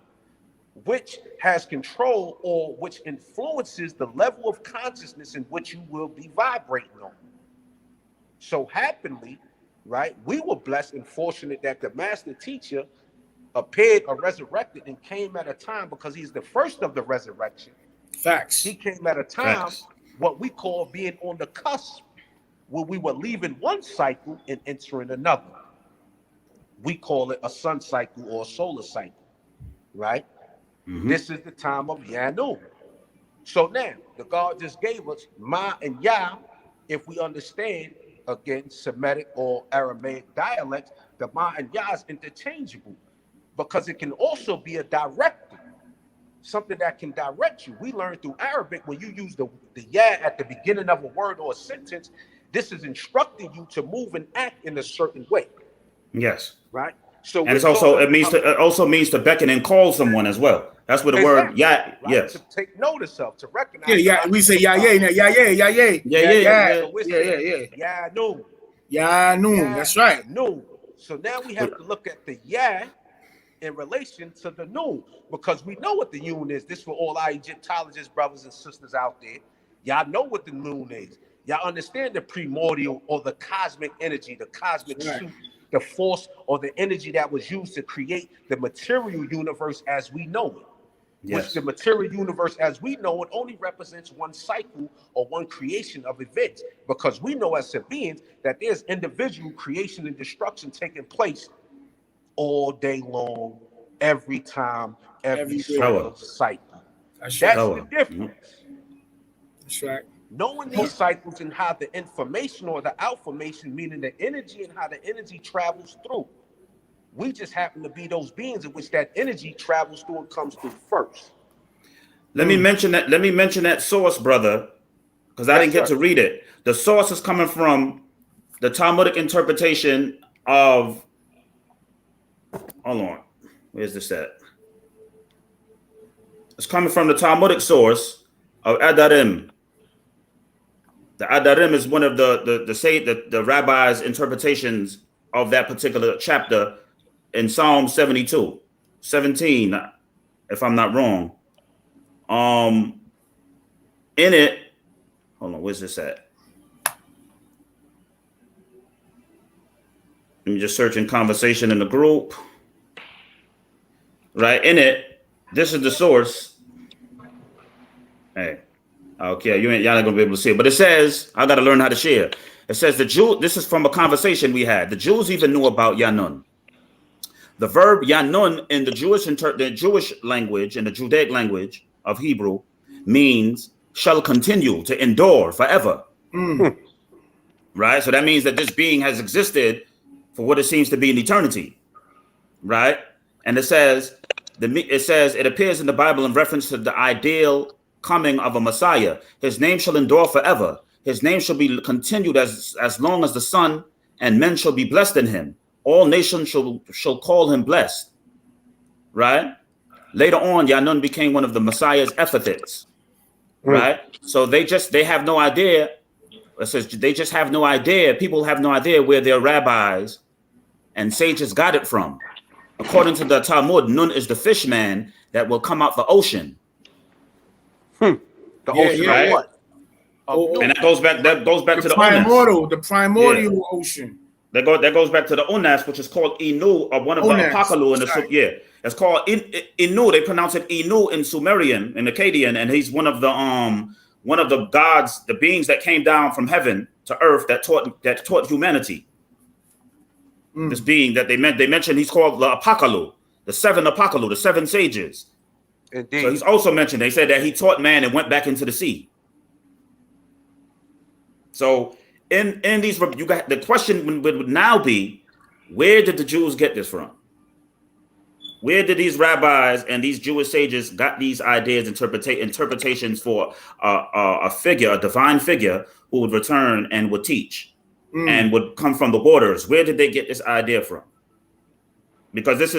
which has control or which influences the level of consciousness in which you will be vibrating on. So happily, right, we were blessed and fortunate that the master teacher appeared or resurrected and came at a time, because he's the first of the resurrection. Facts. He came at a time, what we call being on the cusp, where we were leaving one cycle and entering another. We call it a sun cycle or a solar cycle, right? This is the time of Yanu. So now, the God just gave us Ma and Ya. If we understand, again, Semitic or Aramaic dialects, the Ma and Ya is interchangeable, because it can also be a director, something that can direct you. We learned through Arabic, when you use the Ya at the beginning of a word or a sentence, this is instructing you to move and act in a certain way. Yes. Right? So And it's also it also means to beckon and call someone as well. That's what the word right? yes. To take notice of, to recognize. Yeah. We say yeah. So we're saying yeah, no. Yeah, noon. That's right. No. So now we have to look at the yeah in relation to the noon, because we know what the noon is. This for all our Egyptologists, brothers and sisters out there. Y'all know what the noon is. Y'all understand the primordial or the cosmic energy, the cosmic suit, the force or the energy that was used to create the material universe as we know it. Yes. Which the material universe as we know it only represents one cycle or one creation of events, because we know as beings that there's individual creation and destruction taking place all day long, every time, every solar cycle. That's the difference. That's right. Knowing these cycles and how the information or the information, meaning the energy and how the energy travels through. We just happen to be those beings in which that energy travels through and comes through first. Let me mention that source, brother, because I didn't get to read it. The source is coming from the Talmudic interpretation of. Hold on, where's this at? It's coming from the Talmudic source of Adarim. The Adarim is one of the rabbis' interpretations of that particular chapter in Psalm 17, if I'm not wrong. In it, hold on, where's this at? Let me just search in conversation in the group. Right in it, this is the source. Hey, okay, y'all not gonna be able to see it, but it says, I gotta learn how to share. It says this is from a conversation we had. The Jews even knew about Yanun. The verb Yanun in the Jewish language, in the Judaic language of Hebrew, means shall continue, to endure forever. Right? So that means that this being has existed for what it seems to be in eternity. Right? And it says it appears in the Bible in reference to the ideal coming of a Messiah. His name shall endure forever. His name shall be continued as long as the sun, and men shall be blessed in him. All nations shall call him blessed. Right? Later on, Yanun became one of the Messiah's epithets. Right? So they have no idea. It says they just have no idea. People have no idea where their rabbis and sages got it from. According to the Talmud, Nun is the fish man that will come out the ocean. The ocean of what? And that goes back to the primordial, the primordial ocean. That goes back to the Unas, which is called Inu, or one of the Apakalu in the It's called Inu. They pronounce it Inu in Sumerian, in Akkadian, and he's one of the gods, the beings that came down from heaven to earth that taught humanity. This being that they mentioned, he's called the Apakalu, the seven Apakalu, the seven sages. Indeed. So he's also mentioned, they said that he taught man and went back into the sea. So in these, you got the question would now be, where did the Jews get this from? Where did these rabbis and these Jewish sages got these ideas, interpretations for a figure, a divine figure who would return and would teach and would come from the waters? Where did they get this idea from? Because this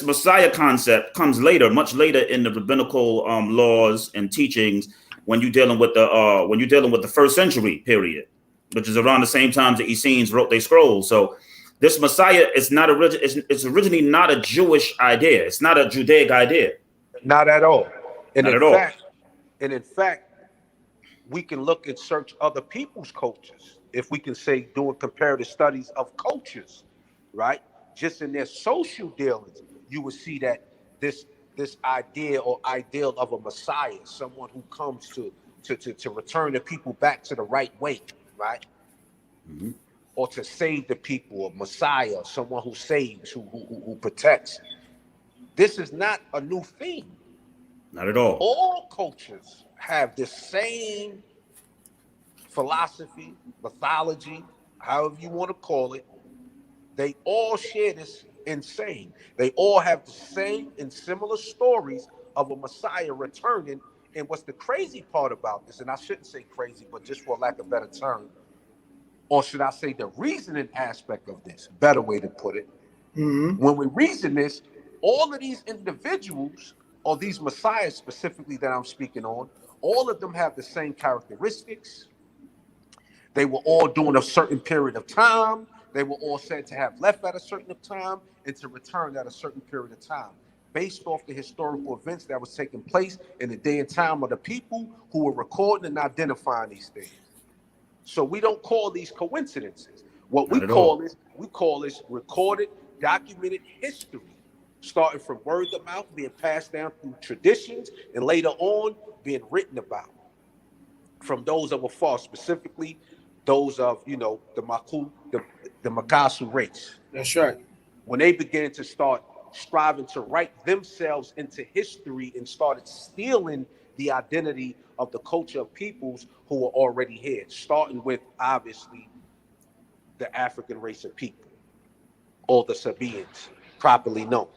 Messiah concept comes later, much later in the rabbinical laws and teachings, when you're dealing with the first century period, which is around the same time the Essenes wrote their scrolls. So this Messiah is not it's originally not a Jewish idea. It's not a Judaic idea. Not at all. And in fact, we can look and search other people's cultures. If we can say doing comparative studies of cultures, right? Just in their social dealings, you would see that this idea or ideal of a Messiah, someone who comes to return the people back to the right way, right? Mm-hmm. Or to save the people, a Messiah, someone who saves, who protects. This is not a new thing. Not at all. All cultures have the same philosophy, mythology, however you want to call it. They all share this insane. They all have the same and similar stories of a Messiah returning. And what's the crazy part about this, and I shouldn't say crazy, but just for lack of a better term, or should I say the reasoning aspect of this, better way to put it. When we reason this, all of these individuals, or these messiahs specifically that I'm speaking on, all of them have the same characteristics. They were all during a certain period of time. They were all said to have left at a certain time and to return at a certain period of time, based off the historical events that was taking place in the day and time of the people who were recording and identifying these things. So we don't call these coincidences. What we call is recorded, documented history, starting from word of mouth, being passed down through traditions, and later on being written about from those of afar, specifically those of, you know, the Makasu race. That's right. When they began to start striving to write themselves into history and started stealing the identity of the culture of peoples who were already here, starting with, obviously, the African race of people, or the Sabaeans, properly known.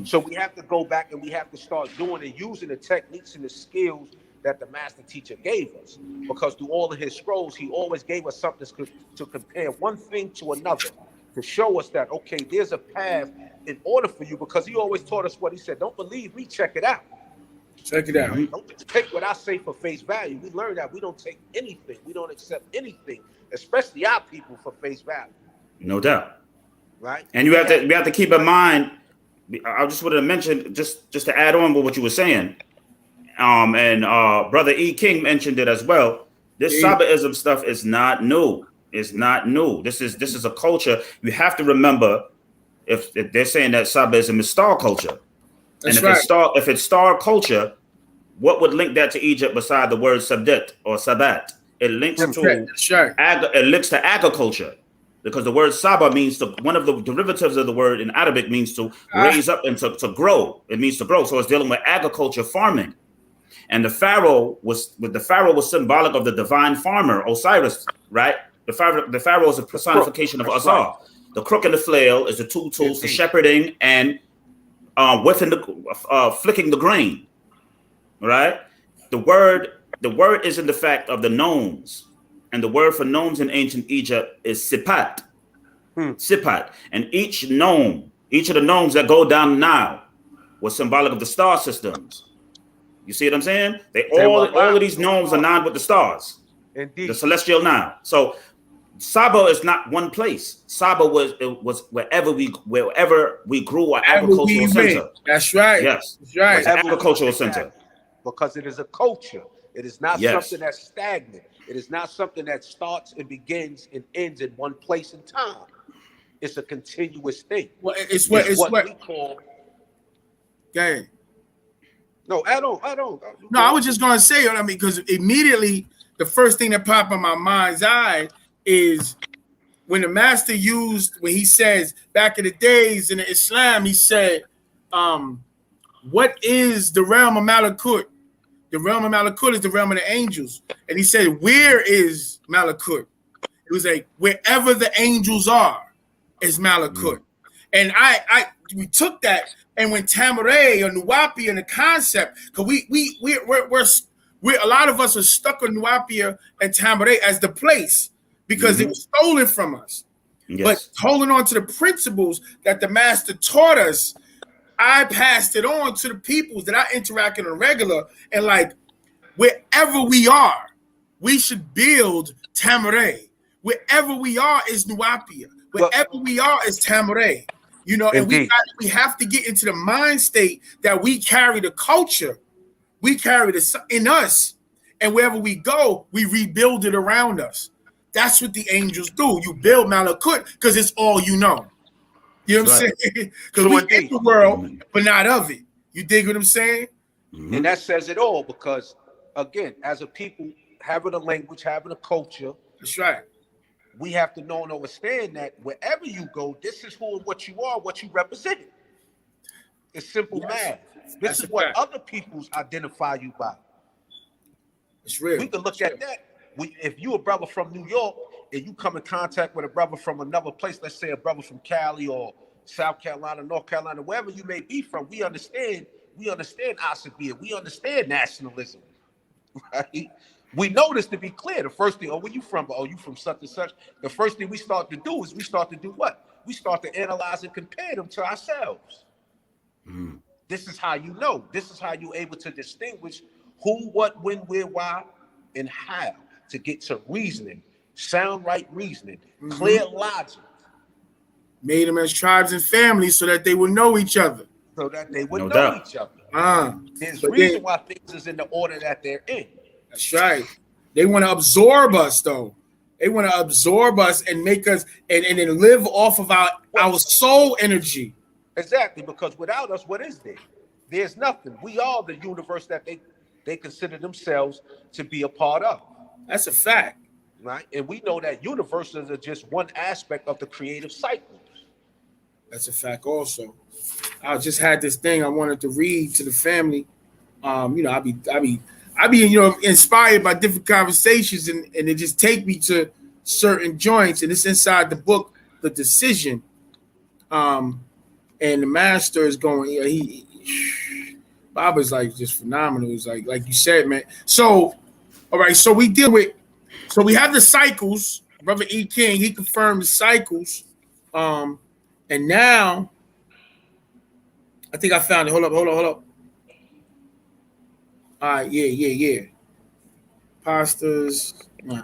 So we have to go back and we have to start doing and using the techniques and the skills that the master teacher gave us, because through all of his scrolls, he always gave us something to compare one thing to another, to show us that, okay, there's a path in order for you, because he always taught us what he said. Don't believe me, check it out. Check it out. Don't just take what I say for face value. We learned that we don't take anything. We don't accept anything, especially our people, for face value. No doubt. Right? And we have to keep in mind, I just wanted to mention, just to add on with what you were saying, and Brother E. King mentioned it as well. This Sabaism stuff is not new. It's not new. This is a culture. You have to remember, if they're saying that Sabaism is star culture, That's and right. if it's star culture, what would link that to Egypt beside the word Sabdet or Sabat? It links it links to agriculture, because the word Saba means to, one of the derivatives of the word in Arabic means to raise up and to grow. It means to grow. So it's dealing with agriculture, farming. And the pharaoh was symbolic of the divine farmer, Osiris, right? The pharaoh is a personification of Azar. Right. The crook and the flail is the two tools for shepherding and flicking the grain, right? The word is in the fact of the gnomes, and the word for gnomes in ancient Egypt is sipat. Sipat, and each of the gnomes that go down now was symbolic of the star systems. You see what I'm saying? All of these gnomes are nine with the stars. Indeed. The celestial nine. So Saba is not one place. Saba was wherever we grew, our agricultural center. That's right. Yes. That's right. It's agricultural center. Because it is a culture. It is not something that's stagnant. It is not something that starts and begins and ends in one place in time. It's a continuous thing. Well, it's what we call. Okay. No, I don't. No, I was just gonna say, I mean, because immediately the first thing that popped in my mind's eye is when the master when he says back in the days in the Islam, he said, what is the realm of Malakut? The realm of Malakut is the realm of the angels. And he said, where is Malakut? It was like, wherever the angels are is Malakut. And we took that and when Tamaray or Nuapia and the concept, because we're a lot of us are stuck on Nuapia and Tamaray as the place because it was stolen from us. Yes. But holding on to the principles that the master taught us, I passed it on to the peoples that I interact in a regular, and like wherever we are, we should build Tamaray. Wherever we are is Nuapia. Wherever we are is Tamaray. You know, and we have to get into the mind state that we carry the culture, we carry this in us, and wherever we go, we rebuild it around us. That's what the angels do. You build Malakut because it's all you know. You know what I'm saying? Because we in the world, but not of it. You dig what I'm saying? And that says it all, because again, as a people, having a language, having a culture. That's right. We have to know and understand that wherever you go, this is who and what you are, what you represent. It's simple math. This is what other peoples identify you by. It's real. We can look at that. If you a brother from New York and you come in contact with a brother from another place, let's say a brother from Cali or South Carolina, North Carolina, wherever you may be from, we understand Asabia. We understand nationalism, right? We know this to be clear. The first thing, oh, where you from? Oh, you from such and such. The first thing we start to do is we start to do what? We start to analyze and compare them to ourselves. This is how you know. This is how you're able to distinguish who, what, when, where, why, and how to get to reasoning, sound right reasoning, clear logic. Made them as tribes and families so that they would know each other. So that they would No know doubt. each other. There's reason why things is in the order that they're in. That's right. They want to absorb us, though. They want to absorb us and make us and then live off of our soul energy. Exactly, because without us, what is there? There's nothing. We are the universe that they consider themselves to be a part of. That's a fact. Right? And we know that universes are just one aspect of the creative cycle. That's a fact also. I just had this thing I wanted to read to the family. I be inspired by different conversations and it just take me to certain joints, and it's inside the book, The Decision. And the master is going, Baba's like just phenomenal. It's like you said, man. So, all right, so we have the cycles. Brother E. King, he confirmed the cycles. And now I think I found it. Hold up. All right, yeah. Pastas. Nah.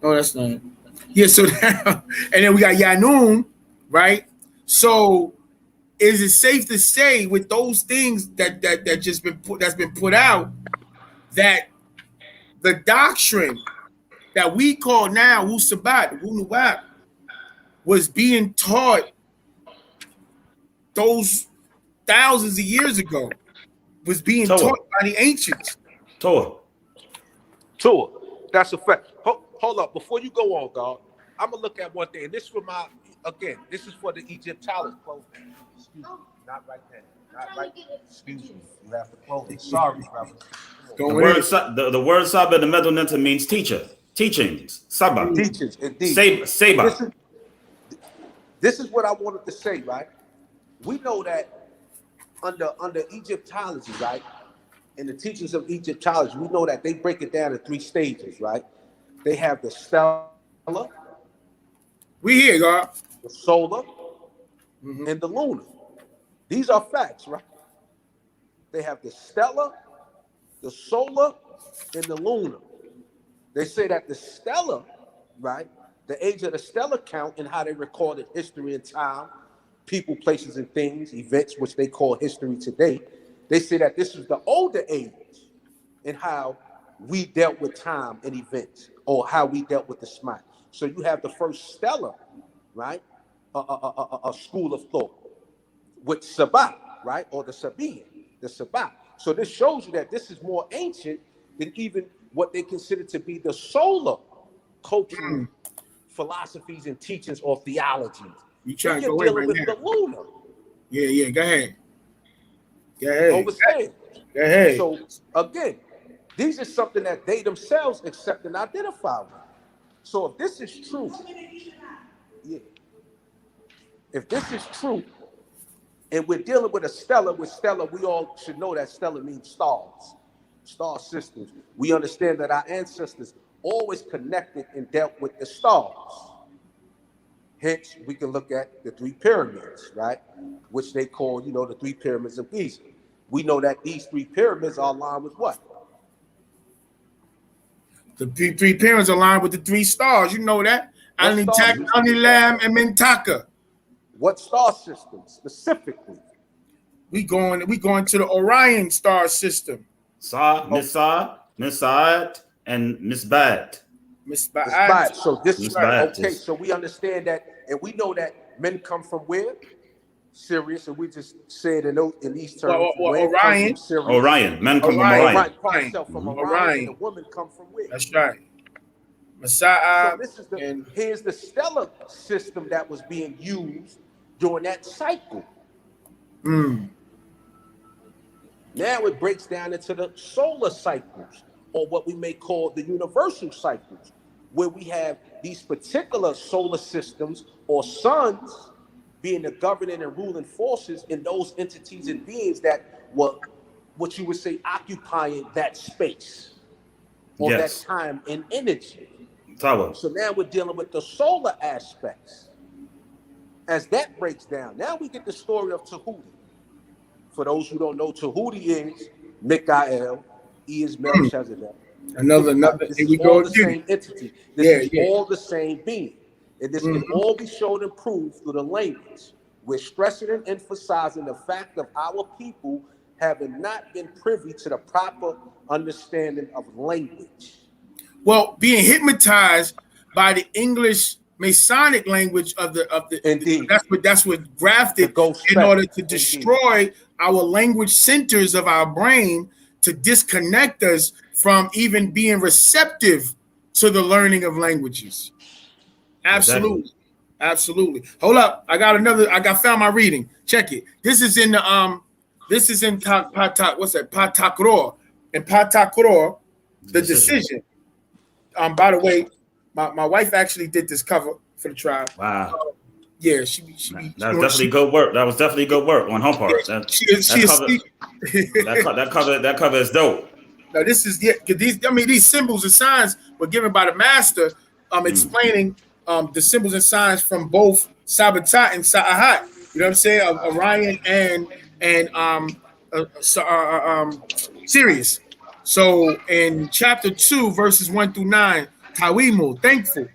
No, that's not it. Yeah, so now, and then we got Yanun, right? So is it safe to say with those things that just been put out that the doctrine that we call now WU-SABAT, WU-NUWAP, was being taught those thousands of years ago, was being taught by the ancients? Tour. That's a fact. Hold up. Before you go on, God, I'm going to look at one thing. This is for this is for the Egyptologists. Excuse me. Not right now. Excuse me. You have to close it. Sorry, brother. The word Saba in the Middle Ninta means teacher. Teachings. Saba. Teachings, indeed. Saba. This is what I wanted to say, right? We know that under Egyptology, right? In the teachings of Egyptology, we know that they break it down in 3 stages, right? They have the stellar. We here, God. The solar and the lunar. These are facts, right? They have the stellar, the solar, and the lunar. They say that the stellar, right? The age of the stellar count and how they recorded history and time, people, places, and things, events, which they call history today. They say that this is the older age and how we dealt with time and events, or how we dealt with the smart. So you have the first stellar, right? A school of thought with Sabat, right? Or the Sabian, the Sabat. So this shows you that this is more ancient than even what they consider to be the solar cultural philosophies and teachings or theologies. You trying to go go with the lunar. Yeah, go ahead. Overstand. Go ahead. So again, these are something that they themselves accept and identify with. So if this is true, if this is true, and we're dealing with a stellar, we all should know that stellar means stars, star systems. We understand that our ancestors always connected and dealt with the stars. Hence, we can look at the 3 pyramids, right? Which they call, the 3 pyramids of Giza. We know that these 3 pyramids are aligned with what? The 3 pyramids are aligned with the 3 stars. You know that. Anitak, Anilam, and Mentaka. What star system specifically? We going to the Orion star system. Nisad, and Misbat. Misbat. So this is right. Okay. So we understand that, and we know that men come from where? Sirius, and we just said in these terms. Orion. Orion. Men come from Orion. From Orion. And the women come from where? That's right. Messiah. So this is here's the stellar system that was being used during that cycle. Now it breaks down into the solar cycles, or what we may call the universal cycles, where we have these particular solar systems or suns being the governing and ruling forces in those entities and beings that were, what you would say, occupying that space. or Yes. that time and energy. Tawa. So now we're dealing with the solar aspects. As that breaks down, now we get the story of Tahuti. For those who don't know, Tahuti is Mikael, E is Melchizedek. Another. This Here is we all go the again. same entity. This is all the same being. And this can all be shown and proved through the language. We're stressing and emphasizing the fact of our people having not been privy to the proper understanding of language. Well, being hypnotized by the English Masonic language of the Indeed. that's what grafted The ghost in order spectrum. to Indeed. destroy our language centers of our brain, to disconnect us from even being receptive to the learning of languages. Absolutely. Exactly. Absolutely. Hold up. I found my reading. Check it. This is in the what's that? Patakro. In Patakro, the decision. By the way, my wife actually did this cover for the tribe. Wow. Yeah, That's definitely good work. That was definitely good work on her part. That cover is dope. Now this is these symbols and signs were given by the master, explaining the symbols and signs from both Sabatat and Sa'ahat. You know what I'm saying? Of Orion and Sirius. So in chapter 2, verses 1 through 9, Tawimu, thankful.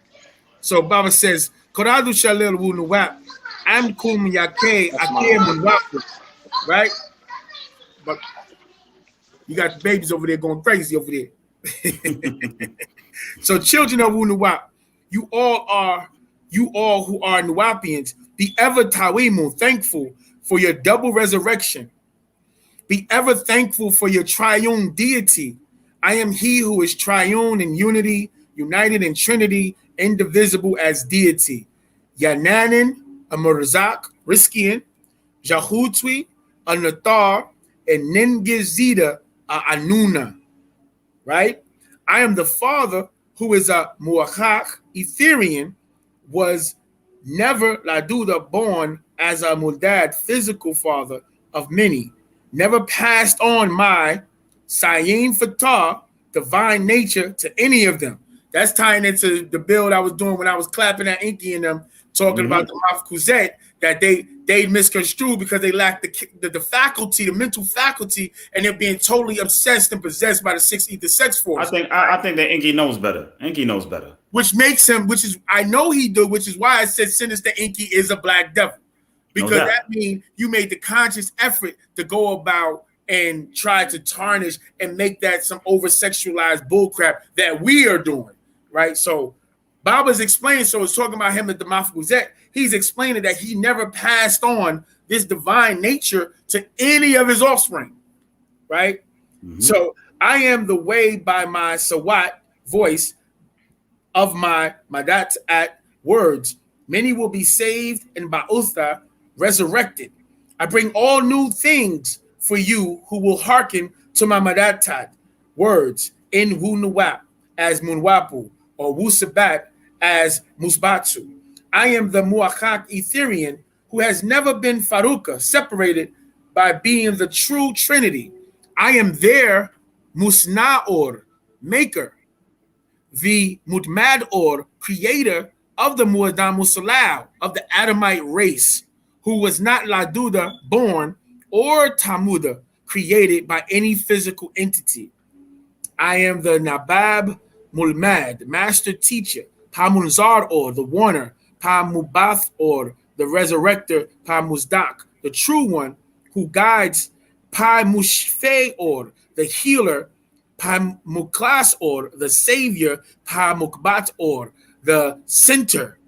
So Baba says, Koradu Shalil Wu Nuwap, Amkum Yake Akim Wapu. Right? But you got the babies over there going crazy over there. So children of Wu Nuwap, you all who are Nuwapians, be ever Tawimu, thankful for your double resurrection. Be ever thankful for your triune deity. I am he who is triune in unity, united in trinity, indivisible as deity. Yananin, a Murzak, Riskian, Jahutwi, a Nathar, and Ningizida, a Anuna. Right? I am the father who is a Muakhak, Etherian, was never Laduda born as a Mudad, physical father of many. Never passed on my Sayin Fatah, divine nature, to any of them. That's tying into the build I was doing when I was clapping at Inky and them, talking about the Maf Kuzet, that they misconstrued because they lacked the faculty, the mental faculty, and they're being totally obsessed and possessed by the six ether sex force. I think that Inky knows better. Inky knows better. Which makes him, I know he do, which is why I said Sinister Inky is a black devil. Because that means you made the conscious effort to go about and try to tarnish and make that some over-sexualized bullcrap that we are doing, right? So Baba's explaining, so it's talking about him at the Mafuzet. He's explaining that he never passed on this divine nature to any of his offspring, right? So I am the way by my Sawat voice of my Madat at words. Many will be saved and Ba'utha resurrected. I bring all new things for you who will hearken to my Madatat words in Wu Nuwap as Munwapu or Wu-SABAT as Musbatu. I am the Muakhak Etherian who has never been Faruka, separated by being the true Trinity. I am their Musna'or, maker, the Mutmad'or, creator of the Mu'adam Musalau, of the Adamite race, who was not Laduda born or Tamuda created by any physical entity. I am the Nabab Mulmad, master teacher, Pamunzar or the warner, Pamubath or the resurrector, Pamuzdak, the true one who guides, Pamushfe or the healer, Pamuklas or the savior, Pamukbat or the center,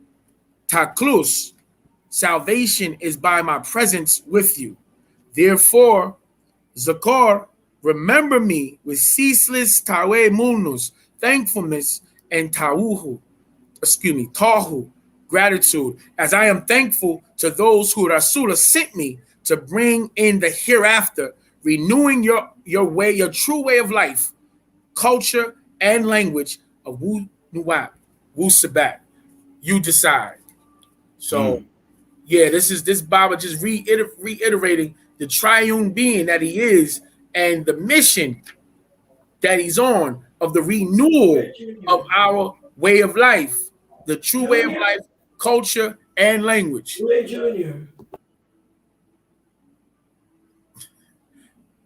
Taklus. Salvation is by my presence with you. Therefore, Zakar, remember me with ceaseless Tawe Munus, thankfulness, and Tahu, gratitude, as I am thankful to those who Rasulullah sent me to bring in the hereafter, renewing your way, your true way of life, culture, and language of Wu Nuwap, Wu-SABAT. You decide. So, yeah, this Baba just reiterating the triune being that he is and the mission that he's on of the renewal of our way of life, the true way of life, culture, and language.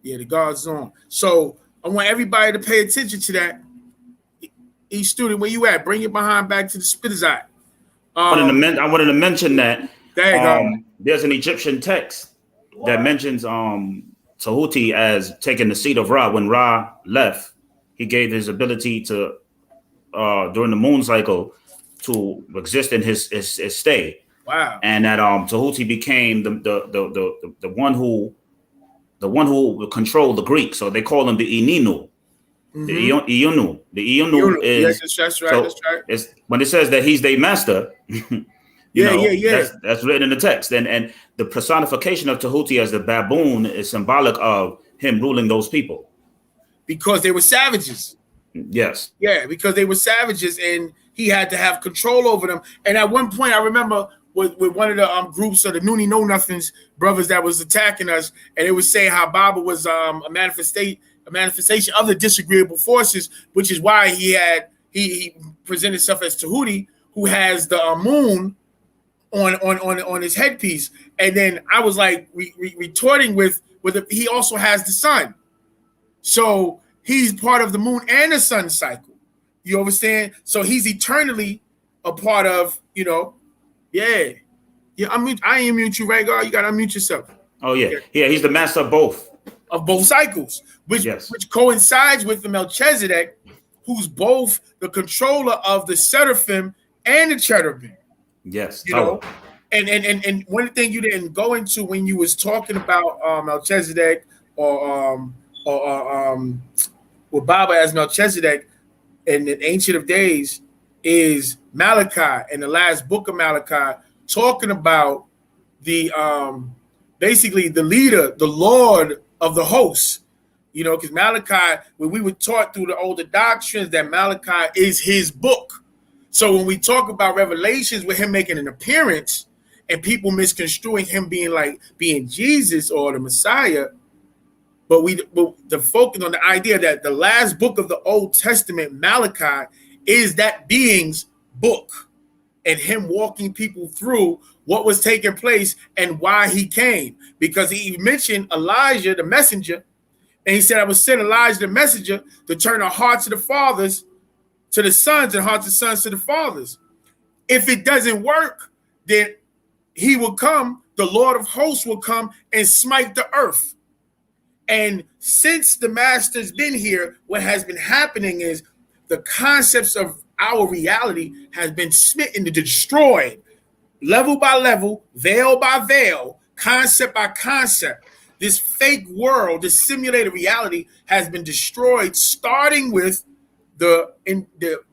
Yeah, the God's on. So I want everybody to pay attention to that. Each student, where you at? Bring your behind back to the spitter's eye. I wanted to mention that there's an Egyptian text that mentions Tahuti as taking the seat of Ra. When Ra left, he gave his ability to during the moon cycle to exist in his stay. Wow. And that Tahuti became the one who controlled the Greeks. So they call him the Ininu. The Ionu. The Ionu is that's right. So that's right. It's, when it says that he's their master, that's written in the text. And the personification of Tahuti as the baboon is symbolic of him ruling those people. Because they were savages. Yes. Yeah, because they were savages and he had to have control over them. And at one point, I remember with one of the groups of the Noonie Know Nothings brothers that was attacking us, and it was saying how Baba was a manifestation of the disagreeable forces, which is why he presented himself as Tahuti, who has the moon on his headpiece. And then I was like retorting with he also has the sun, so he's part of the moon and the sun cycle. You understand? So he's eternally a part of, yeah. I unmute you, right, God? You gotta unmute yourself. Oh yeah, he's the master of both cycles, which coincides with the Melchizedek, who's both the controller of the seraphim and the cherubim. Yes, and one thing you didn't go into when you was talking about Melchizedek or Baba as Melchizedek in the Ancient of Days is Malachi, in the last book of Malachi, talking about the basically the leader, the Lord of the hosts, because Malachi, when we were taught through the older doctrines that Malachi is his book. So when we talk about Revelations with him making an appearance and people misconstruing him being Jesus or the Messiah, but the focus on the idea that the last book of the Old Testament, Malachi, is that being's book and him walking people through what was taking place and why he came. Because he mentioned Elijah, the messenger, and he said, I was sent Elijah, the messenger, to turn the hearts of the fathers to the sons and hearts of sons to the fathers. If it doesn't work, then he will come, the Lord of hosts will come and smite the earth. And since the master's been here, what has been happening is the concepts of our reality has been smitten and destroyed, level by level, veil by veil, concept by concept. This fake world, this simulated reality has been destroyed, starting with the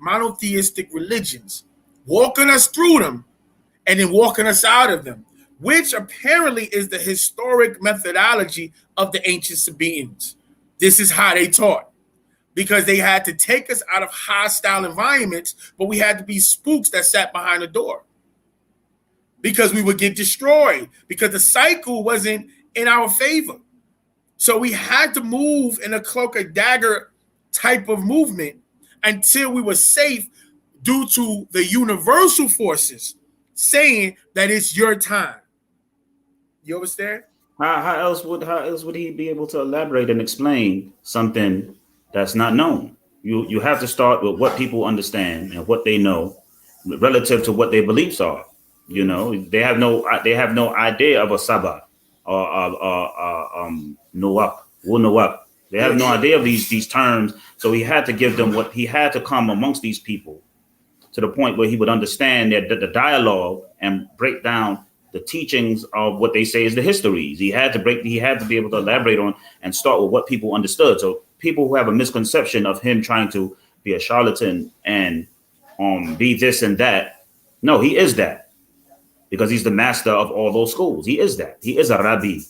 monotheistic religions, walking us through them and then walking us out of them, which apparently is the historic methodology of the ancient Sabaeans. This is how they taught, because they had to take us out of hostile environments, but we had to be spooks that sat behind the door because we would get destroyed, because the cycle wasn't in our favor. So we had to move in a cloak and dagger type of movement until we were safe due to the universal forces saying that it's your time. You understand? How else would he be able to elaborate and explain something that's not known? You have to start with what people understand and what they know relative to what their beliefs are. They have no idea of a Sabat or Noak, Wunoak. They have no idea of these terms. So he had to give them he had to come amongst these people to the point where he would understand that the dialogue and break down the teachings of what they say is the histories. He had to be able to elaborate on and start with what people understood. So people who have a misconception of him trying to be a charlatan and be this and that, no, he is that, because he's the master of all those schools. He is that. He is a rabbi,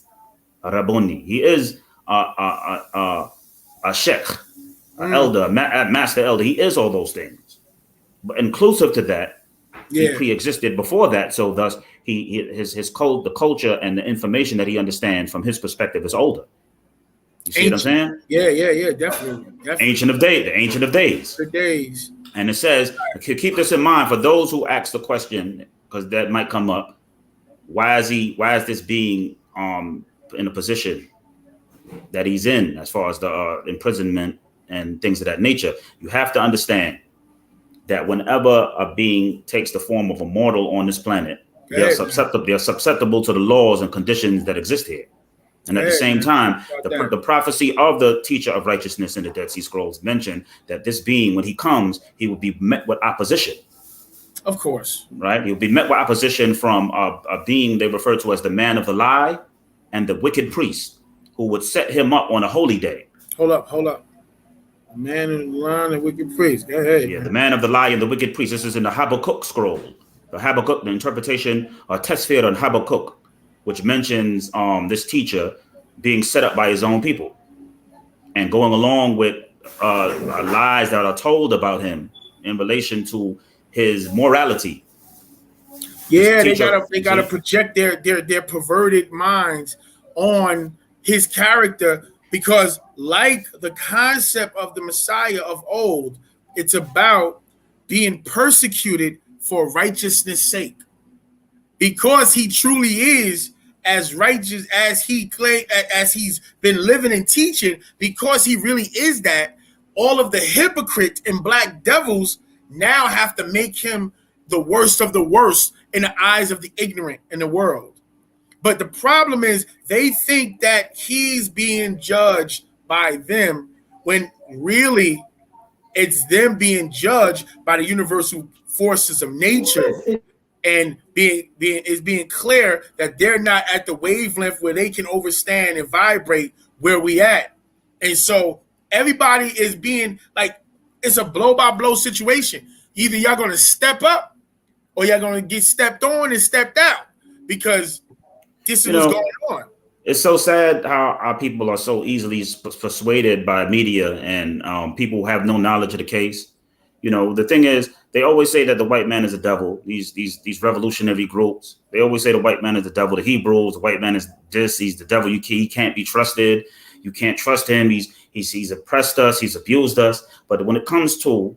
a rabboni. He is a sheikh, an elder, a master elder. He is all those things. But inclusive to that, he pre-existed before that. So thus, his code, the culture, and the information that he understands from his perspective is older. You see what I'm saying? Yeah, definitely. Ancient of days, the Ancient of Days. The days. And it says, keep this in mind for those who ask the question, because that might come up. Why is this being in a position that he's in as far as the imprisonment and things of that nature? You have to understand that whenever a being takes the form of a mortal on this planet, they're susceptible to the laws and conditions that exist here. And at the same time, the prophecy of the teacher of righteousness in the Dead Sea Scrolls mentioned that this being, when he comes, he will be met with opposition. Of course. Right? He'll be met with opposition from a being they refer to as the man of the lie and the wicked priest, who would set him up on a holy day. Hold up. The man of the lie and the wicked priest. Go ahead. Yeah, the man of the lie and the wicked priest. This is in the Habakkuk scroll. The interpretation of Tesfir and Habakkuk, which mentions this teacher being set up by his own people and going along with lies that are told about him in relation to his morality. Yeah, they gotta project their perverted minds on his character, because like the concept of the Messiah of old, it's about being persecuted for righteousness' sake. Because he truly is as righteous as he claimed, as he's been living and teaching, because he really is that, all of the hypocrites and black devils now have to make him the worst of the worst in the eyes of the ignorant in the world. But the problem is they think that he's being judged by them, when really it's them being judged by the universal forces of nature, and being clear that they're not at the wavelength where they can overstand and vibrate where we at. And so everybody is being like, it's a blow by blow situation. Either y'all going to step up or y'all going to get stepped on and stepped out, because this is what's going on. It's so sad how our people are so easily persuaded by media and people who have no knowledge of the case. You know, the thing is, they always say that the white man is a devil. These revolutionary groups, they always say the white man is the devil. The Hebrews, the white man is this. He's the devil. He can't be trusted. You can't trust him. He's oppressed us. He's abused us. But when it comes to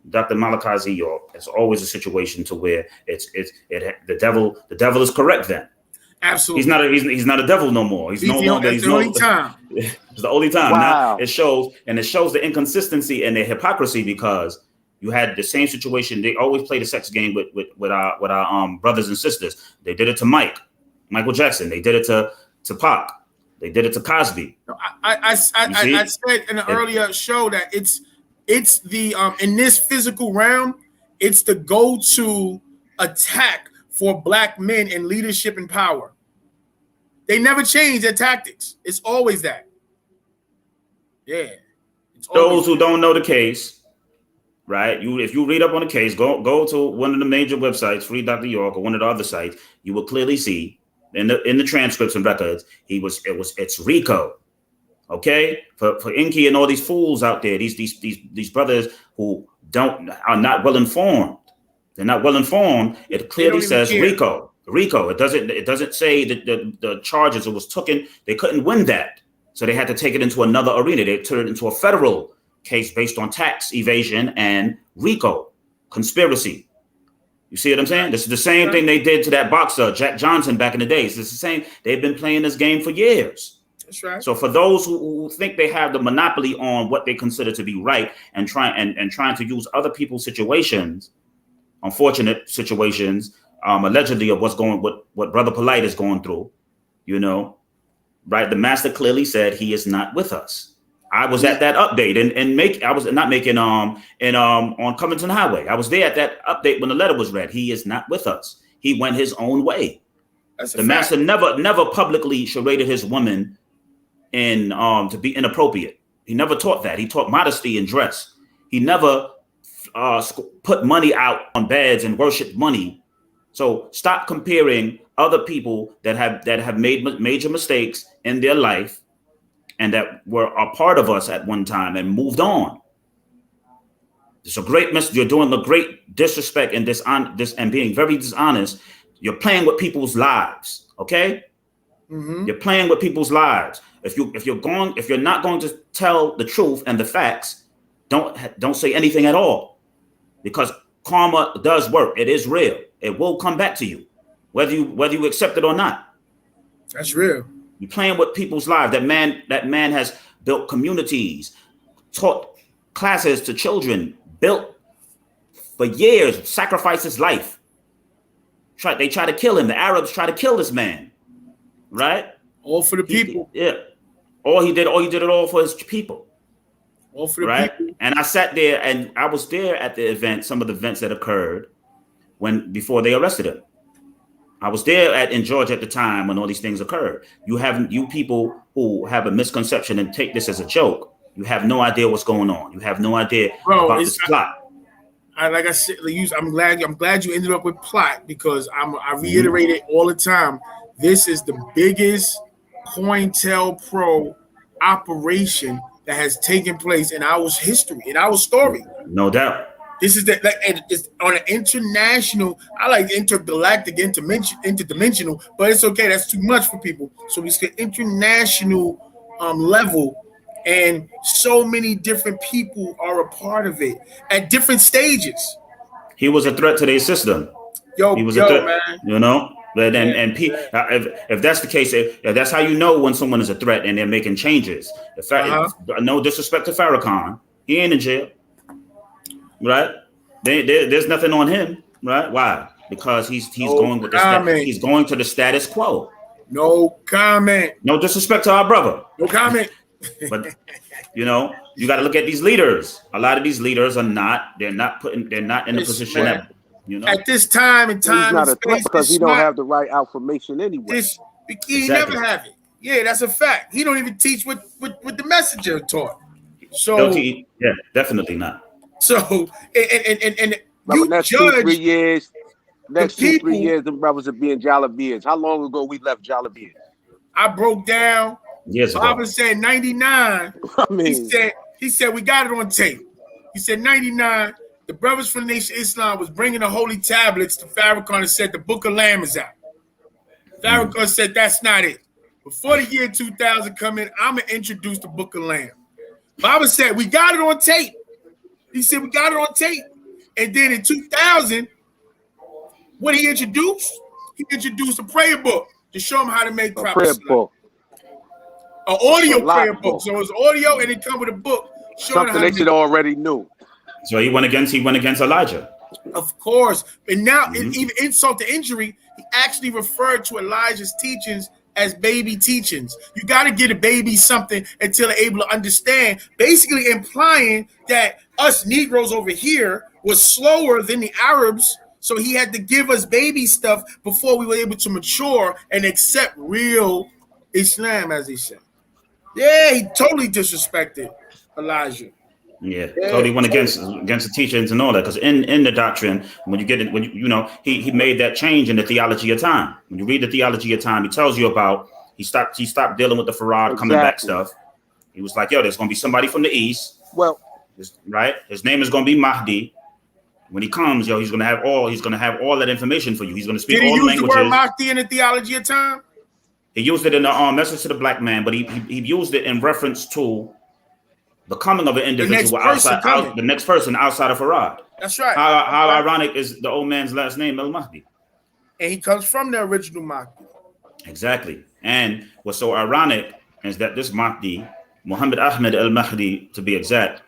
Dr. Malachi Z. York, it's always a situation to where the devil is correct then. Absolutely. He's not a devil no more. It's the only time. It's the only time. Wow. Now it shows the inconsistency and the hypocrisy, because you had the same situation. They always play the sex game with our brothers and sisters. They did it to Michael Jackson. They did it to Pac. They did it to Cosby. I said in an earlier show that it's the in this physical realm, it's the go-to attack for black men in leadership and power. They never change their tactics. It's always that. Yeah. Those who don't know the case, right? If you read up on the case, go to one of the major websites, Free Dr. York, or one of the other sites, you will clearly see in the transcripts and records, it's RICO. Okay, for Inky and all these fools out there, these brothers who are not well informed. They're not well informed. It clearly says RICO. RICO. It doesn't say that the charges it was taken. They couldn't win that, so they had to take it into another arena. They turned it into a federal case based on tax evasion and RICO conspiracy. You see what I'm saying? This is the same thing they did to that boxer Jack Johnson back in the days. It's the same. They've been playing this game for years. That's right. So for those who think they have the monopoly on what they consider to be right and trying to use other people's situations, unfortunate situations, allegedly of what Brother Polite is going through, you know, right? The master clearly said he is not with us. I was at that update on Covington Highway. I was there at that update when the letter was read. He is not with us. He went his own way. The master never publicly charaded his woman in to be inappropriate. He never taught that. He taught modesty and dress. He never put money out on beds and worshiped money. So stop comparing other people that have made major mistakes in their life and that were a part of us at one time and moved on. It's a great message. You're doing a great disrespect and being very dishonest. You're playing with people's lives. Okay. You're playing with people's lives. If you're not going to tell the truth and the facts, don't say anything at all, because karma does work. It is real. It will come back to you, whether you accept it or not. That's real. You're playing with people's lives. That man has built communities, taught classes to children, built for years, sacrificed his life. They try to kill him. The Arabs try to kill this man, right? All for the people. All he did it all for his people. All for the people. And I sat there and I was there at the event, some of the events that occurred before they arrested him. I was there in Georgia at the time when all these things occurred. You people who have a misconception and take this as a joke, you have no idea what's going on. You have no idea about this plot. Like I said, I'm glad you ended up with plot, because I reiterate it all the time. This is the biggest COINTELPRO operation that has taken place in our history, in our story. No doubt. This is it's on an international, I like intergalactic, interdimensional, but it's okay. That's too much for people. So it's the international level, and so many different people are a part of it at different stages. He was a threat to their system. He was a threat, man. You know. But if that's the case, if that's how you know when someone is a threat and they're making changes. No disrespect to Farrakhan, he ain't in jail. Right? There's nothing on him, right? Why? Because he's going with he's going to the status quo. No comment. No disrespect to our brother. No comment. But you got to look at these leaders. A lot of these leaders are not. They're not in a position that at this time and time. He's not a threat because he don't have the right information anyway. He never have it. Yeah, that's a fact. He don't even teach what the messenger taught. So definitely not. So and you next judge 2-3 years. Next 2-3 years, them brothers are being Jalabians. How long ago we left Jalabians? I broke down. Yes, Baba said 99. I mean, he said we got it on tape. He said 99. The brothers from the Nation of Islam was bringing the holy tablets to Farrakhan and said the Book of Lamb is out. Farrakhan said that's not it. Before the year 2000 come in, I'm gonna introduce the Book of Lamb. Baba said we got it on tape. He said we got it on tape. And then in 2000, what he introduced? He introduced a prayer book to show him how to make proper prayer book. An audio prayer book. So it's audio and it come with a book showing something they should already knew. So he went against Elijah. Of course. And now even insult to injury, he actually referred to Elijah's teachings as baby teachings. You got to get a baby something until they're able to understand, basically implying that us Negroes over here was slower than the Arabs, so he had to give us baby stuff before we were able to mature and accept real Islam, as he said. Yeah, he totally disrespected Elijah. Yeah, totally went against the teachings and all that. Because in the doctrine, when you get it, he made that change in the theology of time. When you read the theology of time, he tells you about he stopped dealing with the Farad coming back stuff. He was like, there's gonna be somebody from the east. Well, right, his name is gonna be Mahdi. When he comes, he's gonna have all that information for you. He's gonna speak all the languages. Did he use the word Mahdi in the theology of time? He used it in the message to the black man, but he used it in reference to the coming of an individual the next person outside of Farad. That's right. How ironic is the old man's last name, El Mahdi? And he comes from the original Mahdi. Exactly. And what's so ironic is that this Mahdi, Muhammad Ahmed El Mahdi, to be exact,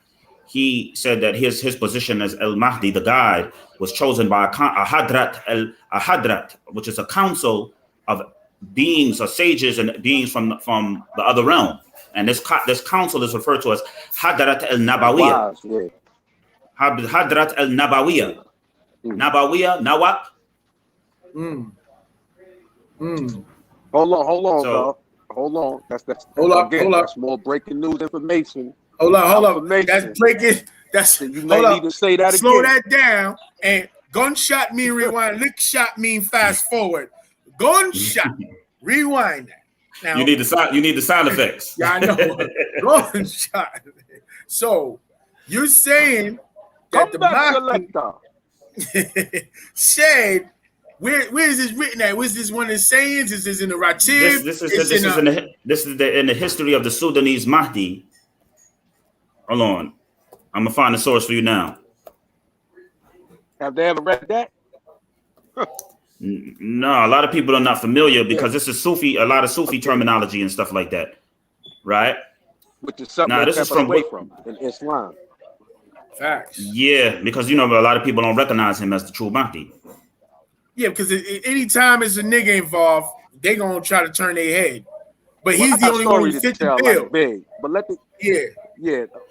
he said that his position as El Mahdi, the guide, was chosen by a Hadrat, which is a council of beings or sages and beings from the other realm. And this council is referred to as Hadrat al-Nabawiyah. Hadrat al-Nabawiyah. Nabawiyah, Nawab. Hold on. Hold up. That's more breaking news information. Hold up. That's breaking. You may need to say that Slow again. that down. And gunshot mean rewind. Lick shot mean fast forward. Gunshot. Rewind that. Now, you need the sound effects. Yeah, I know. Gunshot. So you're saying that the Mahdi said Where is this written at? Where's this one of the sayings? Is this in the Ratib? This is in the history of the Sudanese Mahdi. Hold on, I'm gonna find the source for you now. Have they ever read that? No, a lot of people are not familiar because this is Sufi, a lot of Sufi terminology and stuff like that, right? Which is something Nah, this is from away from in Islam. Facts. Yeah, because you know a lot of people don't recognize him as the true Mahdi. Yeah, because anytime it's a nigga involved, they gonna try to turn their head. But he's the only one who fits the bill. Like big. But let the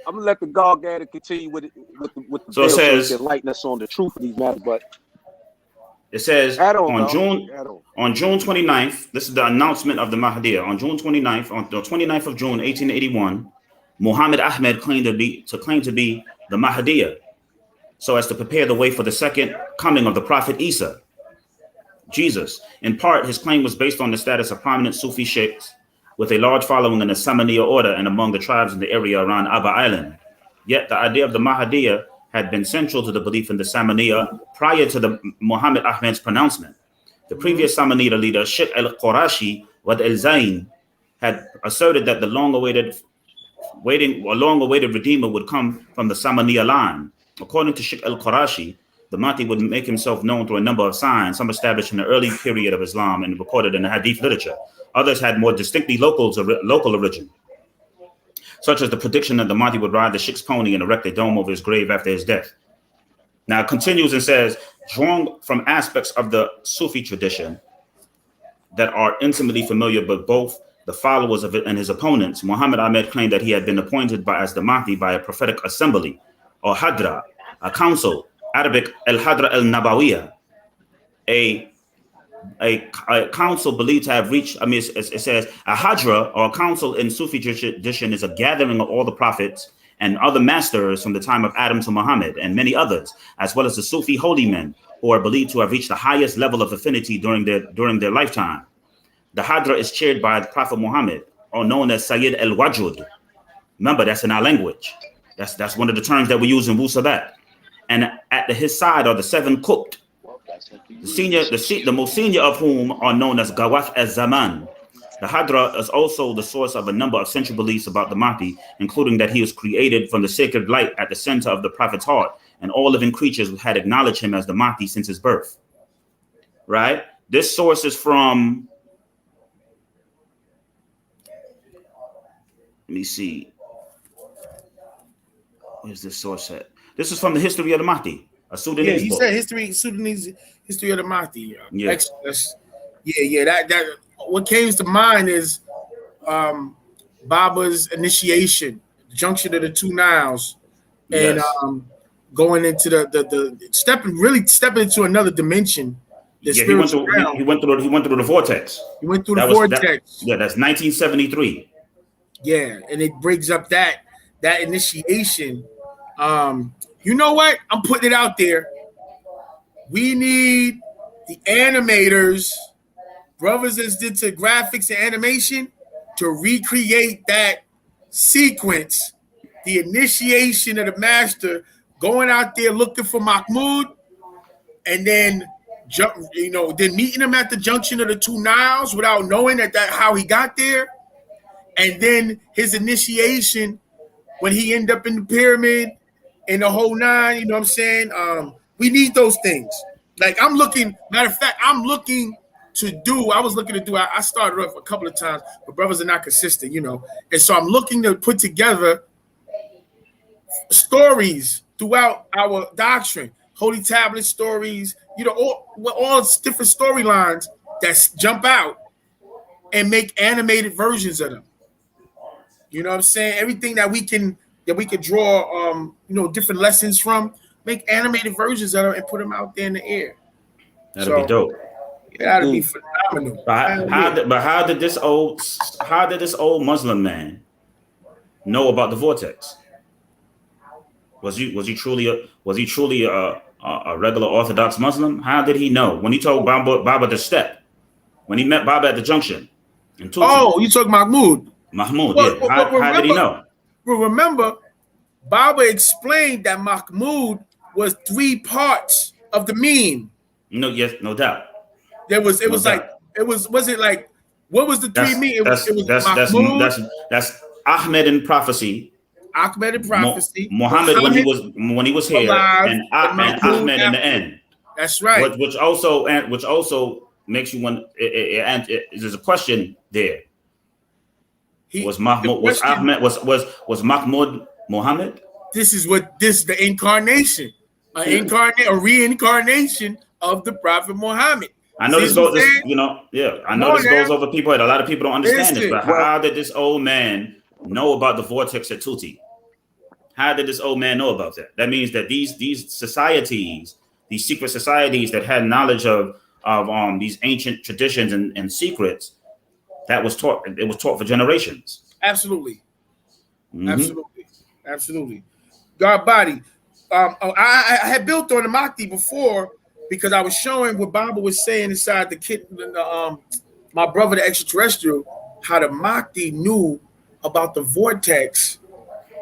I'm gonna let the Gog-Gadder continue with the so it says enlighten us on the truth of these matters. But it says on June 29th, this is the announcement of the Mahdi. On June 29th, on the 29th of June, 1881, Muhammad Ahmed claimed to be the Mahdi, so as to prepare the way for the second coming of the Prophet Isa, Jesus. In part, his claim was based on the status of prominent Sufi sheikhs with a large following in the Samaniya order and among the tribes in the area around Abba Island. Yet the idea of the Mahdi had been central to the belief in the Samaniya prior to the Muhammad Ahmed's pronouncement. The previous Samanida leader, Sheikh al-Qurashi Wad al-Zain, had asserted that the long-awaited Redeemer would come from the Samaniya line. According to Sheikh al-Qurashi, the Mahdi would make himself known through a number of signs, some established in the early period of Islam and recorded in the Hadith literature. Others had more distinctly local origin, such as the prediction that the Mahdi would ride the Sheikh's pony and erect a dome over his grave after his death. Now it continues and says, drawn from aspects of the Sufi tradition that are intimately familiar with both the followers of it and his opponents, Muhammad Ahmed claimed that he had been appointed as the Mahdi by a prophetic assembly, or Hadra, a council, Arabic al-Hadra al-Nabawiyah, a council believed to have reached, it says a Hadra, or a council in Sufi tradition, is a gathering of all the prophets and other masters from the time of Adam to Muhammad and many others, as well as the Sufi holy men who are believed to have reached the highest level of affinity during their lifetime. The Hadra is chaired by the Prophet Muhammad, or known as Sayyid al-Wajud. Remember, that's in our language. That's one of the terms that we use in WU-SABAT. And at his side are the seven Kubt, the most senior of whom are known as Gawath az-Zaman. The Hadra is also the source of a number of central beliefs about the Mahdi, including that he was created from the sacred light at the center of the Prophet's heart, and all living creatures had acknowledged him as the Mahdi since his birth. Right? This source is from, let me see. Where's this source at? This is from the History of the Mahdi, a Sudanese book. Said Sudanese history of the Mahdi. Yeah. That what came to mind is Baba's initiation, the junction of the two Niles, and going into the stepping into another dimension. He went through the vortex. He went through the vortex. That's 1973. Yeah, and it brings up that initiation. You know what? I'm putting it out there. We need the animators, brothers that's into graphics and animation, to recreate that sequence, the initiation of the master, going out there looking for Mahmud, and then then meeting him at the junction of the two Niles without knowing that how he got there, and then his initiation when he ended up in the pyramid and the whole nine. You know what I'm saying? We need those things. Like I was looking to do. I started off a couple of times, but brothers are not consistent, and so I'm looking to put together stories throughout our doctrine, holy tablet stories, all different storylines that jump out and make animated versions of them. You know what I'm saying? Everything that we can draw, different lessons from, make animated versions of them and put them out there in the air. That'd be dope. That'd be phenomenal. But how did this old Muslim man know about the vortex? Was he truly a regular Orthodox Muslim? How did he know? When he told Baba to step, when he met Baba at the junction. You took Mahmud. Mahmud, yeah. How did he know? Well, remember, Baba explained that Mahmud was 3 parts of the meme. No doubt. There was. It No was doubt. like. It was. Was it like? What was the three me? It was Mahmoud, That's Ahmed in prophecy. Ahmed in prophecy. Muhammad when he was here, alive, and Mahmoud Ahmed in the after. end. That's right. Which also makes you want. There's a question there. Was Mahmoud? Was Ahmed? Was Mahmoud Muhammad? This is the incarnation, a reincarnation of the Prophet Muhammad. I know this goes, I know this goes over people head. A lot of people don't understand this, but how did this old man know about the vortex at Tuti? How did this old man know about that? That means that these societies, these secret societies that had knowledge of these ancient traditions and secrets, that was taught. It was taught for generations. Absolutely, absolutely. God body. I had built on the Mahdi before because I was showing what Baba was saying inside the kit. My brother, the extraterrestrial, how the Mahdi knew about the vortex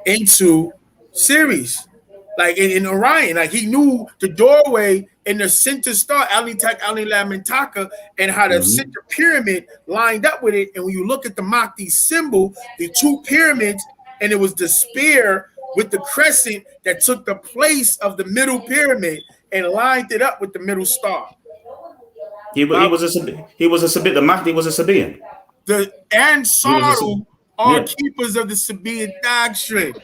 into Sirius, like in Orion. Like he knew the doorway in the center star, Alitak, Alilamintaka, and how the center pyramid lined up with it. And when you look at the Mahdi symbol, the two pyramids, and it was the spear with the crescent that took the place of the middle pyramid and lined it up with the middle star. The Mahdi was a Sabaean. The Ansaru are keepers of the Sabaean doctrine.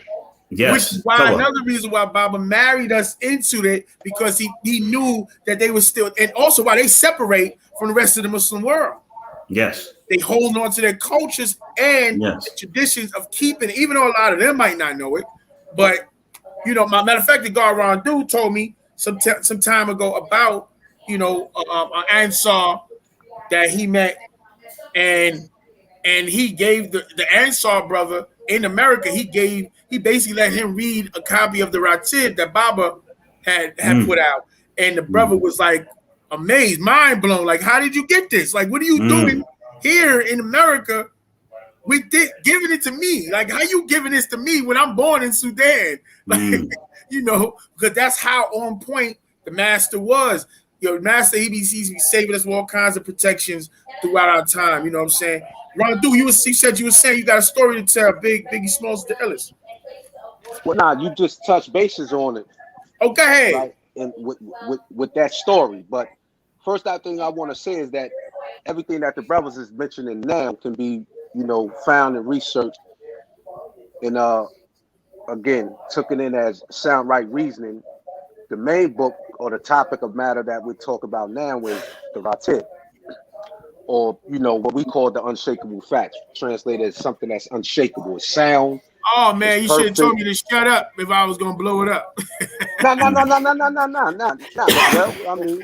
Yes. Which is why another reason why Baba married us into it, because he knew that they were still, and also why they separate from the rest of the Muslim world. Yes. They hold on to their cultures and the traditions of keeping it, even though a lot of them might not know it. But my matter of fact, the guy Ron Dude told me some time ago about an Ansar that he met, and he gave the Ansar brother in America. He basically let him read a copy of the Ratib that Baba had put out, and the brother was like amazed, mind blown. Like, how did you get this? Like, what are you doing here in America? Giving it to me, like how you giving this to me when I'm born in Sudan, like because that's how on point the master was. Your master, he be saving us with all kinds of protections throughout our time. You know what I'm saying? Ron, you said you were saying you got a story to tell. Biggie Smalls the illest. Well, nah, you just touched bases on it. Okay, right? And with that story, but first, I think I want to say is that everything that the brothers is mentioning now can be found and researched, and again took it in as sound right reasoning. The main book or the topic of matter that we talk about now is the Ratib, or what we call the unshakable facts, translated as something that's unshakable. It's sound. Oh man, you should have told me to shut up if I was gonna blow it up. No. Well, I mean,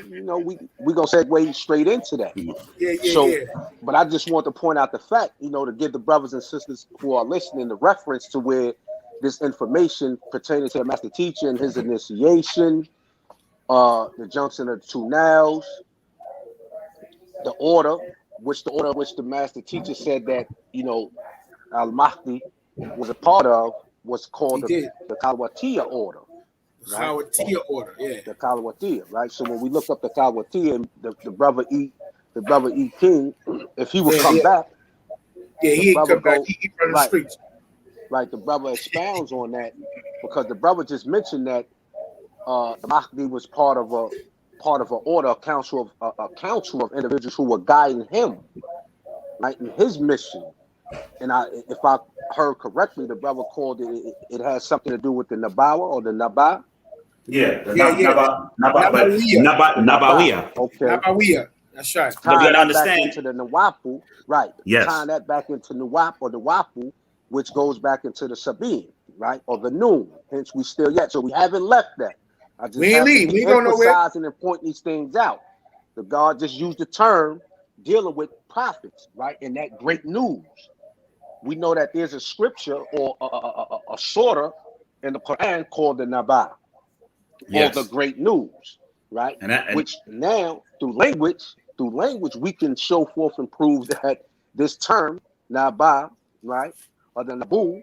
we gonna segue straight into that. But I just want to point out the fact, to give the brothers and sisters who are listening the reference to where this information pertaining to the master teacher and his initiation, the junction of the two nows, the order which the master teacher said that Al-Mahdi was a part of, was called the Kalwatiya order. Right? Kalwatiya order, yeah. The Kalwatiya, right? So when we look up the Kalwatiya, the brother E King, if he would come back, he'd come back. He'd run the streets. Right, the brother expounds on that because the brother just mentioned that the Mahdi was part of an order, a council of individuals who were guiding him, right, in his mission. And if I heard correctly, the brother called it has something to do with the Nabawa or the Naba. Yeah, Nabawiya. Okay. Nabawiya. That's right. Tying that back into the Nawapu, right? Yes. Tying that back into Nawap or the Wapu, which goes back into the Sabine, right? Or the Noon. Hence, we still yet. So we haven't left that. I just we don't know where. Emphasizing and pointing these things out. The God just used the term dealing with prophets, right? And that great news. We know that there's a scripture or a surah in the Quran called the Naba, or the great news, right? Which now through language, we can show forth and prove that this term Naba, right, or the Nabu,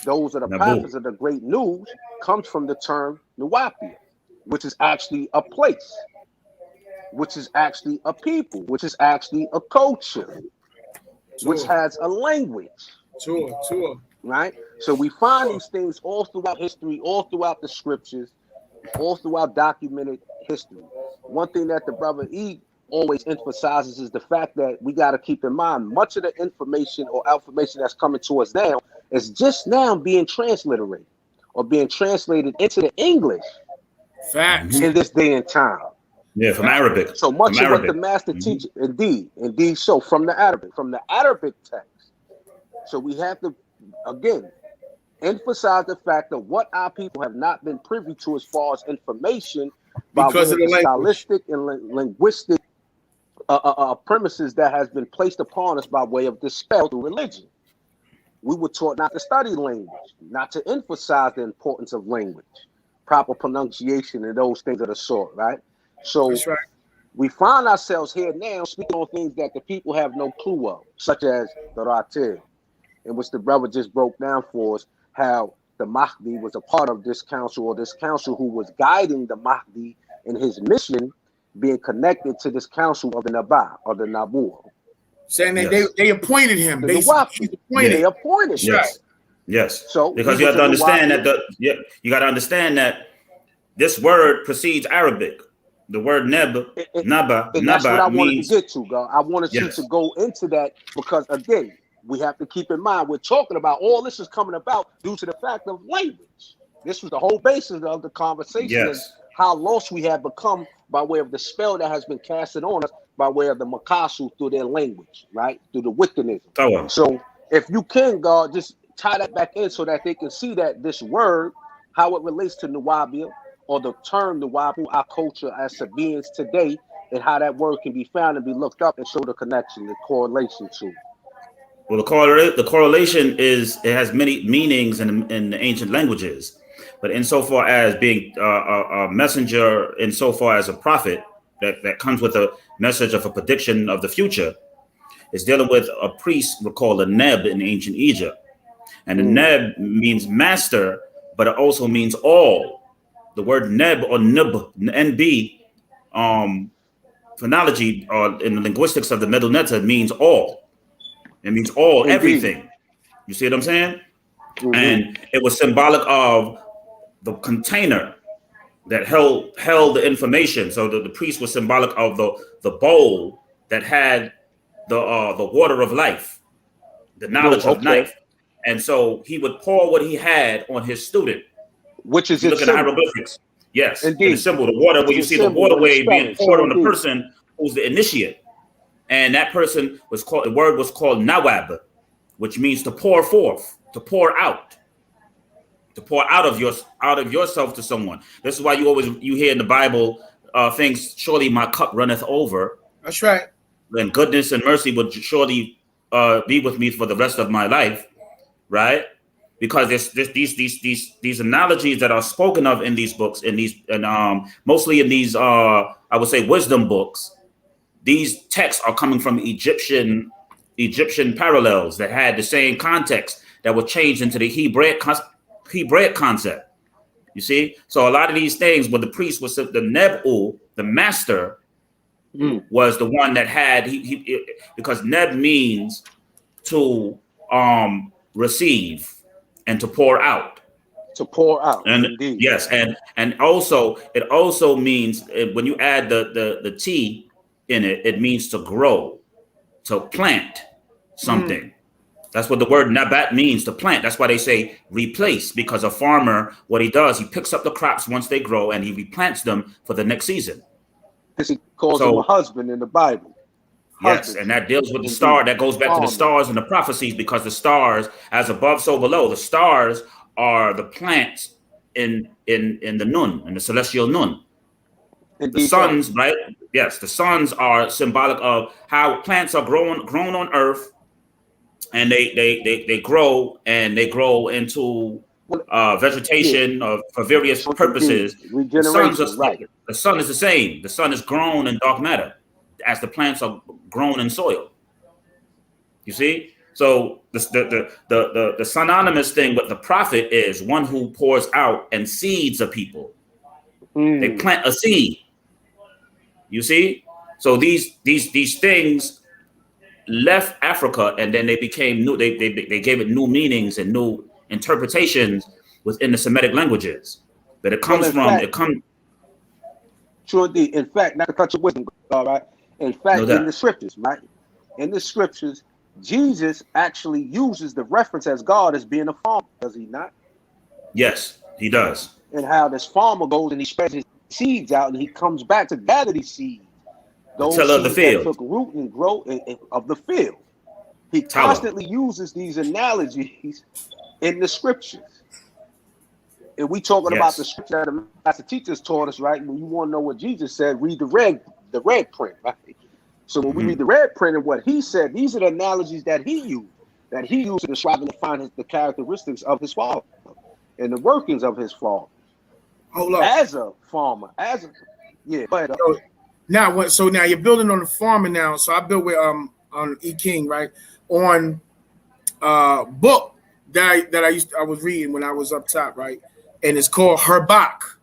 those are the prophets of the great news, comes from the term Nuwapia, which is actually a place, which is actually a people, which is actually a culture, which has a language. Sure. Right? So we find these things all throughout history, all throughout the scriptures, all throughout documented history. One thing that the brother E always emphasizes is the fact that we got to keep in mind much of the information or information that's coming to us now is just now being transliterated or being translated into the English. Facts. In this day and time. Yeah, from Arabic. So much from of Arabic. what the master teaches, indeed. So from the Arabic text. So we have to, again, emphasize the fact of what our people have not been privy to as far as information by way of the stylistic and linguistic premises that has been placed upon us by way of the spell through religion. We were taught not to study language, not to emphasize the importance of language, proper pronunciation, and those things of the sort, right? So That's right. we find ourselves here now speaking on things that the people have no clue of, such as the Triad, in which the brother just broke down for us how the Mahdi was a part of this council, or this council who was guiding the Mahdi in his mission, being connected to this council of the Naba or the Nabur. Saying that they appointed him. The Basically, they appointed him. Yes. Yes. So because you have to understand that you got to understand that this word precedes Arabic. The word naba that's what I wanted to get to, God. I wanted you to go into that because again, we have to keep in mind we're talking about all this is coming about due to the fact of language. This was the whole basis of the conversation is how lost we have become by way of the spell that has been casted on us by way of the Makasu through their language, right? Through the Wiccanism. So if you can, God, just tie that back in so that they can see that this word, how it relates to Nuwabia, or the term Nuwabu, our culture as Sabaeans today, and how that word can be found and be looked up and show the connection, the correlation to. Well, the correlation is it has many meanings in the ancient languages, but insofar as being a messenger, insofar as a prophet that comes with a message of a prediction of the future, is dealing with a priest we call a Neb in ancient Egypt, and the Neb means master, but it also means all. The word neb or nub, NB, phonology or in the linguistics of the Middle Netta means all. It means all, everything. You see what I'm saying? And it was symbolic of the container that held the information. So the priest was symbolic of the bowl that had the water of life, the knowledge of life. And so he would pour what he had on his student. Which is look at the hieroglyphics. Yes, indeed. The symbol, the water, where you see the water wave being poured on the person who's the initiate, and that person was called. The word was called nawab, which means to pour forth, to pour out of yourself to someone. This is why you hear in the Bible things. Surely my cup runneth over. That's right. And goodness and mercy would surely be with me for the rest of my life, right? Because there's these analogies that are spoken of in these books, mostly in these I would say wisdom books. These texts are coming from Egyptian parallels that had the same context that were changed into the Hebraic concept. You see, so a lot of these things, when the priest was the Neb-U, the master, was the one that had because Neb means to receive. And to pour out. And indeed. Yes, and also it also means when you add the T in it, it means to grow, to plant something. That's what the word nabat means, to plant. That's why they say replace, because a farmer, what he does, he picks up the crops once they grow and he replants them for the next season. This he calls him a husband in the Bible. Yes, and that deals with the star. That goes back to the stars and the prophecies, because the stars, as above, so below. The stars are the plants in the Nun, in the celestial Nun. The suns, right? Yes, the suns are symbolic of how plants are grown on Earth, and they grow and they grow into vegetation for various purposes. The sun is the same. The sun is grown in dark matter, as the plants are grown in soil. You see? So the synonymous thing with the prophet is one who pours out and seeds a people. They plant a seed. You see? So these things left Africa, and then they became new. They gave it new meanings and new interpretations within the Semitic languages. That it Well, comes in from. fact, It comes. true indeed. In fact, not to cut your wisdom, all right. In No fact, in doubt. the scriptures, right? In the scriptures, Jesus actually uses the reference as God as being a farmer, does he not? Yes, he does. And how this farmer goes and he spreads his seeds out and he comes back to gather these seeds, The those tiller of the seeds that field. took root and grow of the field. He Teller. constantly uses these analogies in the scriptures. And we talking about the Yes. scripture that the master teachers taught us, right? When you want to know what Jesus said, read the red print, right? So when we read the red print and what he said, these are the analogies that he used to describe and define the characteristics of his father and the workings of his father. Hold up. As a farmer, but So now you're building on the farming now. So I built with on E King, right? On book that I was reading when I was up top, right? And it's called Herbach.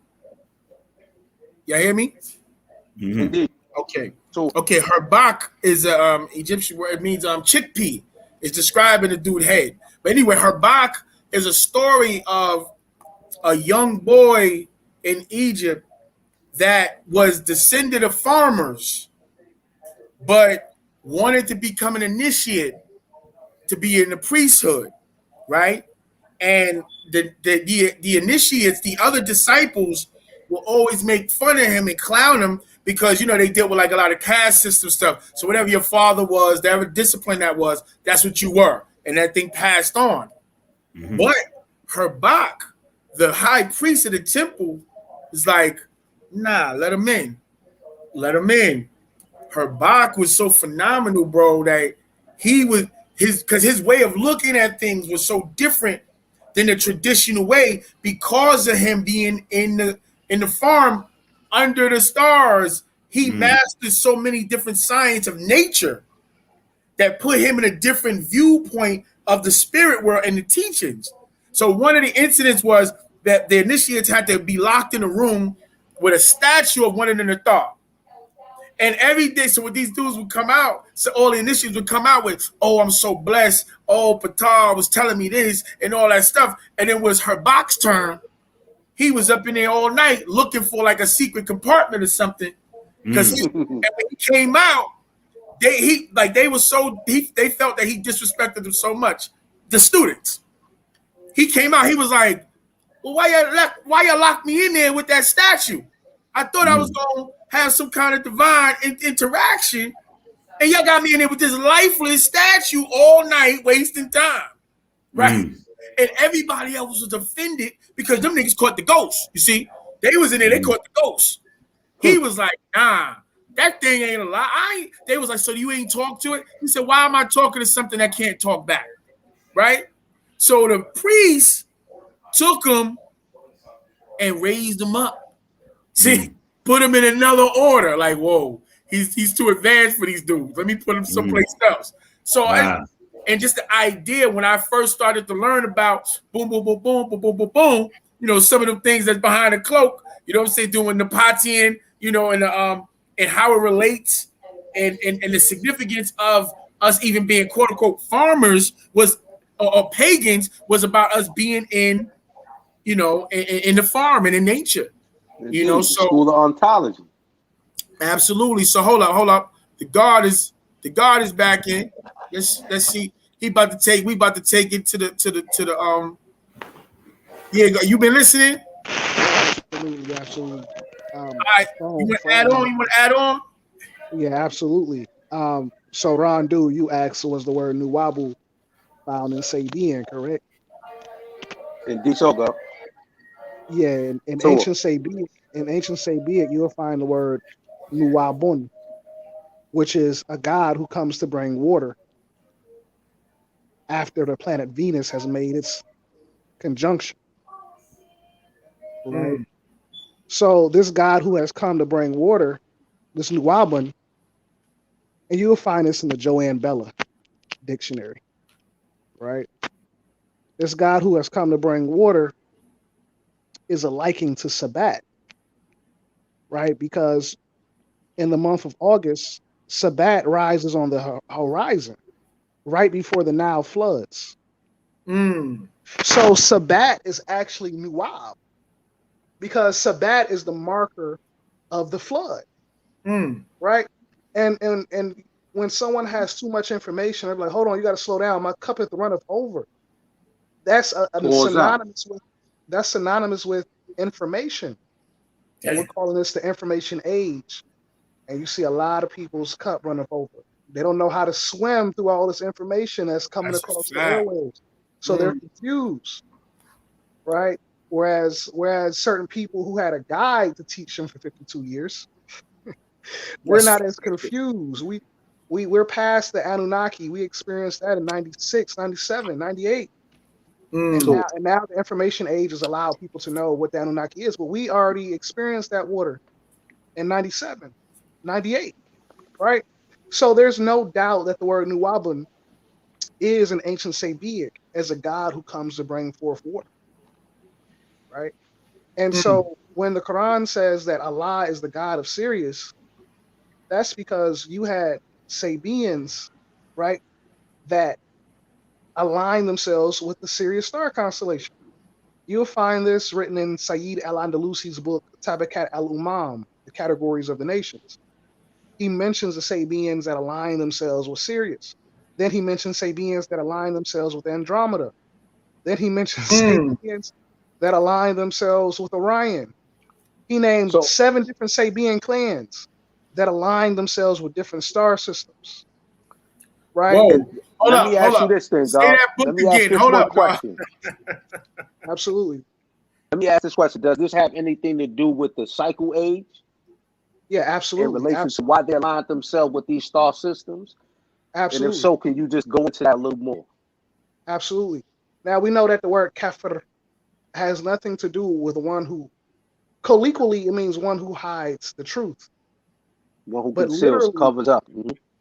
Y'all hear me? indeed. Okay. So Herbach is a Egyptian word. It means chickpea. It's describing the dude's head. But anyway, Herbach is a story of a young boy in Egypt that was descended of farmers, but wanted to become an initiate to be in the priesthood, right? And the initiates, the other disciples, will always make fun of him and clown him because they dealt with like a lot of caste system stuff. So whatever your father was, whatever discipline that was, that's what you were, and that thing passed on. But Herbach, the high priest of the temple, is like, nah, let him in. Let him in. Herbach was so phenomenal, bro, that he was his way of looking at things was so different than the traditional way because of him being in the farm under the stars. He mastered so many different science of nature that put him in a different viewpoint of the spirit world and the teachings. So one of the incidents was that the initiates had to be locked in a room with a statue of one of the thought. And every day, so when these dudes would come out, so all the initiates would come out with, oh, I'm so blessed. Oh, Patar was telling me this and all that stuff. And it was Herbach's turn. He was up in there all night looking for like a secret compartment or something. Because when he came out, they felt that he disrespected them so much. The students. He came out, he was like, well, why you lock me in there with that statue? I thought I was going to have some kind of divine interaction, and y'all got me in there with this lifeless statue all night, wasting time, right? And everybody else was offended because them niggas caught the ghost. You see, they was in there, they caught the ghost. He was like, nah, that thing ain't a lie. They was like, so you ain't talk to it? He said, why am I talking to something that can't talk back, right? So the priest took him and raised him up. See, put him in another order. Like, whoa, he's too advanced for these dudes. Let me put him someplace else. So, and just the idea when I first started to learn about boom, boom, boom, boom, boom, boom, boom, boom, some of the things that's behind the cloak, what I'm saying, doing the Nepatian, and how it relates and the significance of us even being quote unquote farmers was or pagans was about us being in the farm and in nature. So school of ontology. Absolutely. So hold up. The guard is back in. Let's see. We about to take it to the Yeah, you been listening? Absolutely. All right. You want to add on? Yeah, absolutely. So Ron Du, you asked, was the word Nuwabu found in Sabian, correct? Indeed, so go. Yeah, in ancient Sabian, you'll find the word Nuwabun, which is a god who comes to bring water after the planet Venus has made its conjunction. Right? So this god who has come to bring water, this Nuwabun, and you'll find this in the Joanne Bella dictionary. Right? This god who has come to bring water is a liking to Sabat, right? Because in the month of August, Sabat rises on the horizon right before the Nile floods. So Sabat is actually Nuab, because Sabat is the marker of the flood, right? And when someone has too much information, they're like, hold on, you got to slow down. My cup is runneth over. That's synonymous with information. And we're calling this the information age. And you see a lot of people's cup running over. They don't know how to swim through all this information that's coming across the airwaves. So they're confused, right? Whereas certain people who had a guide to teach them for 52 years, we're not as confused. We're past the Anunnaki. We experienced that in 96, 97, 98. And now the information age has allowed people to know what the Anunnaki is. But we already experienced that water in 97, 98, right? So there's no doubt that the word Nuwabun is an ancient Sabiic as a god who comes to bring forth water, right? And so when the Quran says that Allah is the god of Sirius, that's because you had Sabians, right, that align themselves with the Sirius star constellation. You'll find this written in Sayyid al-Andalusi's book, Tabakat al-Umam, the categories of the nations. He mentions the Sabians that align themselves with Sirius. Then he mentions Sabians that align themselves with Andromeda. Then he mentions Sabians that align themselves with Orion. He named 7 different Sabian clans that align themselves with different star systems. Right? Whoa. Let me ask you this thing, dog. Let me ask this one question. Absolutely. Let me ask this question. Does this have anything to do with the cycle age? Yeah, absolutely. In relation to why they aligned themselves with these star systems? Absolutely. And if so, can you just go into that a little more? Absolutely. Now, we know that the word kafir has nothing to do with one who, colloquially, it means one who hides the truth. One who conceals, covers up.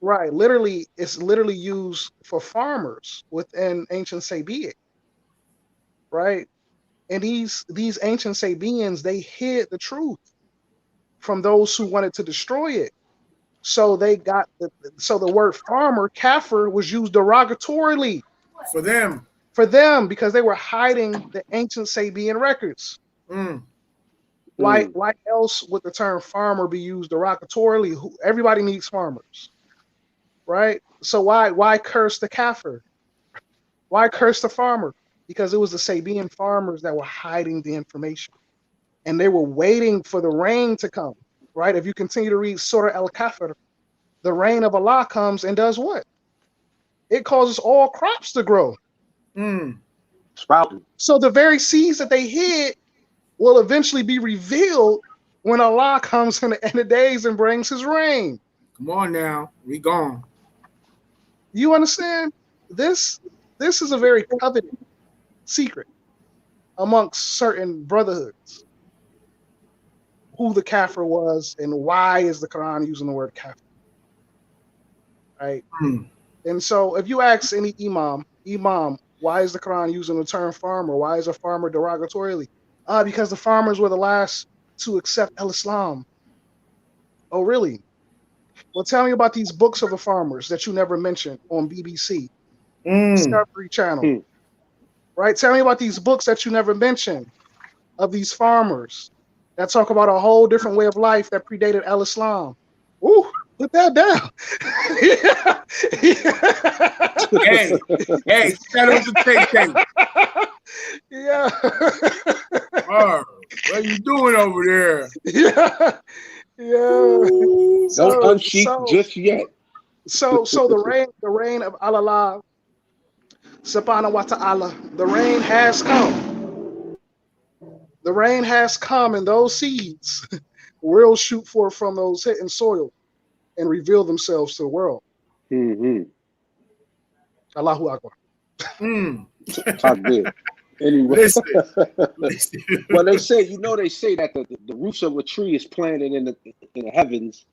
Right. Literally, it's literally used for farmers within ancient Sabiic. Right. And these ancient Sabians, they hid the truth from those who wanted to destroy it. So they got the word farmer, kafir, was used derogatorily for them. Because they were hiding the ancient Sabian records. Why else would the term farmer be used derogatorily? Everybody needs farmers, right? So why curse the kafir? Why curse the farmer? Because it was the Sabian farmers that were hiding the information, and they were waiting for the rain to come, right? If you continue to read Surah Al-Kafir, the rain of Allah comes and does what? It causes all crops to grow. Sprouting. So the very seeds that they hid will eventually be revealed when Allah comes in the end of days and brings his rain. Come on now, we gone. You understand? This is a very coveted secret amongst certain brotherhoods. Who the kafir was and why is the Quran using the word kafir? Right? And so if you ask any imam, why is the Quran using the term farmer? Why is a farmer derogatorily? Because the farmers were the last to accept Islam. Oh, really? Well, tell me about these books of the farmers that you never mentioned on BBC, Discovery Channel. Right? Tell me about these books that you never mentioned of these farmers that talk about a whole different way of life that predated Islam. Ooh, put that down. Hey, shout out to Tay. Yeah. What are you doing over there? Yeah. Don't unsheep just yet. So the reign of Allah subhanahu wa ta'ala, the rain has come. The rain has come, and those seeds will shoot forth from those hidden soil and reveal themselves to the world. Allahu Akbar. Anyway, listen. Well, they say that the roots of a tree is planted in the heavens,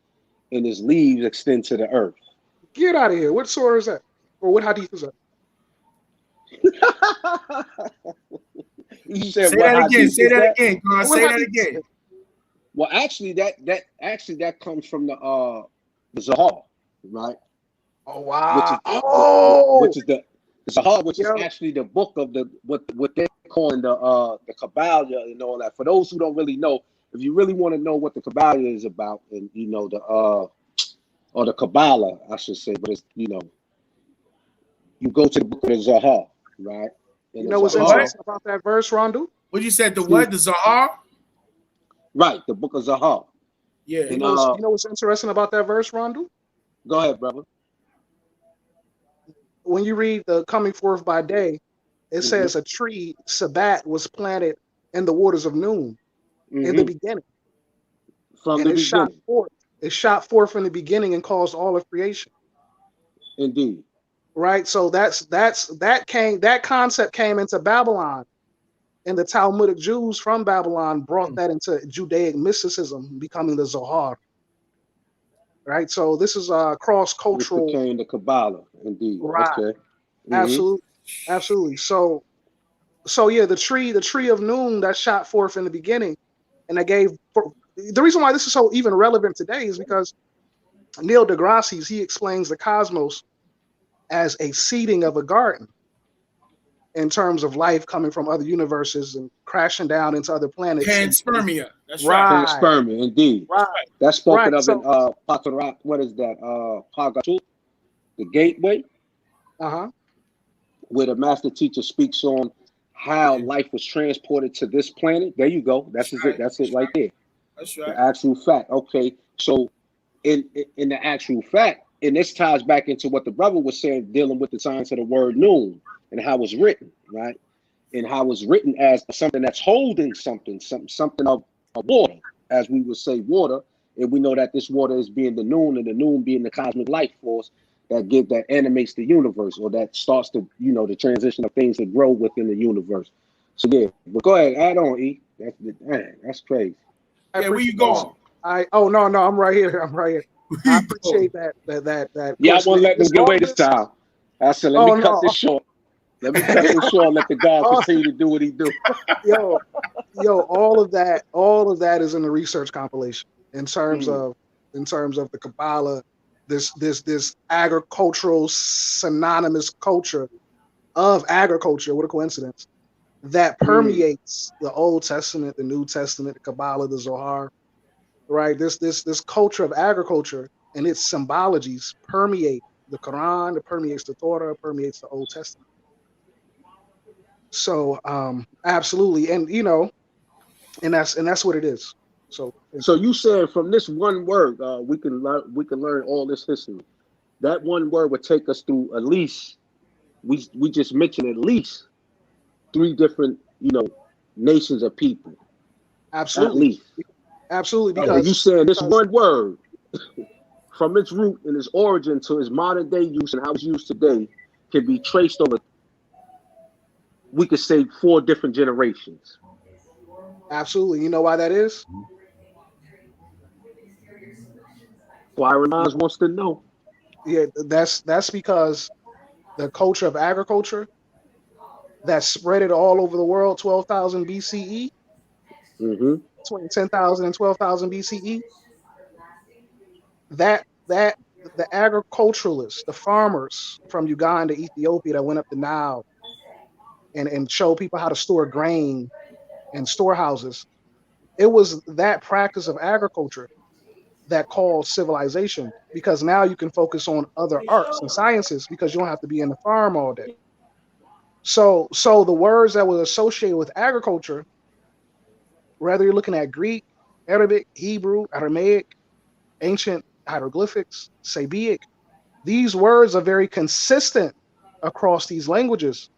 and its leaves extend to the earth. Get out of here! What surah is that, or what hadith is that? You said say that again. Say that again, God. Say that again. Well, actually, that comes from the Zahar, right? Oh Which wow! is Oh, the Zahar, which is yo, actually the book of what they're calling the Kabbalah and all that. For those who don't really know, if you really want to know what the Kabbalah is about, and you know or the Kabbalah, I should say, but it's you go to the book of the Zahar, right? And you the know what's Zahar, interesting about that verse, Rondu? What you said? The excuse- what? The Zahar? right? The book of Zahar. Yeah. You And know, you know what's interesting about that verse, Rondu? go ahead, brother. When you read the coming forth by day, it says a tree, Sabat, was planted in the waters of noon in the beginning, From and the it shot beginning, forth. It shot forth in the beginning and caused all of creation. indeed. Right. So that concept came into Babylon, and the Talmudic Jews from Babylon brought that into Judaic mysticism, becoming the Zohar. Right. So this is a cross Which cultural. became the Kabbalah, indeed. Right. Okay. Absolutely. Absolutely. So yeah, the tree of noon that shot forth in the beginning, and that gave. The reason why this is so even relevant today is because Neil deGrasse, he explains the cosmos as a seeding of a garden in terms of life coming from other universes and crashing down into other planets. Panspermia. That's right. Panspermia, indeed. Right. That's spoken Right. of in Patarak. What is that? Pagatul, the gateway, where the master teacher speaks on how life was transported to this planet. There you go. That's it. That's it right there. That's right. The actual fact. Okay. So in the actual fact, and this ties back into what the brother was saying, dealing with the science of the word noon and how it's written, right? And how it's written as something that's holding something of water, as we would say water. And we know that this water is being the noon, and the noon being the cosmic life force that animates the universe, or that starts to, the transition of things that grow within the universe. So yeah, but go ahead, add on, E. That's crazy. Yeah, where you going? No, I'm right here. I'm right here. I appreciate that. Yeah, I won't let them get away this time. I said, let me cut this short. Let me cut this short. Let the God continue to do what he do. Yo, all of that is in the research compilation in terms of the Kabbalah, this agricultural synonymous culture of agriculture. What a coincidence! That permeates the Old Testament, the New Testament, the Kabbalah, the Zohar. Right, this culture of agriculture and its symbologies permeate the Quran, it permeates the Torah, it permeates the Old Testament. So absolutely, and that's what it is. So you said from this one word, we can learn all this history. That one word would take us through at least we just mentioned at least 3 different nations of people. absolutely, at least. Absolutely, because you said this one word, from its root and its origin to its modern day use and how it's used today, can be traced over, we could say, 4 different generations. Absolutely. You know why that is? Inquiring minds wants to know. Yeah, that's because the culture of agriculture that spread it all over the world, 12,000 BCE, between 10,000 and 12,000 BCE, that the agriculturalists, the farmers from Uganda, Ethiopia that went up the Nile and showed people how to store grain in storehouses, it was that practice of agriculture that caused civilization, because now you can focus on other arts and sciences because you don't have to be in the farm all day. So the words that were associated with agriculture, whether you're looking at Greek, Arabic, Hebrew, Aramaic, ancient hieroglyphics, Sabaic, these words are very consistent across these languages,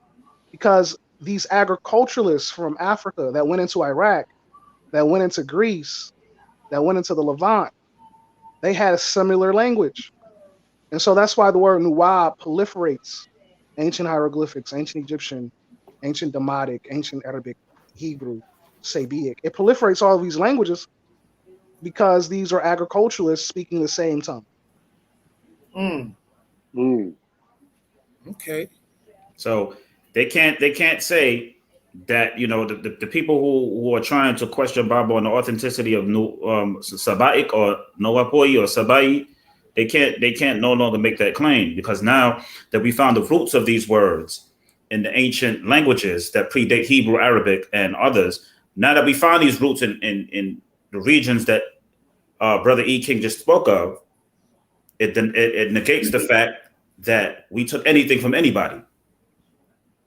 because these agriculturalists from Africa that went into Iraq, that went into Greece, that went into the Levant, they had a similar language. And so that's why the word Nuwab proliferates ancient hieroglyphics, ancient Egyptian, ancient Demotic, ancient Arabic, Hebrew, Sabaic. It proliferates all of these languages because these are agriculturalists speaking the same tongue. Okay. So they can't say that the people who are trying to question Bible and the authenticity of Saba'ic or Noapoi or Sabai, they can't no longer make that claim, because now that we found the roots of these words in the ancient languages that predate Hebrew, Arabic, and others, now that we find these roots in the regions that Brother E. King just spoke of, it negates the fact that we took anything from anybody,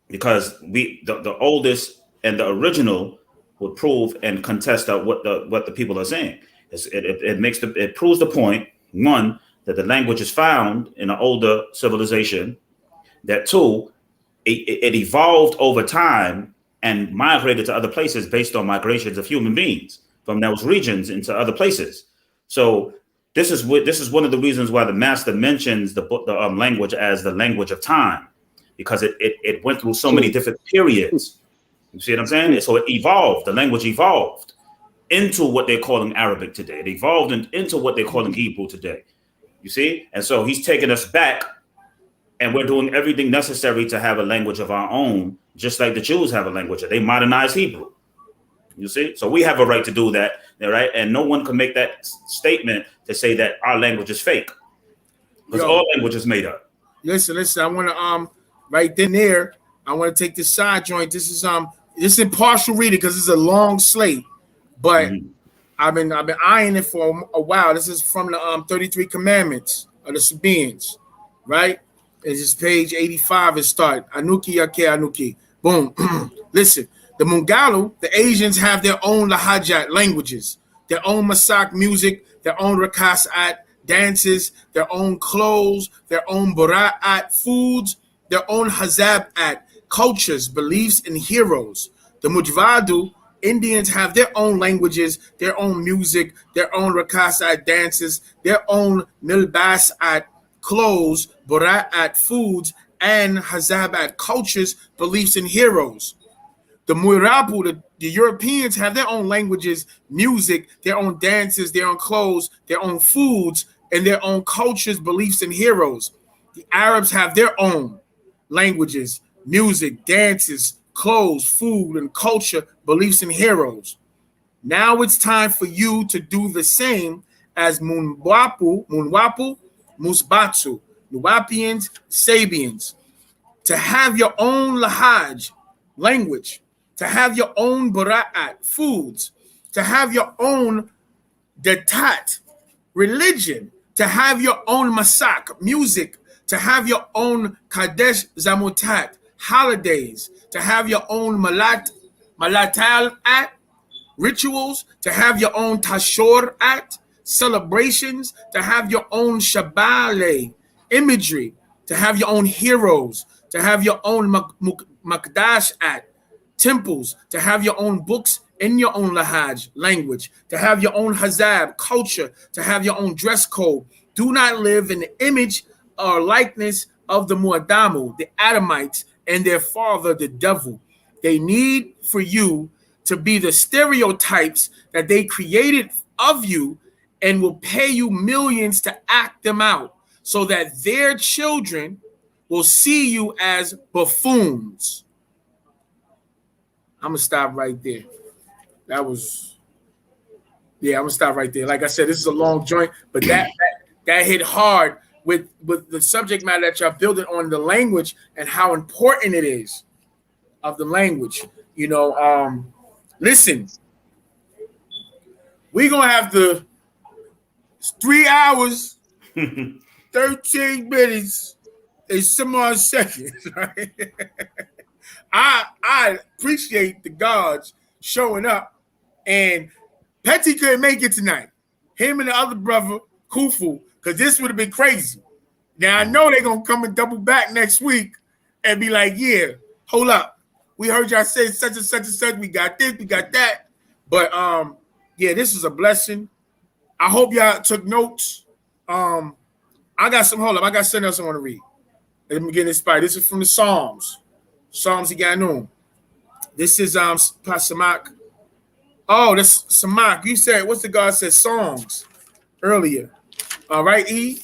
because the oldest and the original would prove and contest out what the people are saying. It proves the point, one, that the language is found in an older civilization, that two, it evolved over time and migrated to other places based on migrations of human beings from those regions into other places. So this is one of the reasons why the master mentions the language as the language of time, because it went through so many different periods. You see what I'm saying? So it evolved. The language evolved into what they're calling Arabic today. It evolved into what they're calling Hebrew today. You see? And so he's taking us back, and we're doing everything necessary to have a language of our own, just like the Jews have a language. They modernized Hebrew. You see? So we have a right to do that, right? And no one can make that statement to say that our language is fake, because all language is made up. Listen. I want to right then there. I want to take this side joint. This is impartial reading because it's a long slate, but I've been eyeing it for a while. This is from the 33 Commandments of the Sabaeans, right? It's just page 85. It start Anuki Yake Anuki. Boom. Listen, the Mungalu, the Asians have their own Lahajat languages, their own Masak music, their own Rakasat dances, their own clothes, their own Bara'at foods, their own Hazab-at cultures, beliefs, and heroes. The Mujvadu Indians have their own languages, their own music, their own Rakasat dances, their own Nilbas-at clothes, Bara'at foods, and Hazab-at cultures, beliefs, and heroes. The Muirabu, the Europeans have their own languages, music, their own dances, their own clothes, their own foods, and their own cultures, beliefs, and heroes. The Arabs have their own languages, music, dances, clothes, food, and culture, beliefs, and heroes. Now it's time for you to do the same as Munwapu, Musbatu, Nuwapians, Sabians, to have your own Lahaj language, to have your own Bara'at foods, to have your own Datat religion, to have your own Masak music, to have your own Kadesh Zamutat holidays, to have your own Malatal at rituals, to have your own Tashor at celebrations, to have your own Shabale imagery, to have your own heroes, to have your own Makdash at temples, to have your own books in your own Lahaj language, to have your own Hazab culture, to have your own dress code. Do not live in the image or likeness of the Muadamu, the Adamites, and their father, the devil. They need for you to be the stereotypes that they created of you, and will pay you millions to act them out, so that their children will see you as buffoons. I'm going to stop right there. I'm going to stop right there. Like I said, this is a long joint, but that hit hard with the subject matter that y'all building on the language and how important it is of the language. Listen, we're going to have to 3 hours, 13 minutes, and some odd seconds, right? I appreciate the gods showing up, and Petty couldn't make it tonight. Him and the other brother, Kufu, because this would have been crazy. Now, I know they're going to come and double back next week and be like, yeah, hold up. We heard y'all say such and such and such. We got this, we got that. But, yeah, this is a blessing. I hope y'all took notes. I got something else I want to read. Let me get inspired. This is from the Psalms. Psalms Yiganum. This is Pasamak. Oh, that's Samak. You said, what's the God said? Songs earlier. All right, E?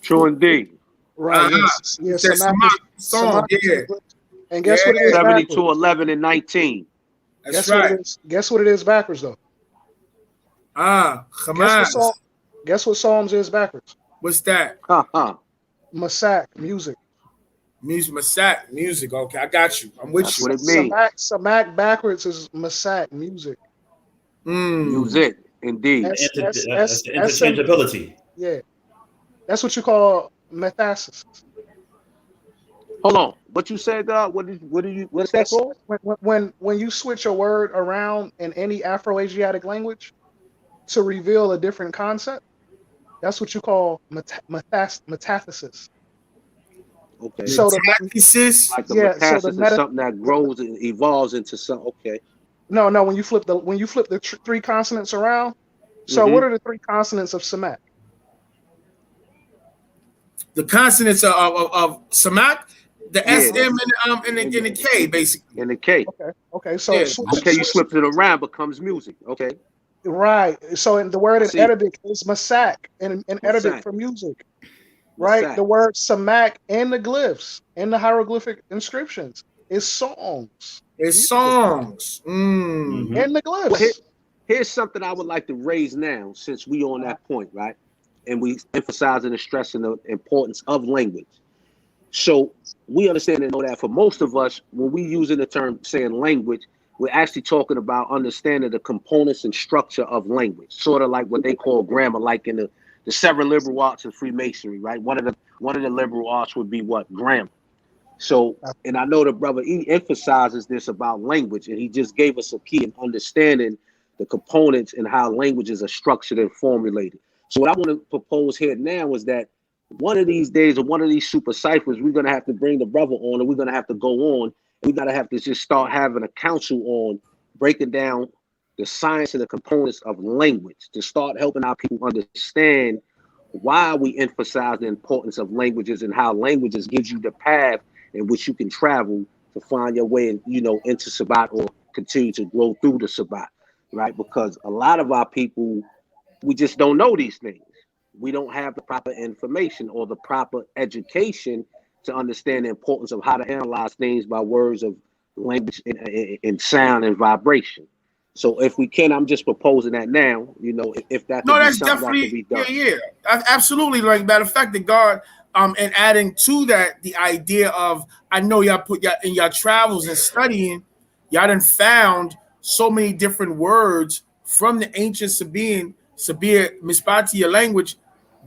True indeed. Right. Samak. Song, yeah. And guess what it is 72, backwards? 11, and 19. That's Guess right. what it is? Guess what it is backwards though? Hamas. Guess what Psalms is backwards? What's that? Masak, music. Music, Masak, music. Okay, I got you. I'm with That's you. what it means. Samak backwards is Masak, music. Music, indeed. That's the interchangeability. Yeah, that's what you call metathesis. Hold on. What you said, what's that called? When you switch a word around in any Afro-Asiatic language to reveal a different concept, that's what you call metathesis. Okay. So Metathesis? Like the metathesis is something that grows and evolves into something. Okay. No, when you flip the three consonants around. So what are the three consonants of Samak? The consonants of Samak, the SM and the K, basically. And the K. Okay. So you flip it around, becomes music. Okay. Right. So in the word in Arabic is masak, in Arabic for music. Right. Masak. The word Samak and the glyphs and the hieroglyphic inscriptions is songs. It's songs. And the glyphs. Well, here's something I would like to raise now, since we on that point, right? And we emphasizing and stressing the importance of language. So we understand and know that for most of us, when we using the term saying language, we're actually talking about understanding the components and structure of language, sort of like what they call grammar, like in the seven liberal arts of Freemasonry, right? One of the liberal arts would be what? Grammar. So, and I know the brother, he emphasizes this about language, and he just gave us a key in understanding the components and how languages are structured and formulated. So what I want to propose here now is that one of these days, or one of these super ciphers, we're going to have to bring the brother on, and we're going to have to go on. We got to have to just start having a council on breaking down the science and the components of language, to start helping our people understand why we emphasize the importance of languages and how languages gives you the path in which you can travel to find your way, into Sabbat, or continue to grow through the Sabbat, right? Because a lot of our people, we just don't know these things. We don't have the proper information or the proper education to understand the importance of how to analyze things by words of language and sound and vibration. So if we can, I'm just proposing that now, if that could be something that could be done. Yeah, absolutely. Like, matter of fact, the God, and adding to that, the idea of, I know y'all put y'all in your travels and studying, y'all done found so many different words from the ancient Sabir Mispatia language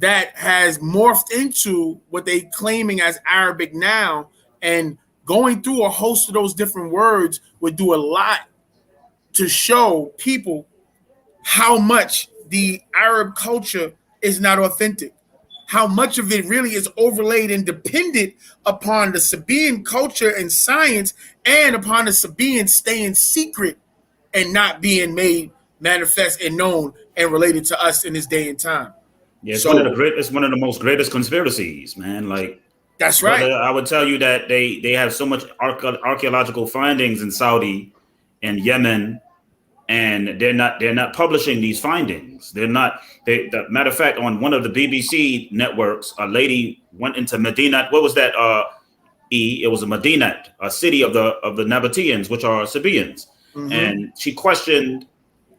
that has morphed into what they claiming as Arabic now, and going through a host of those different words would do a lot to show people how much the Arab culture is not authentic, how much of it really is overlaid and dependent upon the Sabaean culture and science, and upon the Sabaeans staying secret and not being made manifest and known and related to us in this day and time. Yeah, it's one of the most greatest conspiracies, man. Like, that's right. Brother, I would tell you that they have so much archaeological findings in Saudi and Yemen, and they're not publishing these findings. Matter of fact, on one of the BBC networks, a lady went into Medina. What was that? It was a Medina, a city of the Nabateans, which are Sabaeans, and she questioned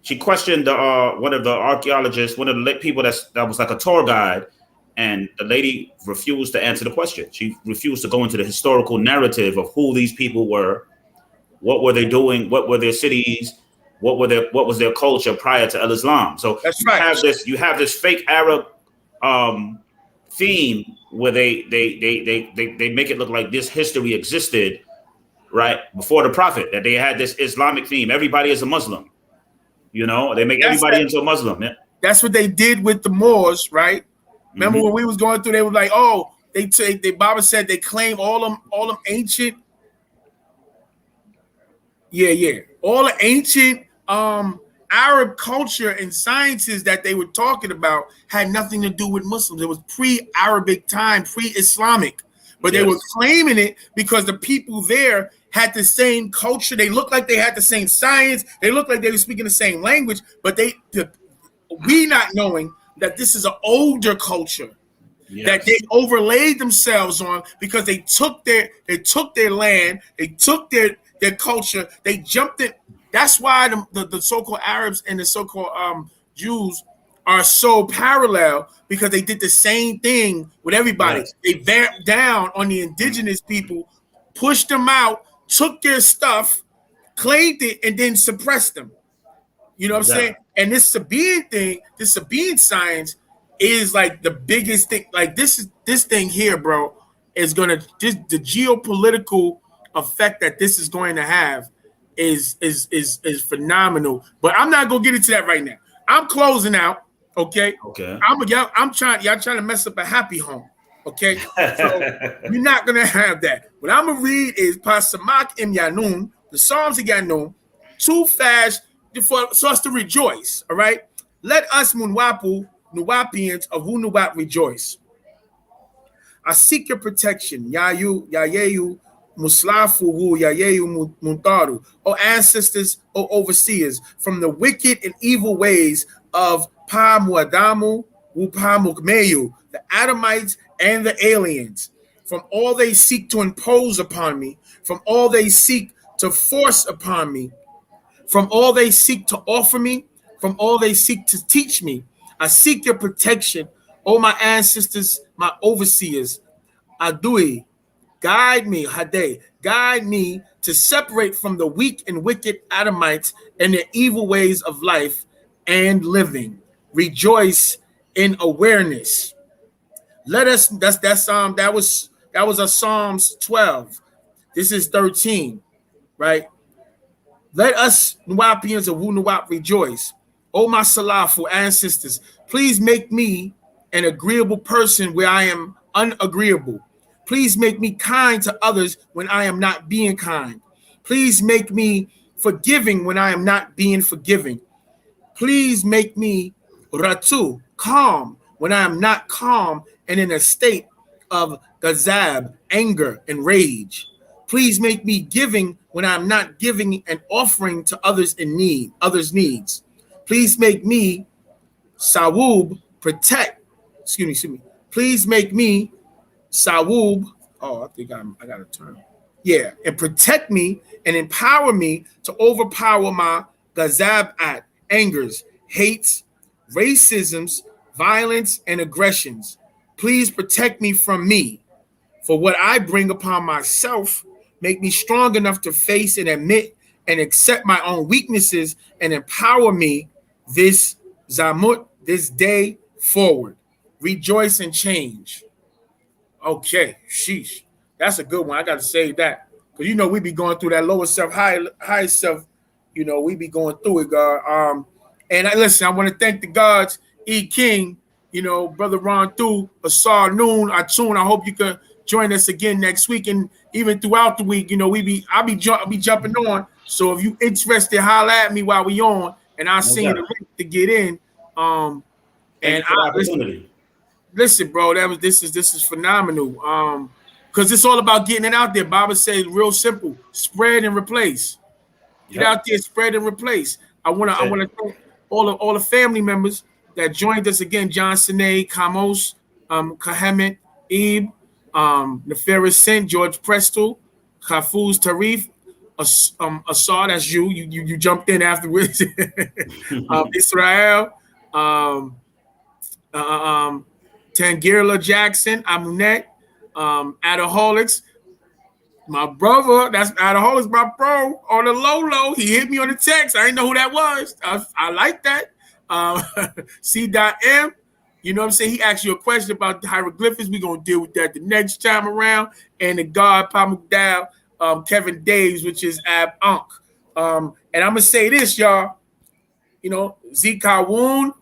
one of the archaeologists, one of the people that was like a tour guide, and the lady refused to answer the question. She refused to go into the historical narrative of who these people were, what were they doing, what were their cities, what was their culture prior to Islam. So that's right. You have this fake Arab theme where they make it look like this history existed right before the Prophet, that they had this Islamic theme. Everybody is a Muslim. They make everybody into a Muslim. Yeah. That's what they did with the Moors, right? Remember when we was going through, they were like, oh, Baba said they claim all them ancient. Yeah. All the ancient Arab culture and sciences that they were talking about had nothing to do with Muslims. It was pre-Arabic time, pre-Islamic. But they were claiming it because the people there had the same culture. They looked like they had the same science. They looked like they were speaking the same language. But we not knowing that this is an older culture that they overlaid themselves on because they took their land, they took their culture, they jumped it. That's why the so-called Arabs and the so-called Jews are so parallel, because they did the same thing with everybody. Yes. They vamped down on the indigenous people, pushed them out, took their stuff, claimed it, and then suppressed them. You know what I'm saying? And this Sabaean thing, this Sabaean science is like the biggest thing. Like this thing here, bro, is gonna the geopolitical effect that this is going to have is phenomenal. But I'm not gonna get into that right now. I'm closing out. Okay. I'm trying. Y'all trying to mess up a happy home. Okay. So we're not gonna have that. What I'm gonna read is Pasamak Im Yanun, the Psalms of Yanun, too fast for us to rejoice. All right. Let us Munwapu, Nuwapians of Wunuwap rejoice. I seek your protection. Yayeyu, Muslafu, Yayeyu Muntaru. O ancestors, O overseers, from the wicked and evil ways of Pa Muadamu, Wupa Mukmeyu, the Adamites and the aliens, from all they seek to impose upon me, from all they seek to force upon me, from all they seek to offer me, from all they seek to teach me. I seek your protection, O my ancestors, my overseers. Adui, guide me, Hade, guide me to separate from the weak and wicked Adamites and their evil ways of life and living. Rejoice in awareness. Let us, that was a Psalms 12. This is 13, right? Let us Nuwapians of Wunuwap rejoice. O my Salafu ancestors, please make me an agreeable person where I am unagreeable. Please make me kind to others when I am not being kind. Please make me forgiving when I am not being forgiving. Please make me Ratu, calm, when I am not calm and in a state of gazab, anger, and rage. Please make me giving when I'm not giving and offering to others in need, others' needs. Please make me Sawub, protect. Excuse me. Please make me Sawub. Oh, I think I got a term. Yeah, and protect me and empower me to overpower my gazab angers, hates, racisms, violence, and aggressions. Please protect me from me. For what I bring upon myself, make me strong enough to face and admit and accept my own weaknesses and empower me this Zamut, this day forward. Rejoice and change. Okay, sheesh. That's a good one. I got to say that. Because, we be going through that lower self, high self. We be going through it, God. And listen, I want to thank the gods, E. King, Brother Ron Thu, Asar Noon, Atun. I hope you can join us again next week. And even throughout the week, I'll be jumping on. So if you interested, holler at me while we on, and I'll send you the link to get in. And listen, bro, this is phenomenal. Because it's all about getting it out there. Baba says real simple: spread and replace. Get out there, spread and replace. I want to thank all the family members that joined us again: John Sine, Kamos, Kahemet, Ebe, Nefarious Sent, George Prestel, Kafuz Tarif, Asar, that's you jumped in afterwards. Israel, Tangirla Jackson, Amunet, Adaholics. My brother, that's Adaholics, my bro, on the low. He hit me on the text. I didn't know who that was. I like that. C.M. You know what I'm saying? He asked you a question about the hieroglyphics. We're going to deal with that the next time around. And the God, Pamukdal, Kevin Daves, which is Ab Ankh. And I'm going to say this, y'all. Zikawun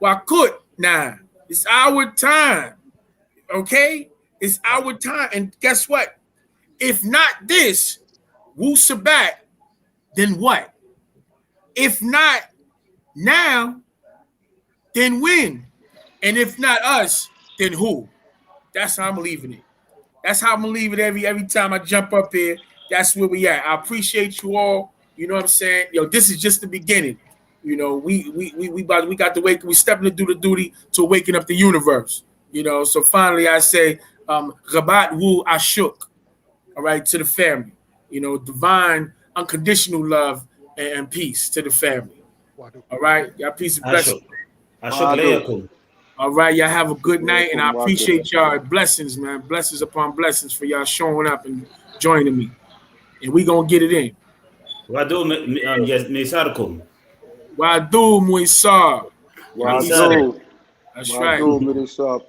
Wakut. Nah, it's our time. Okay? It's our time. And guess what? If not this, WU-SABAT, then what? If not now, then when? And if not us, then who? That's how I'm leaving it. That's how I'm gonna leave it every time I jump up here. That's where we at. I appreciate you all. You know what I'm saying? This is just the beginning. We got to wake. We stepping to do the duty to waking up the universe. You know, so finally I say, Rabat Wu Ashuk, all right, to the family. You know, divine, unconditional love and peace to the family. All right, y'all peace and blessings. Ashok Leakum. All right, y'all have a good night, and I appreciate y'all. Blessings, man. Blessings upon blessings for y'all showing up and joining me. And we gonna get it in. Wadu Misarkum. Wadu Muisar. Wadu. That's right. Wadu Muisar.